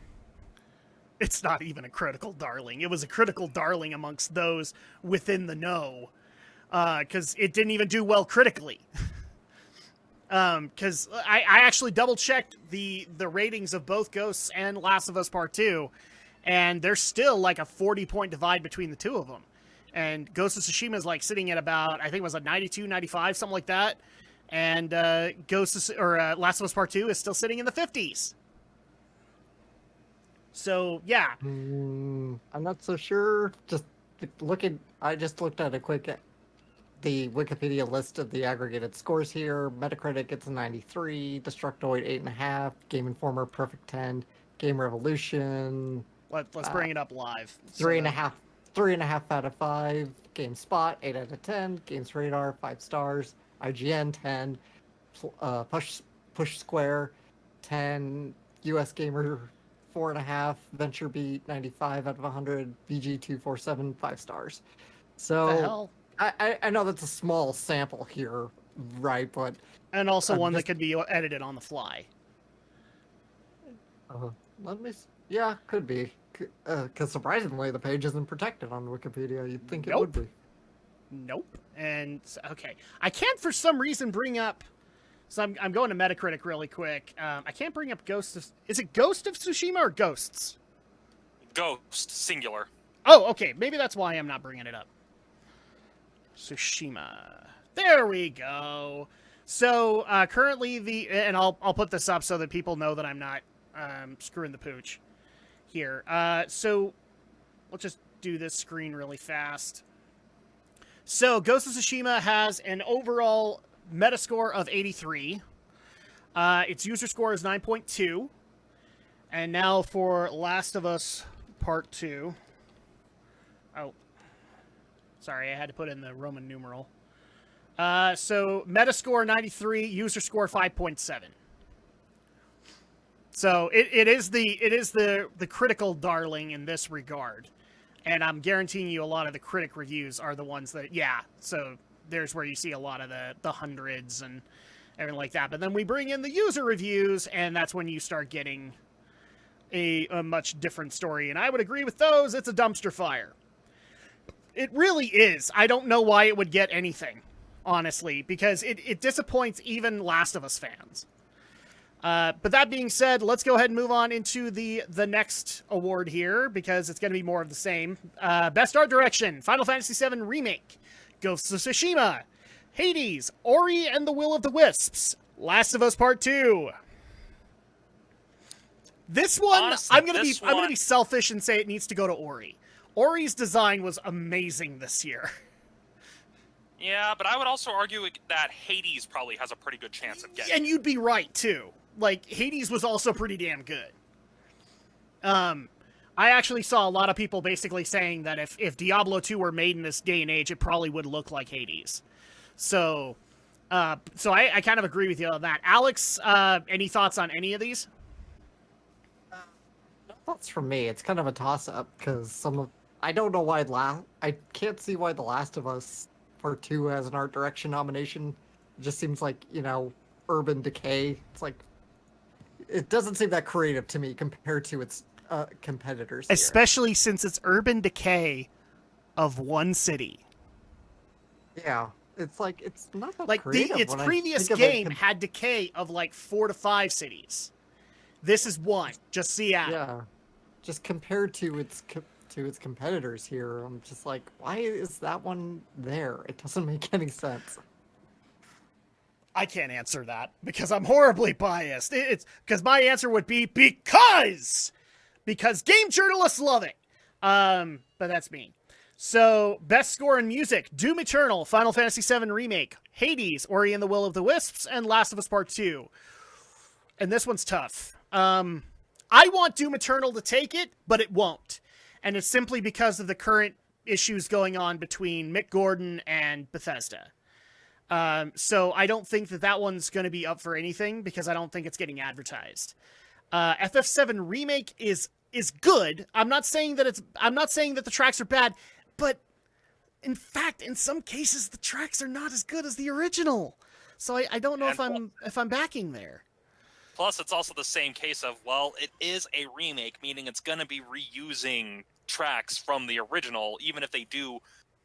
It's not even a critical darling. It was a critical darling amongst those within the know. Because it didn't even do well critically. Because I actually double-checked the ratings of both Ghosts and Last of Us Part 2, and there's still like a 40-point divide between the two of them. And Ghost of Tsushima is like sitting at about, I think it was like 92, 95, something like that. And Last of Us Part 2 is still sitting in the 50s. So, yeah. I'm not so sure. I just looked at the Wikipedia list of the aggregated scores here. Metacritic gets a 93, Destructoid 8.5, Game Informer Perfect 10, Game Revolution. Let's bring it up live. 3.5 out of 5. GameSpot 8 out of 10. Games Radar 5 stars. IGN 10. Push Square 10, US Gamer 4.5, VentureBeat 95 out of 100, VG247 5 stars. So the hell? I know that's a small sample here, right? But and also one that could be edited on the fly. Let me. Yeah, could be. Because surprisingly, the page isn't protected on Wikipedia. You'd think it would be. Nope. And okay, I can't for some reason bring up. So I'm going to Metacritic really quick. I can't bring up Ghost of... Is it Ghost of Tsushima or Ghosts? Ghost, singular. Oh, okay. Maybe that's why I'm not bringing it up. Tsushima. There we go. So currently and I'll put this up so that people know that I'm not screwing the pooch here. So let's just do this screen really fast. So Ghost of Tsushima has an overall Metascore of 83. Its user score is 9.2. And now for Last of Us Part 2. Oh. Sorry, I had to put in the Roman numeral. So Metascore 93, user score 5.7. So it is the critical darling in this regard. And I'm guaranteeing you a lot of the critic reviews are the ones that, yeah, so there's where you see a lot of the hundreds and everything like that. But then we bring in the user reviews, and that's when you start getting a much different story. And I would agree with those. It's a dumpster fire. It really is. I don't know why it would get anything, honestly, because it disappoints even Last of Us fans. But that being said, let's go ahead and move on into the next award here, because it's going to be more of the same. Best Art Direction, Final Fantasy VII Remake, Ghost of Tsushima, Hades, Ori and the Will of the Wisps, Last of Us Part 2. This one, honestly, I'm gonna be selfish and say it needs to go to Ori. Ori's design was amazing this year. Yeah, but I would also argue that Hades probably has a pretty good chance of getting it. And you'd be right, too. Like, Hades was also pretty damn good. I actually saw a lot of people basically saying that if Diablo 2 were made in this day and age, it probably would look like Hades. So I kind of agree with you on that. Alex, any thoughts on any of these? No thoughts from me. It's kind of a toss-up, because I don't know why I can't see why The Last of Us Part 2 has an art direction nomination. It just seems like, Urban Decay. It's like, it doesn't seem that creative to me compared to its competitors here. Especially since it's Urban Decay of one city. Yeah, it's like, it's not that like creative. Its previous game had Decay of like 4 to 5 cities. This is one, just Seattle. Yeah, just compared to its competitors here, I'm just like, why is that one there? It doesn't make any sense. I can't answer that because I'm horribly biased. It's because my answer would be because game journalists love it. But that's me. So, best score in music: Doom Eternal, Final Fantasy VII Remake, Hades, Ori and the Will of the Wisps, and Last of Us Part 2. And this one's tough. I want Doom Eternal to take it, but it won't. And it's simply because of the current issues going on between Mick Gordon and Bethesda. So I don't think that one's going to be up for anything because I don't think it's getting advertised. FF7 Remake is good. I'm not saying that the tracks are bad, but in fact, in some cases, the tracks are not as good as the original. So I don't know if I'm backing there. Plus, it's also the same case of, well, it is a remake, meaning it's going to be reusing tracks from the original, even if they do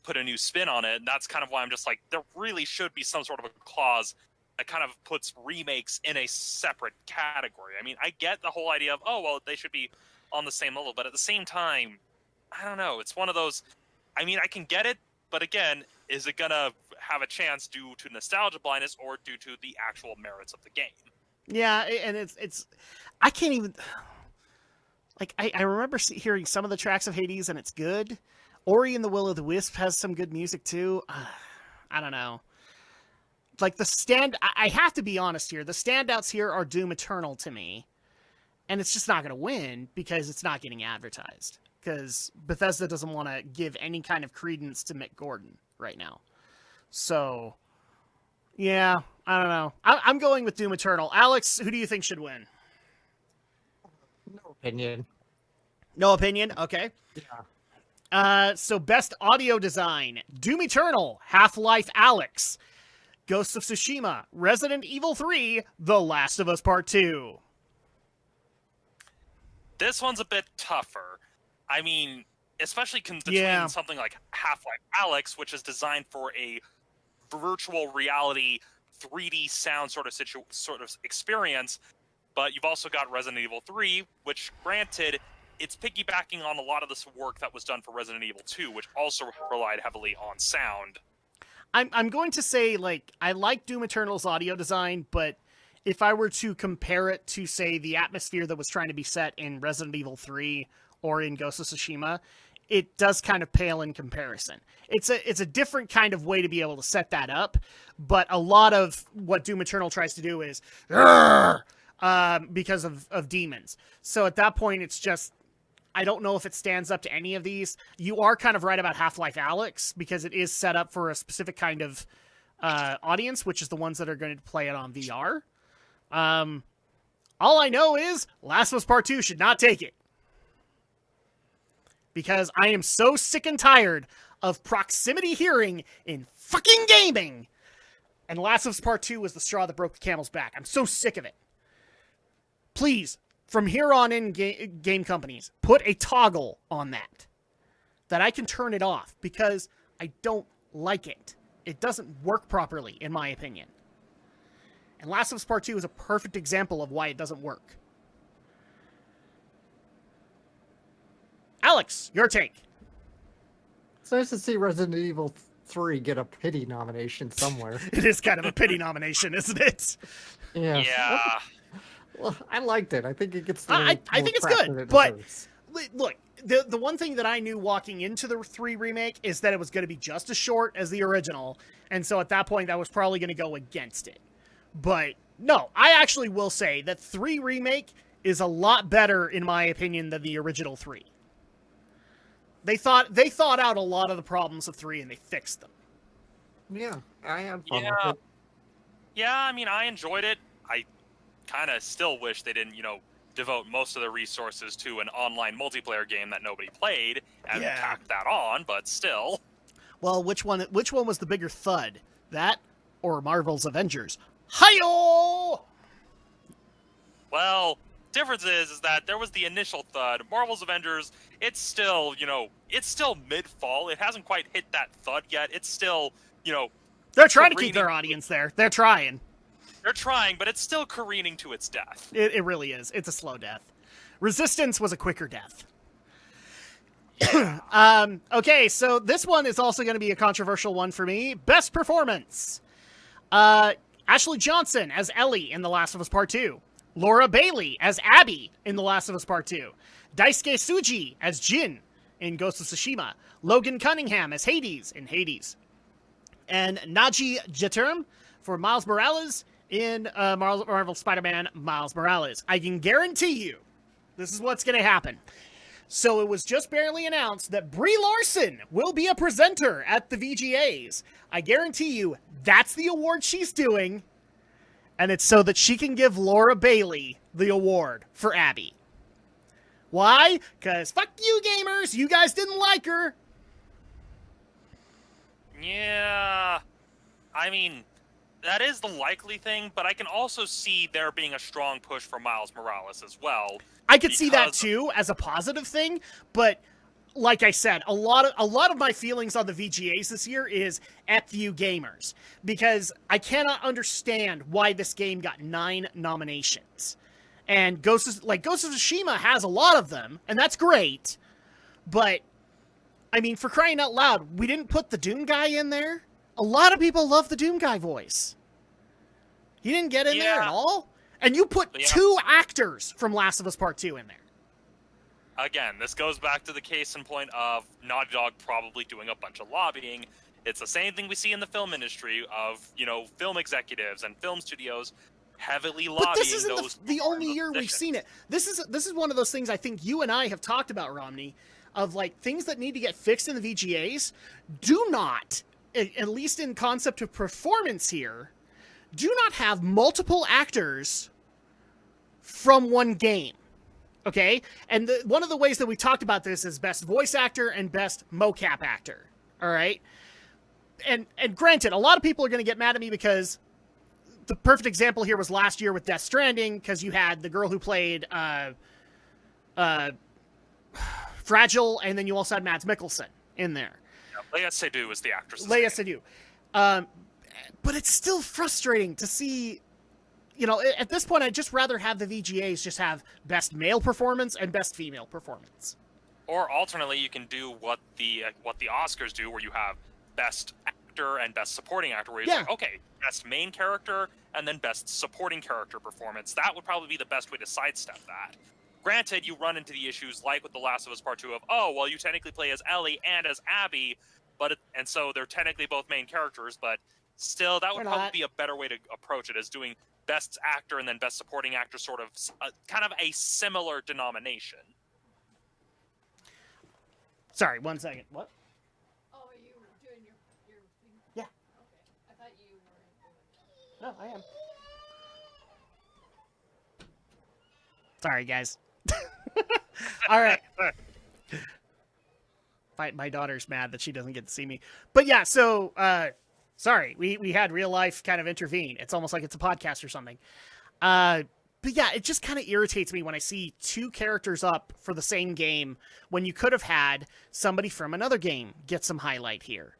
put a new spin on it. And that's kind of why I'm just like, there really should be some sort of a clause that kind of puts remakes in a separate category. I mean, I get the whole idea of, oh, well, they should be on the same level. But at the same time, I don't know. It's one of those, I mean, I can get it. But again, is it going to have a chance due to nostalgia blindness or due to the actual merits of the game? Yeah, and it's I can't even, like, I remember hearing some of the tracks of Hades, and it's good. Ori and the Will of the Wisp has some good music, too. I don't know. Like, I have to be honest here. The standouts here are Doom Eternal to me. And it's just not going to win because it's not getting advertised. Because Bethesda doesn't want to give any kind of credence to Mick Gordon right now. So, yeah, I don't know. I'm going with Doom Eternal. Alex, who do you think should win? opinion. No opinion? Okay. Yeah. So best audio design: Doom Eternal, Half-Life Alyx, Ghost of Tsushima, Resident Evil 3, The Last of Us Part 2. This one's a bit tougher. I mean, especially between something like Half-Life Alyx, which is designed for a virtual reality 3D sound sort of experience, but you've also got Resident Evil 3, which, granted, it's piggybacking on a lot of this work that was done for Resident Evil 2, which also relied heavily on sound. I'm going to say, like, I like Doom Eternal's audio design, but if I were to compare it to, say, the atmosphere that was trying to be set in Resident Evil 3 or in Ghost of Tsushima, it does kind of pale in comparison. It's a different kind of way to be able to set that up, but a lot of what Doom Eternal tries to do is because of demons. So at that point, it's just, I don't know if it stands up to any of these. You are kind of right about Half-Life Alyx, because it is set up for a specific kind of audience, which is the ones that are going to play it on VR. All I know is Last of Us Part 2 should not take it. Because I am so sick and tired of proximity hearing in fucking gaming. And Last of Us Part 2 was the straw that broke the camel's back. I'm so sick of it. Please, from here on in, game companies, put a toggle on that I can turn it off, because I don't like it. It doesn't work properly, in my opinion. And Last of Us Part 2 is a perfect example of why it doesn't work. Alex, your take. It's nice to see Resident Evil 3 get a pity nomination somewhere. It is kind of a pity nomination, isn't it? Yeah. Well, I liked it. I think it gets I think it's good, but look, the one thing that I knew walking into the 3 remake is that it was going to be just as short as the original, and so at that point I was probably going to go against it. But no, I actually will say that 3 remake is a lot better, in my opinion, than the original 3. They thought out a lot of the problems of 3 and they fixed them. Yeah, I had fun with it. Yeah, I mean, I enjoyed it. I kind of still wish they didn't, devote most of their resources to an online multiplayer game that nobody played and tack that on, but still. Well, which one was the bigger thud? That or Marvel's Avengers? Hi-yo! Well, difference is that there was the initial thud. Marvel's Avengers, it's still, it's still mid-fall. It hasn't quite hit that thud yet. It's still, They're trying to keep their audience there. They're trying. They're trying, but it's still careening to its death. It really is. It's a slow death. Resistance was a quicker death. Okay, so this one is also going to be a controversial one for me. Best performance. Ashley Johnson as Ellie in The Last of Us Part 2. Laura Bailey as Abby in The Last of Us Part 2. Daisuke Tsuji as Jin in Ghost of Tsushima. Logan Cunningham as Hades in Hades. And Naji Jeterm for Miles Morales in Marvel Spider-Man Miles Morales. I can guarantee you this is what's going to happen. So it was just barely announced that Brie Larson will be a presenter at the VGAs. I guarantee you that's the award she's doing. And it's so that she can give Laura Bailey the award for Abby. Why? Because fuck you, gamers. You guys didn't like her. Yeah. I mean, that is the likely thing, but I can also see there being a strong push for Miles Morales as well. I could see that too as a positive thing, but like I said, a lot of my feelings on the VGAs this year is F you gamers, because I cannot understand why this game got 9 nominations. And Ghost of Tsushima has a lot of them, and that's great. But I mean, for crying out loud, we didn't put the Doom guy in there. A lot of people love the Doom guy voice. He didn't get in there at all. And you put 2 actors from Last of Us Part 2 in there. Again, this goes back to the case in point of Naughty Dog probably doing a bunch of lobbying. It's the same thing we see in the film industry of, film executives and film studios heavily lobbying. But this isn't the only year we've seen it. This is one of those things I think you and I have talked about, Romney, of like things that need to get fixed in the VGAs. Do not, at least in concept of performance here, do not have multiple actors from one game. Okay? And one of the ways that we talked about this is best voice actor and best mocap actor. All right? And granted, a lot of people are going to get mad at me because the perfect example here was last year with Death Stranding, because you had the girl who played Fragile, and then you also had Mads Mikkelsen in there. Yeah, Lea Seydoux is the actress. Lea Seydoux. But it's still frustrating to see, at this point, I'd just rather have the VGAs just have best male performance and best female performance. Or alternately, you can do what the Oscars do, where you have best actor and best supporting actor, where it's like, okay, best main character and then best supporting character performance. That would probably be the best way to sidestep that. Granted, you run into the issues like with The Last of Us Part 2 of, oh, well, you technically play as Ellie and as Abby, and so they're technically both main characters, but still, that would probably be a better way to approach it, as doing best actor and then best supporting actor, sort of kind of a similar denomination. Sorry, 1 second. What? Oh, are you doing your thing? Yeah. Okay. I thought you were doing it. No, I am. Sorry, guys. All right. My daughter's mad that she doesn't get to see me. But yeah, so sorry, we had real life kind of intervene. It's almost like it's a podcast or something. But yeah, it just kind of irritates me when I see two characters up for the same game when you could have had somebody from another game get some highlight here.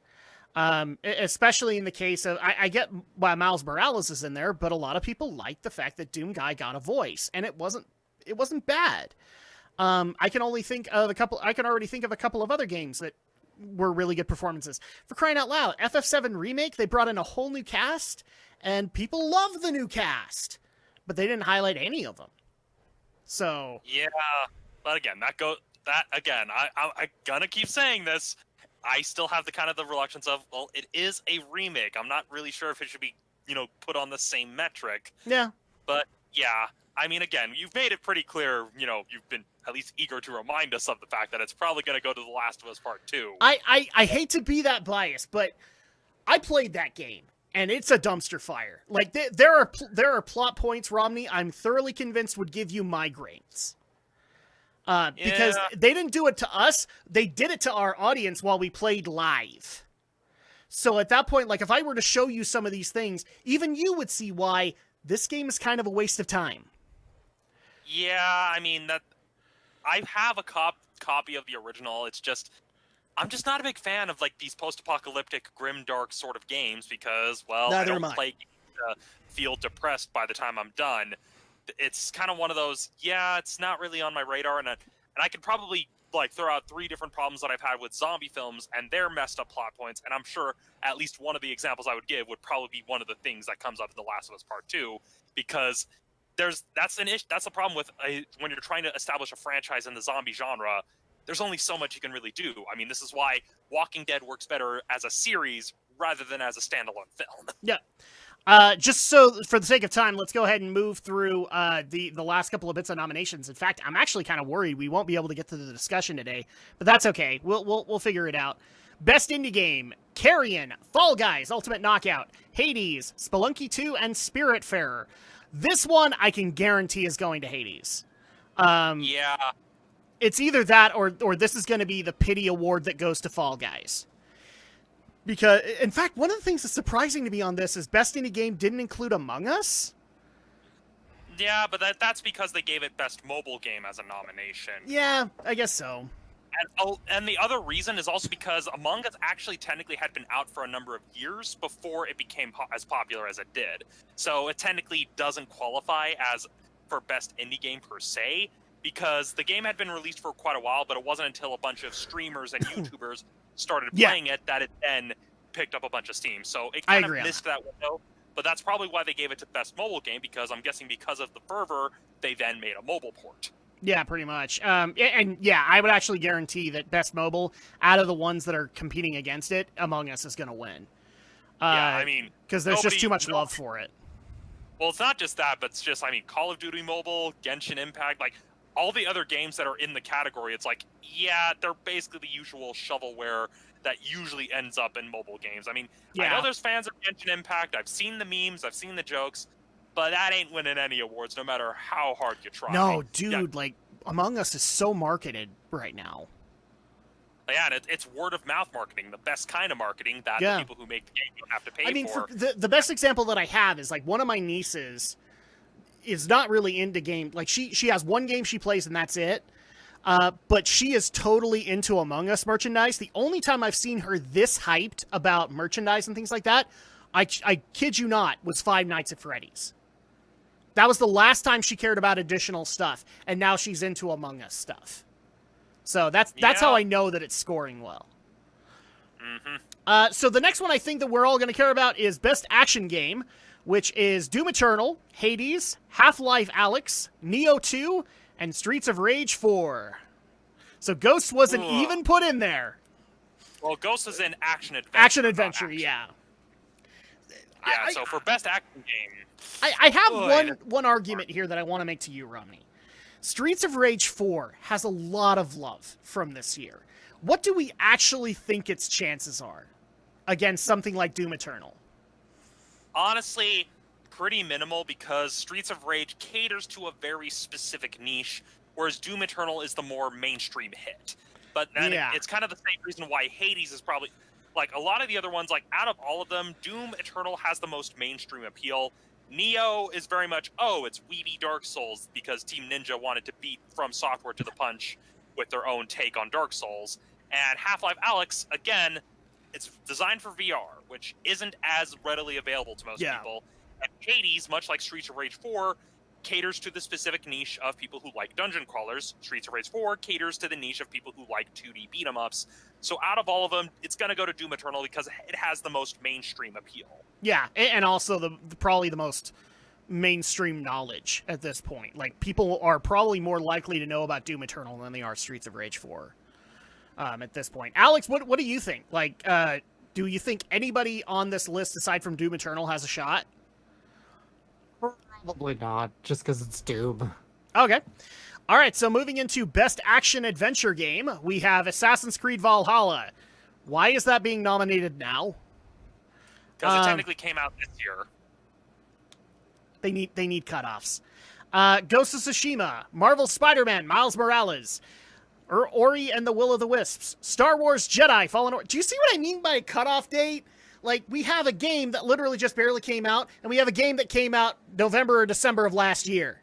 Especially in the case of, I get why Miles Morales is in there, but a lot of people like the fact that Doom Guy got a voice, and it wasn't bad. I can already think of a couple of other games that were really good performances. For crying out loud, FF7 Remake, they brought in a whole new cast, and people love the new cast, but they didn't highlight any of them. So yeah, but again, I'm gonna keep saying this. I still have the reluctance of, well, it is a remake. I'm not really sure if it should be, put on the same metric. Yeah. But yeah, I mean, again, you've made it pretty clear, you've been at least eager to remind us of the fact that it's probably going to go to The Last of Us Part 2. I hate to be that biased, but I played that game, and it's a dumpster fire. Like, there are plot points, Romney, I'm thoroughly convinced would give you migraines. Because they didn't do it to us, they did it to our audience while we played live. So at that point, like, if I were to show you some of these things, even you would see why this game is kind of a waste of time. Yeah, I mean, I have a copy of the original. It's just, I'm just not a big fan of, like, these post-apocalyptic, grim, dark sort of games because, well, I don't play games to feel depressed by the time I'm done. It's kind of one of those, it's not really on my radar, and I could probably, like, throw out 3 different problems that I've had with zombie films and their messed up plot points, and I'm sure at least one of the examples I would give would probably be one of the things that comes up in The Last of Us Part 2, because that's a problem with when you're trying to establish a franchise in the zombie genre. There's only so much you can really do. I mean, this is why Walking Dead works better as a series rather than as a standalone film. Yeah. Just so for the sake of time, let's go ahead and move through the last couple of bits of nominations. In fact, I'm actually kind of worried we won't be able to get to the discussion today, but that's okay. We'll figure it out. Best Indie Game: Carrion, Fall Guys, Ultimate Knockout, Hades, Spelunky 2, and Spiritfarer. This one I can guarantee is going to Hades. Yeah. It's either that or this is going to be the pity award that goes to Fall Guys. Because, in fact, one of the things that's surprising to me on this is Best Indie Game didn't include Among Us. Yeah, but that's because they gave it Best Mobile Game as a nomination. Yeah, I guess so. And the other reason is also because Among Us actually technically had been out for a number of years before it became as popular as it did. So it technically doesn't qualify as for Best Indie Game per se, because the game had been released for quite a while, but it wasn't until a bunch of streamers and YouTubers started playing it that it then picked up a bunch of steam. So it kind of missed that window. But that's probably why they gave it to Best Mobile Game, because I'm guessing because of the fervor, they then made a mobile port. Yeah, pretty much. And yeah, I would actually guarantee that Best Mobile, out of the ones that are competing against it, Among Us is going to win. Yeah, I mean, because there's just too much love for it. Well, it's not just that, but it's just, I mean, Call of Duty Mobile, Genshin Impact, like, all the other games that are in the category, it's like, yeah, they're basically the usual shovelware that usually ends up in mobile games. I mean, I know there's fans of Genshin Impact, I've seen the memes, I've seen the jokes, but that ain't winning any awards, no matter how hard you try. No, dude, like, Among Us is so marketed right now. Yeah, and it's word of mouth marketing, the best kind of marketing that the people who make the game don't have to pay for. I mean, the best example that I have is like one of my nieces is not really into game. Like she has one game she plays and that's it. But she is totally into Among Us merchandise. The only time I've seen her this hyped about merchandise and things like that, I kid you not, was Five Nights at Freddy's. That was the last time she cared about additional stuff, and now she's into Among Us stuff. So that's how I know that it's scoring well. Mm-hmm. So the next one I think that we're all going to care about is Best Action Game, which is Doom Eternal, Hades, Half-Life Alyx, Nioh 2, and Streets of Rage 4. So Ghost wasn't even put in there. Well, Ghost is in action-adventure. Action-adventure, yeah. Yeah, so for Best Action Game... I have one argument here that I want to make to you, Romney. Streets of Rage 4 has a lot of love from this year. What do we actually think its chances are against something like Doom Eternal? Honestly, pretty minimal, because Streets of Rage caters to a very specific niche, whereas Doom Eternal is the more mainstream hit. But then it's kind of the same reason why Hades is probably... Like, a lot of the other ones, like, out of all of them, Doom Eternal has the most mainstream appeal. Nioh is very much, it's weeby Dark Souls, because Team Ninja wanted to beat From Software to the punch with their own take on Dark Souls. And Half-Life Alyx, again, it's designed for VR, which isn't as readily available to most people. And Hades, much like Streets of Rage 4, caters to the specific niche of people who like dungeon crawlers. Streets of Rage 4 caters to the niche of people who like 2D beat-em-ups. So out of all of them, it's going to go to Doom Eternal because it has the most mainstream appeal. Yeah, and also probably the most mainstream knowledge at this point. Like, people are probably more likely to know about Doom Eternal than they are Streets of Rage 4 at this point. Alex, what do you think? Like, do you think anybody on this list aside from Doom Eternal has a shot? Probably not, just because it's Doom. Okay. All right, so moving into Best Action Adventure Game, we have Assassin's Creed Valhalla. Why is that being nominated now? Because it technically came out this year. They need cutoffs. Ghost of Tsushima, Marvel Spider-Man, Miles Morales, Ori and the Will of the Wisps, Star Wars Jedi Fallen Order. Do you see what I mean by a cutoff date? Like, we have a game that literally just barely came out, and we have a game that came out November or December of last year.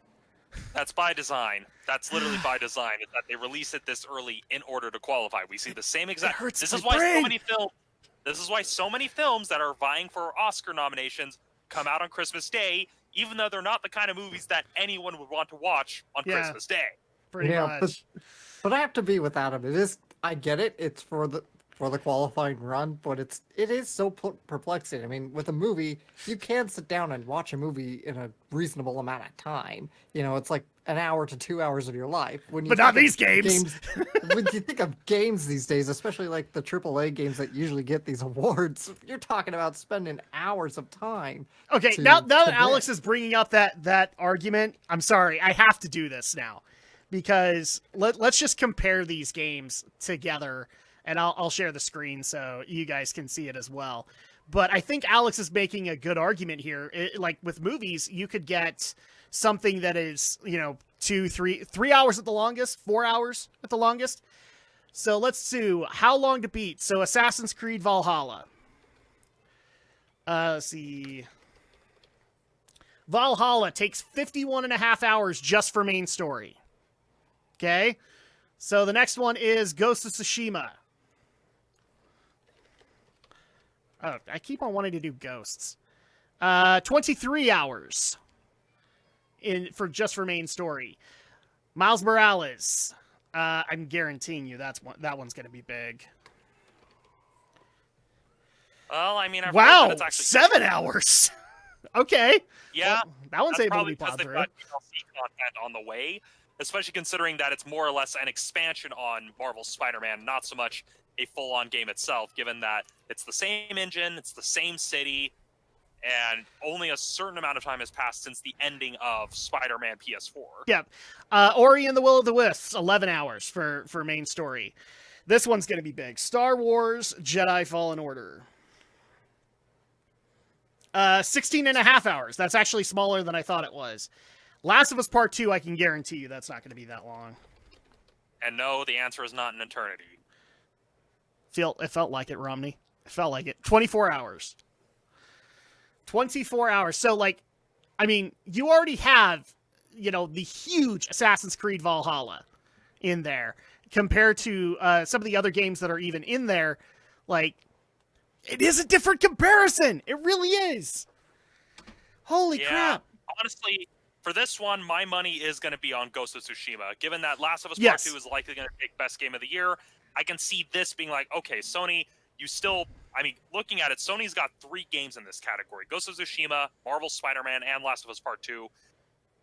That's by design. That's literally by design, is that they release it this early in order to qualify. We see the same exact... This is why so many films that are vying for Oscar nominations come out on Christmas Day, even though they're not the kind of movies that anyone would want to watch on Christmas Day. Pretty much. But I have to be with Adam. I get it. It's for the qualifying run, but it is so perplexing. I mean, with a movie, you can sit down and watch a movie in a reasonable amount of time. You know, it's like an hour to 2 hours of your life. But not these games. When you think of games these days, especially like the AAA games that usually get these awards, you're talking about spending hours of time. Okay, now that Alex is bringing up that argument, I'm sorry, I have to do this now. Because let's just compare these games together. And I'll share the screen so you guys can see it as well. But I think Alex is making a good argument here. Like with movies, you could get something that is, 3 hours at the longest, 4 hours at the longest. So let's do how long to beat. So Assassin's Creed Valhalla. Let's see. Valhalla takes 51.5 hours just for main story. Okay. So the next one is Ghost of Tsushima. Oh, I keep on wanting to do Ghosts. 23 hours for main story. Miles Morales. I'm guaranteeing you that one's going to be big. Well, I mean, wow, it's actually 7 hours. Okay. Yeah, well, that one's able to be plowed through. They've got DLC content on the way, especially considering that it's more or less an expansion on Marvel Spider-Man, not so much a full-on game itself, given that it's the same engine, it's the same city, and only a certain amount of time has passed since the ending of Spider-Man PS4. Yep. Ori and the Will of the Wisps, 11 hours for main story. This one's going to be big. Star Wars Jedi Fallen Order. 16.5 hours. That's actually smaller than I thought it was. Last of Us Part 2, I can guarantee you that's not going to be that long. And no, the answer is not an eternity. It felt like it, Romney. It felt like it. 24 hours. 24 hours. So, like, I mean, you already have, you know, the huge Assassin's Creed Valhalla in there compared to some of the other games that are even in there. Like, it is a different comparison. It really is. Holy crap. Honestly, for this one, my money is going to be on Ghost of Tsushima. Given that Last of Us Part 2 is likely going to take Best Game of the Year, I can see this being like, okay, Sony, you still... I mean, looking at it, Sony's got 3 games in this category. Ghost of Tsushima, Marvel's Spider-Man, and Last of Us Part 2.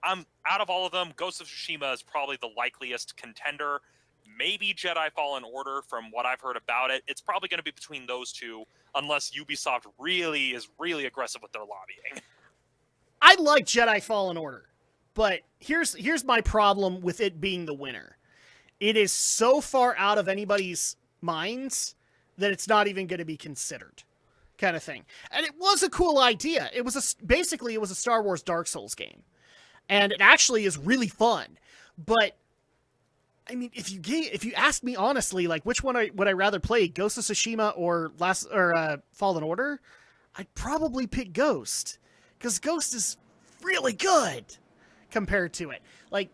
Out of all of them, Ghost of Tsushima is probably the likeliest contender. Maybe Jedi Fallen Order, from what I've heard about it. It's probably going to be between those two, unless Ubisoft is really aggressive with their lobbying. I like Jedi Fallen Order, but here's my problem with it being the winner. It is so far out of anybody's minds that it's not even going to be considered, kind of thing. And it was a cool idea. It was basically a Star Wars Dark Souls game, and it actually is really fun. But I mean, if you ask me honestly, like which one would I rather play, Ghost of Tsushima or Fallen Order, I'd probably pick Ghost, because Ghost is really good compared to it. Like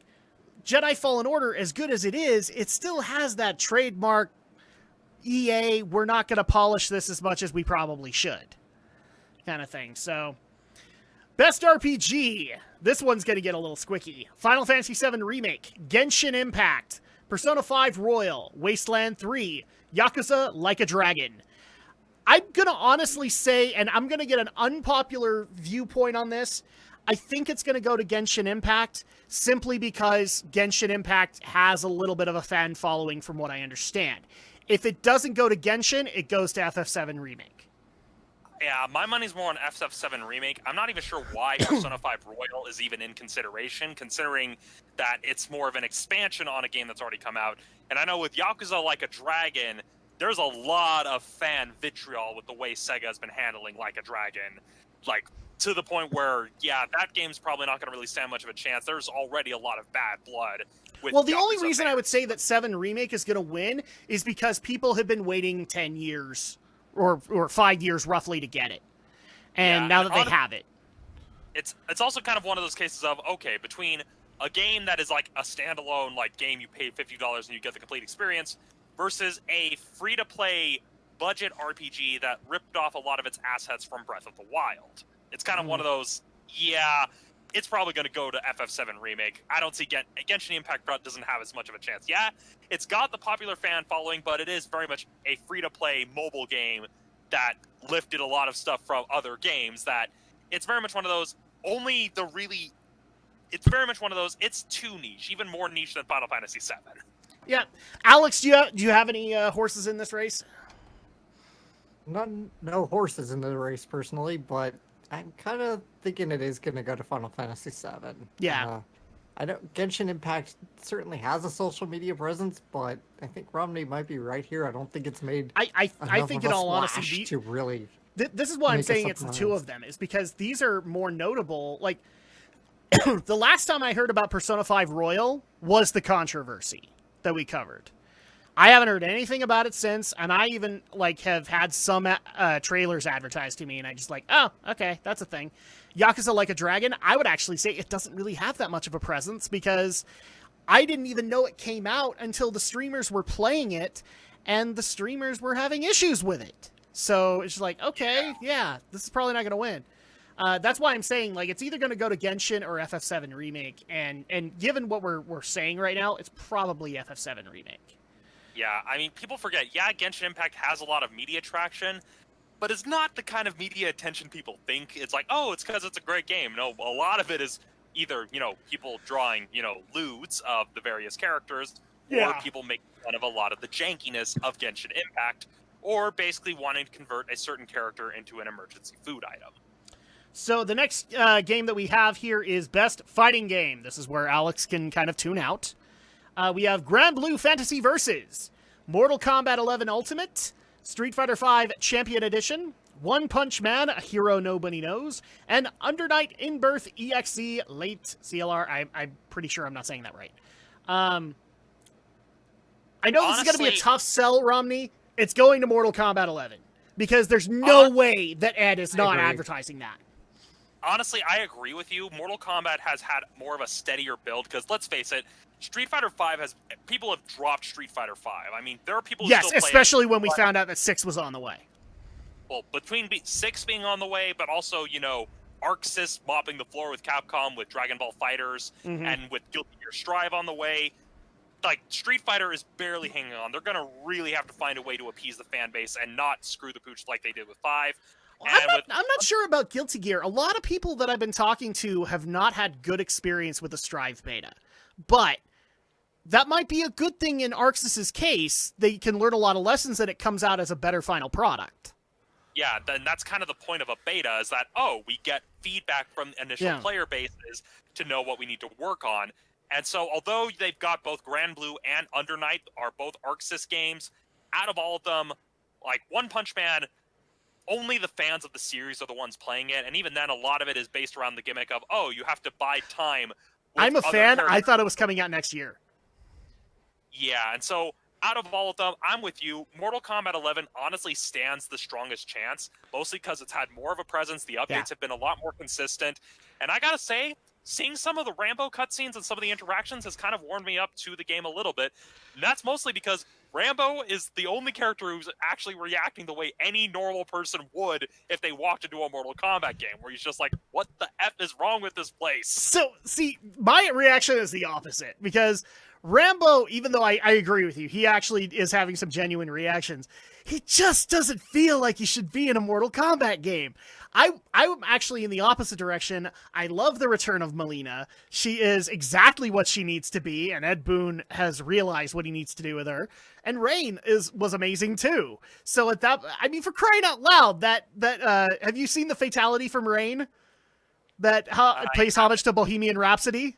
Jedi Fallen Order, as good as it is, it still has that trademark EA, we're not going to polish this as much as we probably should kind of thing. So, Best RPG. This one's going to get a little squicky. Final Fantasy VII Remake, Genshin Impact, Persona 5 Royal, Wasteland 3, Yakuza Like a Dragon. I'm going to honestly say, and I'm going to get an unpopular viewpoint on this, I think it's going to go to Genshin Impact, simply because Genshin Impact has a little bit of a fan following from what I understand. If it doesn't go to Genshin, it goes to FF7 Remake. Yeah, my money's more on FF7 Remake. I'm not even sure why Persona 5 Royal is even in consideration, considering that it's more of an expansion on a game that's already come out. And I know with Yakuza Like a Dragon, there's a lot of fan vitriol with the way Sega has been handling Like a Dragon. Like, to the point where, yeah, that game's probably not going to really stand much of a chance. There's already a lot of bad blood. Well, the only reason I would say that 7 Remake is going to win is because people have been waiting 10 years or 5 years roughly to get it. And now that they have it. It's also kind of one of those cases of, okay, between a game that is like a standalone like game you pay $50 and you get the complete experience versus a free-to-play budget RPG that ripped off a lot of its assets from Breath of the Wild. It's kind of one of those, yeah, it's probably going to go to FF7 Remake. I don't see Genshin Impact doesn't have as much of a chance. Yeah, it's got the popular fan following, but it is very much a free-to-play mobile game that lifted a lot of stuff from other games. That it's very much one of those, it's very much one of those, it's too niche, even more niche than Final Fantasy VII. Yeah. Alex, do you have any horses in this race? No horses in the race, personally, but I'm kind of thinking it is going to go to Final Fantasy VII. Yeah. I don't. Genshin Impact certainly has a social media presence, but I think Romney might be right here. I don't think it's made. I think, in all honesty, to really. This is why I'm saying it's the two of them, is because these are more notable. Like the last time I heard about Persona 5 Royal was the controversy that we covered. I haven't heard anything about it since, and I even have had some trailers advertised to me, and I just oh, okay, that's a thing. Yakuza Like a Dragon, I would actually say it doesn't really have that much of a presence, because I didn't even know it came out until the streamers were playing it, and the streamers were having issues with it. So it's just okay, yeah, this is probably not going to win. That's why I'm saying it's either going to go to Genshin or FF7 Remake, and given what we're saying right now, it's probably FF7 Remake. Yeah, I mean, people forget, Genshin Impact has a lot of media traction, but it's not the kind of media attention people think. It's it's because it's a great game. No, a lot of it is either, people drawing, lewds of the various characters, or people making fun of a lot of the jankiness of Genshin Impact, or basically wanting to convert a certain character into an emergency food item. So the next game that we have here is Best Fighting Game. This is where Alex can kind of tune out. We have Grand Blue Fantasy Versus, Mortal Kombat 11 Ultimate, Street Fighter V Champion Edition, One Punch Man, A Hero Nobody Knows, and Under Night In Birth EXE Late CLR. I'm pretty sure I'm not saying that right. I know this is going to be a tough sell, Romney. It's going to Mortal Kombat 11 because there's no way that Ed is not advertising that. Honestly, I agree with you. Mortal Kombat has had more of a steadier build because let's face it, Street Fighter V people have dropped Street Fighter V. I mean, there are people who still play especially when we found out that 6 was on the way. Well, between 6 being on the way, but also, Arc Sys mopping the floor with Capcom with Dragon Ball FighterZ and with Guilty Gear Strive on the way. Like, Street Fighter is barely hanging on. They're going to really have to find a way to appease the fan base and not screw the pooch like they did with 5. I'm not sure about Guilty Gear. A lot of people that I've been talking to have not had good experience with the Strive beta. But that might be a good thing in Arxis' case. They can learn a lot of lessons and it comes out as a better final product. Yeah, then that's kind of the point of a beta, is that, we get feedback from initial player bases to know what we need to work on. And so, although they've got both Grand Blue and Under Night are both Arxis games, out of all of them, like One Punch Man, only the fans of the series are the ones playing it, and even then, a lot of it is based around the gimmick of, you have to buy time. I'm a fan. I thought it was coming out next year. Yeah, and so, out of all of them, I'm with you. Mortal Kombat 11 honestly stands the strongest chance, mostly because it's had more of a presence. The updates have been a lot more consistent, and I gotta say, seeing some of the Rambo cutscenes and some of the interactions has kind of warmed me up to the game a little bit. And that's mostly because Rambo is the only character who's actually reacting the way any normal person would if they walked into a Mortal Kombat game, where he's just like, what the F is wrong with this place? So, see, my reaction is the opposite, because Rambo, even though I agree with you, he actually is having some genuine reactions, he just doesn't feel like he should be in a Mortal Kombat game. I'm actually in the opposite direction. I love the return of Mileena. She is exactly what she needs to be, and Ed Boon has realized what he needs to do with her. And Rain was amazing too. So at that, I mean, for crying out loud, that have you seen the fatality from Rain? That pays homage to Bohemian Rhapsody?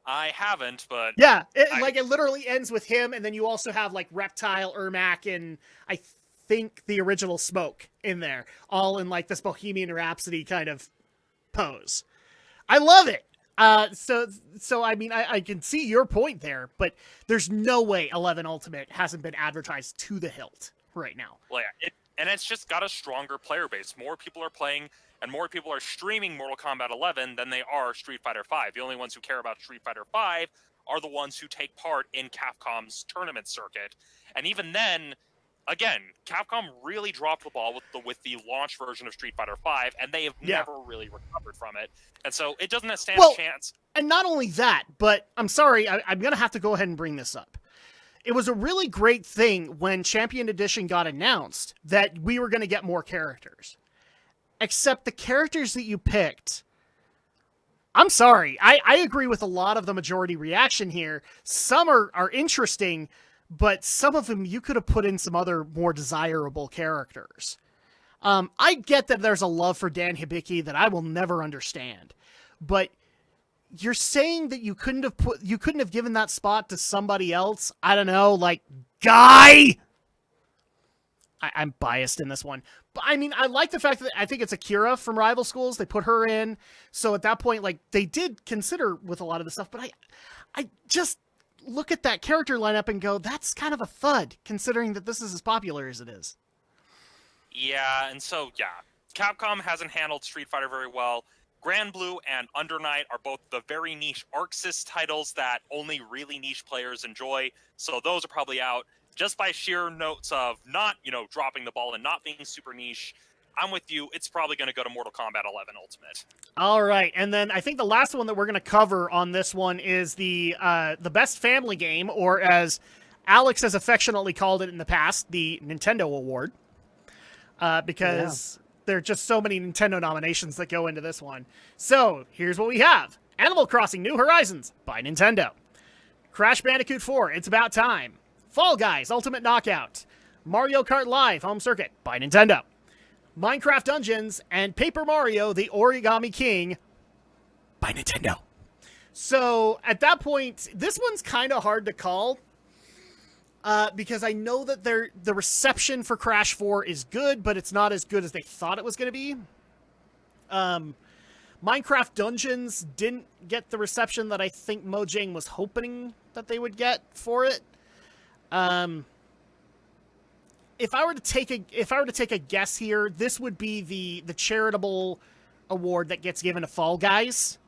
I haven't, but... Yeah, it literally ends with him, and then you also have, like, Reptile, Ermac, and I think the original Smoke in there, all in, like, this Bohemian Rhapsody kind of pose. I love it! So I mean, I can see your point there, but there's no way 11 Ultimate hasn't been advertised to the hilt right now. Well, yeah, it's just got a stronger player base. More people are playing, and more people are streaming Mortal Kombat 11 than they are Street Fighter V. The only ones who care about Street Fighter V are the ones who take part in Capcom's tournament circuit. And even then, again, Capcom really dropped the ball with the launch version of Street Fighter V, and they have never really recovered from it. And so it doesn't stand a chance. And not only that, but I'm sorry, I'm going to have to go ahead and bring this up. It was a really great thing when Champion Edition got announced that we were going to get more characters. Except the characters that you picked, I'm sorry, I agree with a lot of the majority reaction here. Some are interesting, but some of them you could have put in some other more desirable characters. I get that there's a love for Dan Hibiki that I will never understand, but you're saying that you couldn't have given that spot to somebody else? I don't know, like Guy. I'm biased in this one, but I mean, I like the fact that I think it's Akira from Rival Schools. They put her in, so at that point, like, they did consider with a lot of the stuff. But I just look at that character lineup and go, that's kind of a thud, considering that this is as popular as it is. Yeah, and so Capcom hasn't handled Street Fighter very well. Grand Blue and Under Night are both the very niche Arxis titles that only really niche players enjoy, so those are probably out. Just by sheer notes of not, dropping the ball and not being super niche, I'm with you. It's probably going to go to Mortal Kombat 11 Ultimate. All right, and then I think the last one that we're going to cover on this one is the best family game, or as Alex has affectionately called it in the past, the Nintendo Award, because there are just so many Nintendo nominations that go into this one. So here's what we have: Animal Crossing: New Horizons by Nintendo, Crash Bandicoot 4: It's About Time, Fall Guys Ultimate Knockout, Mario Kart Live Home Circuit by Nintendo, Minecraft Dungeons, and Paper Mario: The Origami King by Nintendo. So at that point, this one's kind of hard to call. because I know that the reception for Crash 4 is good, but it's not as good as they thought it was going to be. Minecraft Dungeons didn't get the reception that I think Mojang was hoping that they would get for it. If I were to take a guess here, this would be the charitable award that gets given to Fall Guys.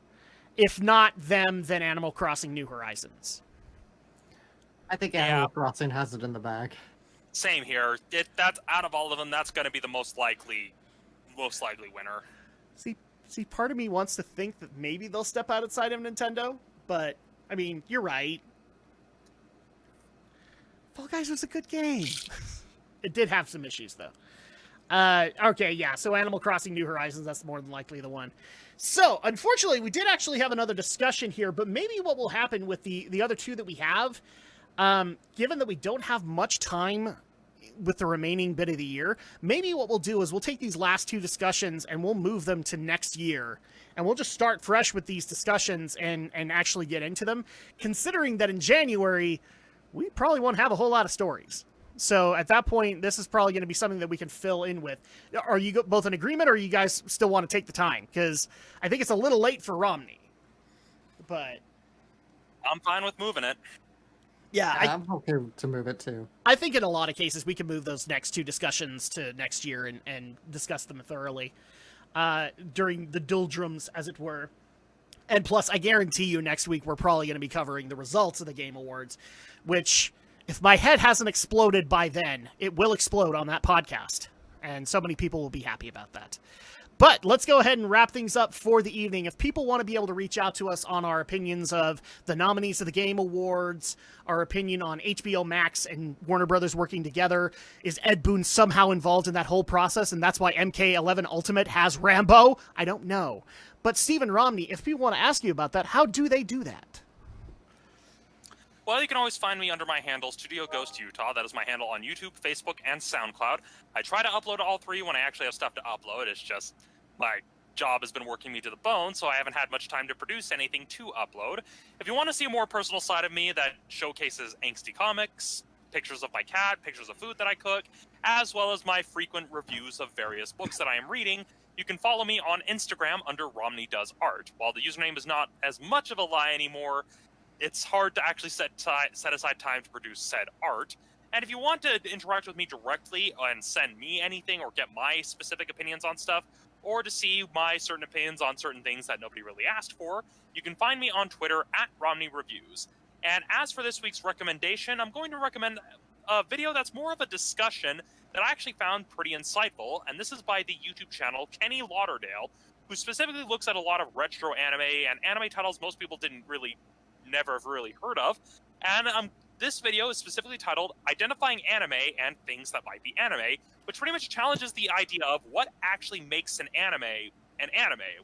If not them, then Animal Crossing New Horizons. I think Animal Crossing has it in the bag. Same here. That's out of all of them, that's going to be the most likely winner. See, part of me wants to think that maybe they'll step outside of Nintendo, but I mean, you're right. Fall Guys was a good game. It did have some issues, though. Okay, yeah, so Animal Crossing New Horizons, that's more than likely the one. So, unfortunately, we did actually have another discussion here, but maybe what will happen with the other two that we have, given that we don't have much time with the remaining bit of the year, maybe what we'll do is we'll take these last two discussions and we'll move them to next year. And we'll just start fresh with these discussions and actually get into them, considering that in January, we probably won't have a whole lot of stories. So at that point, this is probably going to be something that we can fill in with. Are you both in agreement, or you guys still want to take the time? Because I think it's a little late for Romney. But I'm fine with moving it. Yeah, I'm okay to move it too. I think in a lot of cases we can move those next two discussions to next year and discuss them thoroughly during the doldrums, as it were. And plus, I guarantee you next week we're probably going to be covering the results of the Game Awards, which, if my head hasn't exploded by then, it will explode on that podcast. And so many people will be happy about that. But let's go ahead and wrap things up for the evening. If people want to be able to reach out to us on our opinions of the nominees of the Game Awards, our opinion on HBO Max and Warner Brothers working together, is Ed Boon somehow involved in that whole process, and that's why MK11 Ultimate has Rambo? I don't know. But Stephen Romney, if people want to ask you about that, how do they do that? Well, you can always find me under my handle, Studio Ghost Utah. That is my handle on YouTube, Facebook, and SoundCloud. I try to upload all three when I actually have stuff to upload. It's just my job has been working me to the bone, so I haven't had much time to produce anything to upload. If you want to see a more personal side of me that showcases angsty comics, pictures of my cat, pictures of food that I cook, as well as my frequent reviews of various books that I am reading, you can follow me on Instagram under Romney Does Art. While the username is not as much of a lie anymore, it's hard to actually set aside time to produce said art. And if you want to interact with me directly and send me anything or get my specific opinions on stuff, or to see my certain opinions on certain things that nobody really asked for, you can find me on Twitter at Romney Reviews. And as for this week's recommendation, I'm going to recommend a video that's more of a discussion that I actually found pretty insightful, and this is by the YouTube channel Kenny Lauderdale, who specifically looks at a lot of retro anime and anime titles most people never have really heard of. And this video is specifically titled Identifying Anime and Things That Might Be Anime, which pretty much challenges the idea of what actually makes an anime,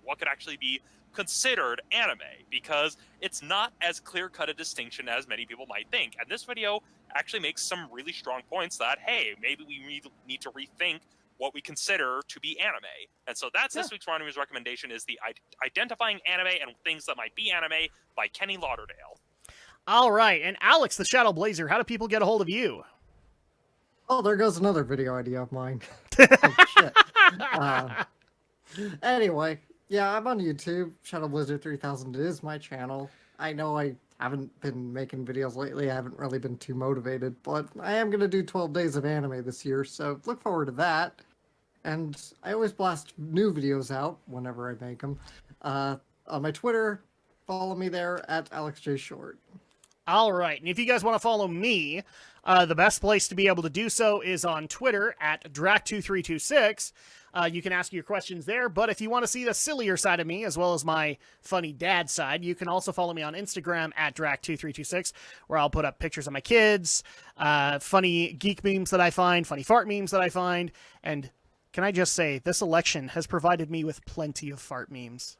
what could actually be considered anime, because it's not as clear-cut a distinction as many people might think. And this video actually makes some really strong points that, hey, maybe we need to rethink what we consider to be anime. And so that's this week's Ronnie's recommendation, is the Identifying Anime and Things That Might Be Anime by Kenny Lauderdale. All right, and Alex, the Shadow Blazer, how do people get a hold of you? Oh, there goes another video idea of mine. Oh, shit. Anyway, yeah, I'm on YouTube. Shadow Blizzard 3000 is my channel. I know I haven't been making videos lately. I haven't really been too motivated, but I am going to do 12 days of anime this year, so look forward to that. And I always blast new videos out whenever I make them. On my Twitter, follow me there at AlexJShort. All right, and if you guys want to follow me, the best place to be able to do so is on Twitter at Drac2326. You can ask your questions there, but if you want to see the sillier side of me, as well as my funny dad side, you can also follow me on Instagram at Drac2326, where I'll put up pictures of my kids, funny geek memes that I find, funny fart memes that I find, and can I just say, this election has provided me with plenty of fart memes.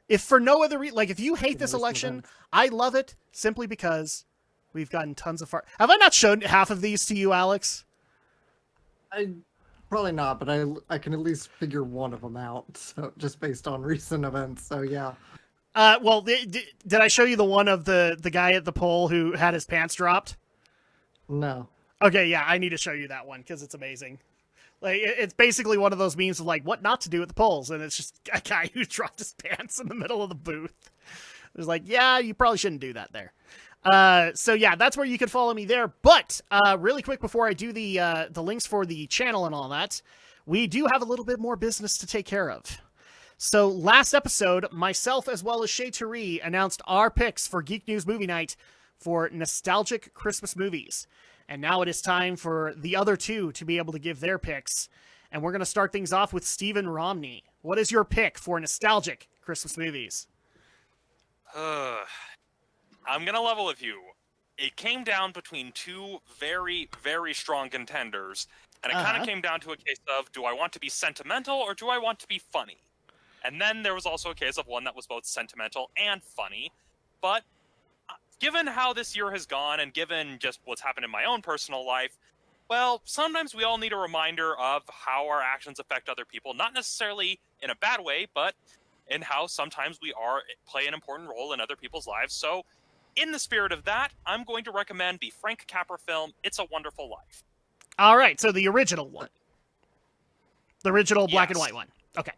If for no other reason, like if you hate this election, I love it simply because we've gotten tons of fart. Have I not shown half of these to you, Alex? Probably not, but I can at least figure one of them out, so just based on recent events. So yeah. Well, did I show you the one of the guy at the poll who had his pants dropped? No. Okay, yeah, I need to show you that one because it's amazing. Like, it's basically one of those memes of like what not to do at the polls, and it's just a guy who dropped his pants in the middle of the booth. It's like, yeah, you probably shouldn't do that there. So yeah, that's where you can follow me there. But really quick before I do the links for the channel and all that, we do have a little bit more business to take care of. So last episode, myself as well as Shay Turi announced our picks for Geek News Movie Night for nostalgic Christmas movies. And now it is time for the other two to be able to give their picks. And we're going to start things off with Stephen Romney. What is your pick for nostalgic Christmas movies? I'm going to level with you. It came down between two very, very strong contenders. And it kind of came down to a case of, do I want to be sentimental or do I want to be funny? And then there was also a case of one that was both sentimental and funny. But given how this year has gone and given just what's happened in my own personal life, well, sometimes we all need a reminder of how our actions affect other people. Not necessarily in a bad way, but in how sometimes we play an important role in other people's lives. So in the spirit of that, I'm going to recommend the Frank Capra film, It's a Wonderful Life. All right, so the original one. The original black and white one. Okay.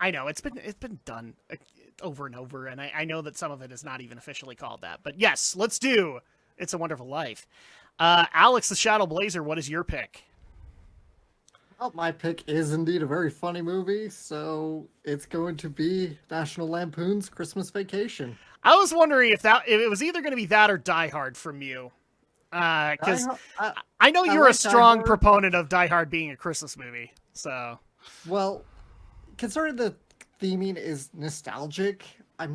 I know, it's been done over and over, and I know that some of it is not even officially called that. But yes, let's do It's a Wonderful Life. Alex the Shadow Blazer, what is your pick? Well, my pick is indeed a very funny movie, so it's going to be National Lampoon's Christmas Vacation. I was wondering if it was either going to be that or Die Hard from you. Because I know you're a strong proponent of Die Hard being a Christmas movie. So, well, considering the theming is nostalgic, I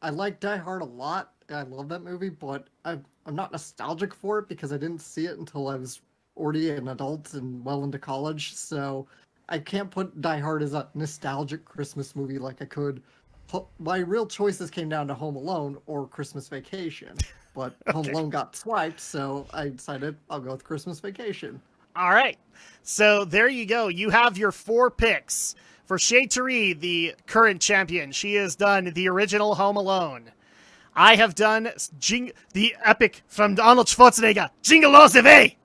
like Die Hard a lot. I love that movie, but I'm not nostalgic for it because I didn't see it until I was already an adult and well into college. So I can't put Die Hard as a nostalgic Christmas movie like I could. My real choices came down to Home Alone or Christmas Vacation, but Home Alone got swiped, so I decided I'll go with Christmas Vacation. All right. So there you go. You have your 4 picks. For Shay Turi, the current champion, she has done the original Home Alone. I have done the epic from Arnold Schwarzenegger, Jingle All the Way.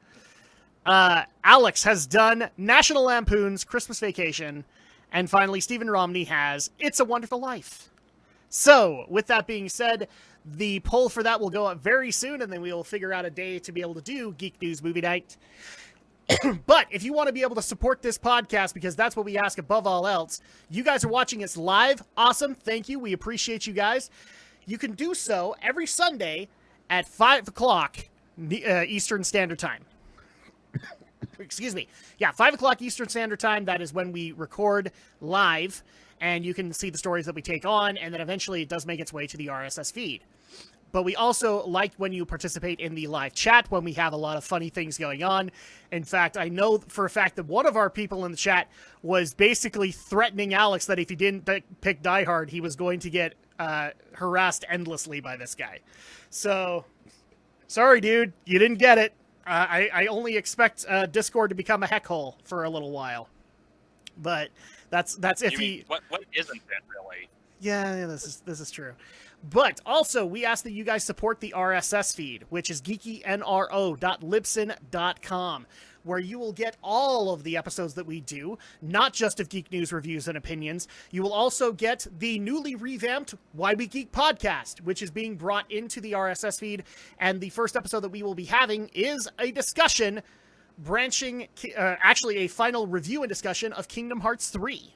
Alex has done National Lampoon's Christmas Vacation. And finally, Stephen Romney has It's a Wonderful Life. So, with that being said, the poll for that will go up very soon, and then we will figure out a day to be able to do Geek News Movie Night. But if you want to be able to support this podcast, because that's what we ask above all else, you guys are watching us live. Awesome. Thank you. We appreciate you guys. You can do so every Sunday at 5 o'clock Eastern Standard Time. Excuse me. Yeah, 5 o'clock Eastern Standard Time. That is when we record live, and you can see the stories that we take on, and then eventually it does make its way to the RSS feed. But we also like when you participate in the live chat when we have a lot of funny things going on. In fact, I know for a fact that one of our people in the chat was basically threatening Alex that if he didn't pick Die Hard, he was going to get harassed endlessly by this guy. So, sorry, dude. You didn't get it. I only expect Discord to become a heck hole for a little while. But that's if he... What isn't it, really? Yeah, this is true. But also, we ask that you guys support the RSS feed, which is geekynro.libsyn.com, where you will get all of the episodes that we do, not just of Geek News reviews and opinions. You will also get the newly revamped Why We Geek podcast, which is being brought into the RSS feed. And the first episode that we will be having is a discussion actually a final review and discussion of Kingdom Hearts 3,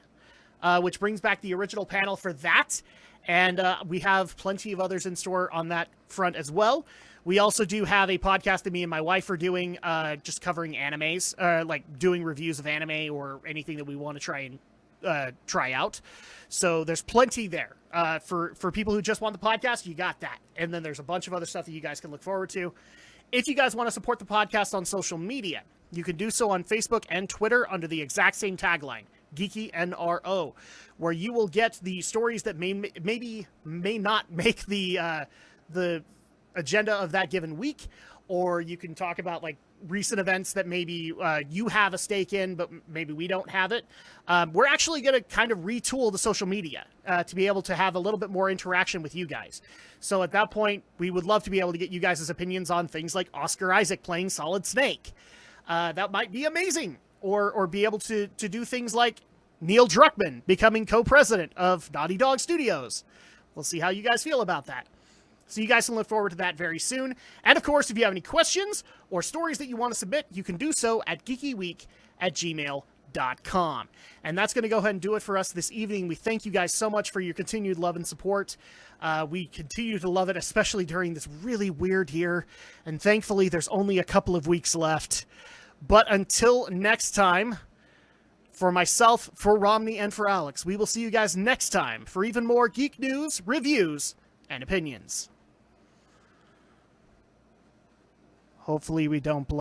which brings back the original panel for that. And we have plenty of others in store on that front as well. We also do have a podcast that me and my wife are doing, just covering animes, like doing reviews of anime or anything that we want to try and try out. So there's plenty there. For people who just want the podcast, you got that. And then there's a bunch of other stuff that you guys can look forward to. If you guys want to support the podcast on social media, you can do so on Facebook and Twitter under the exact same tagline, Geeky NRO, where you will get the stories that may not make the agenda of that given week, or you can talk about like recent events that maybe you have a stake in, but maybe we don't have it. We're actually going to kind of retool the social media to be able to have a little bit more interaction with you guys. So at that point, we would love to be able to get you guys' opinions on things like Oscar Isaac playing Solid Snake. That might be amazing. Or be able to do things like Neil Druckmann becoming co-president of Naughty Dog Studios. We'll see how you guys feel about that. So you guys can look forward to that very soon. And of course, if you have any questions or stories that you want to submit, you can do so at geekyweek@gmail.com. And that's going to go ahead and do it for us this evening. We thank you guys so much for your continued love and support. We continue to love it, especially during this really weird year. And thankfully, there's only a couple of weeks left. But until next time, for myself, for Romney, and for Alex, we will see you guys next time for even more geek news, reviews, and opinions. Hopefully we don't blow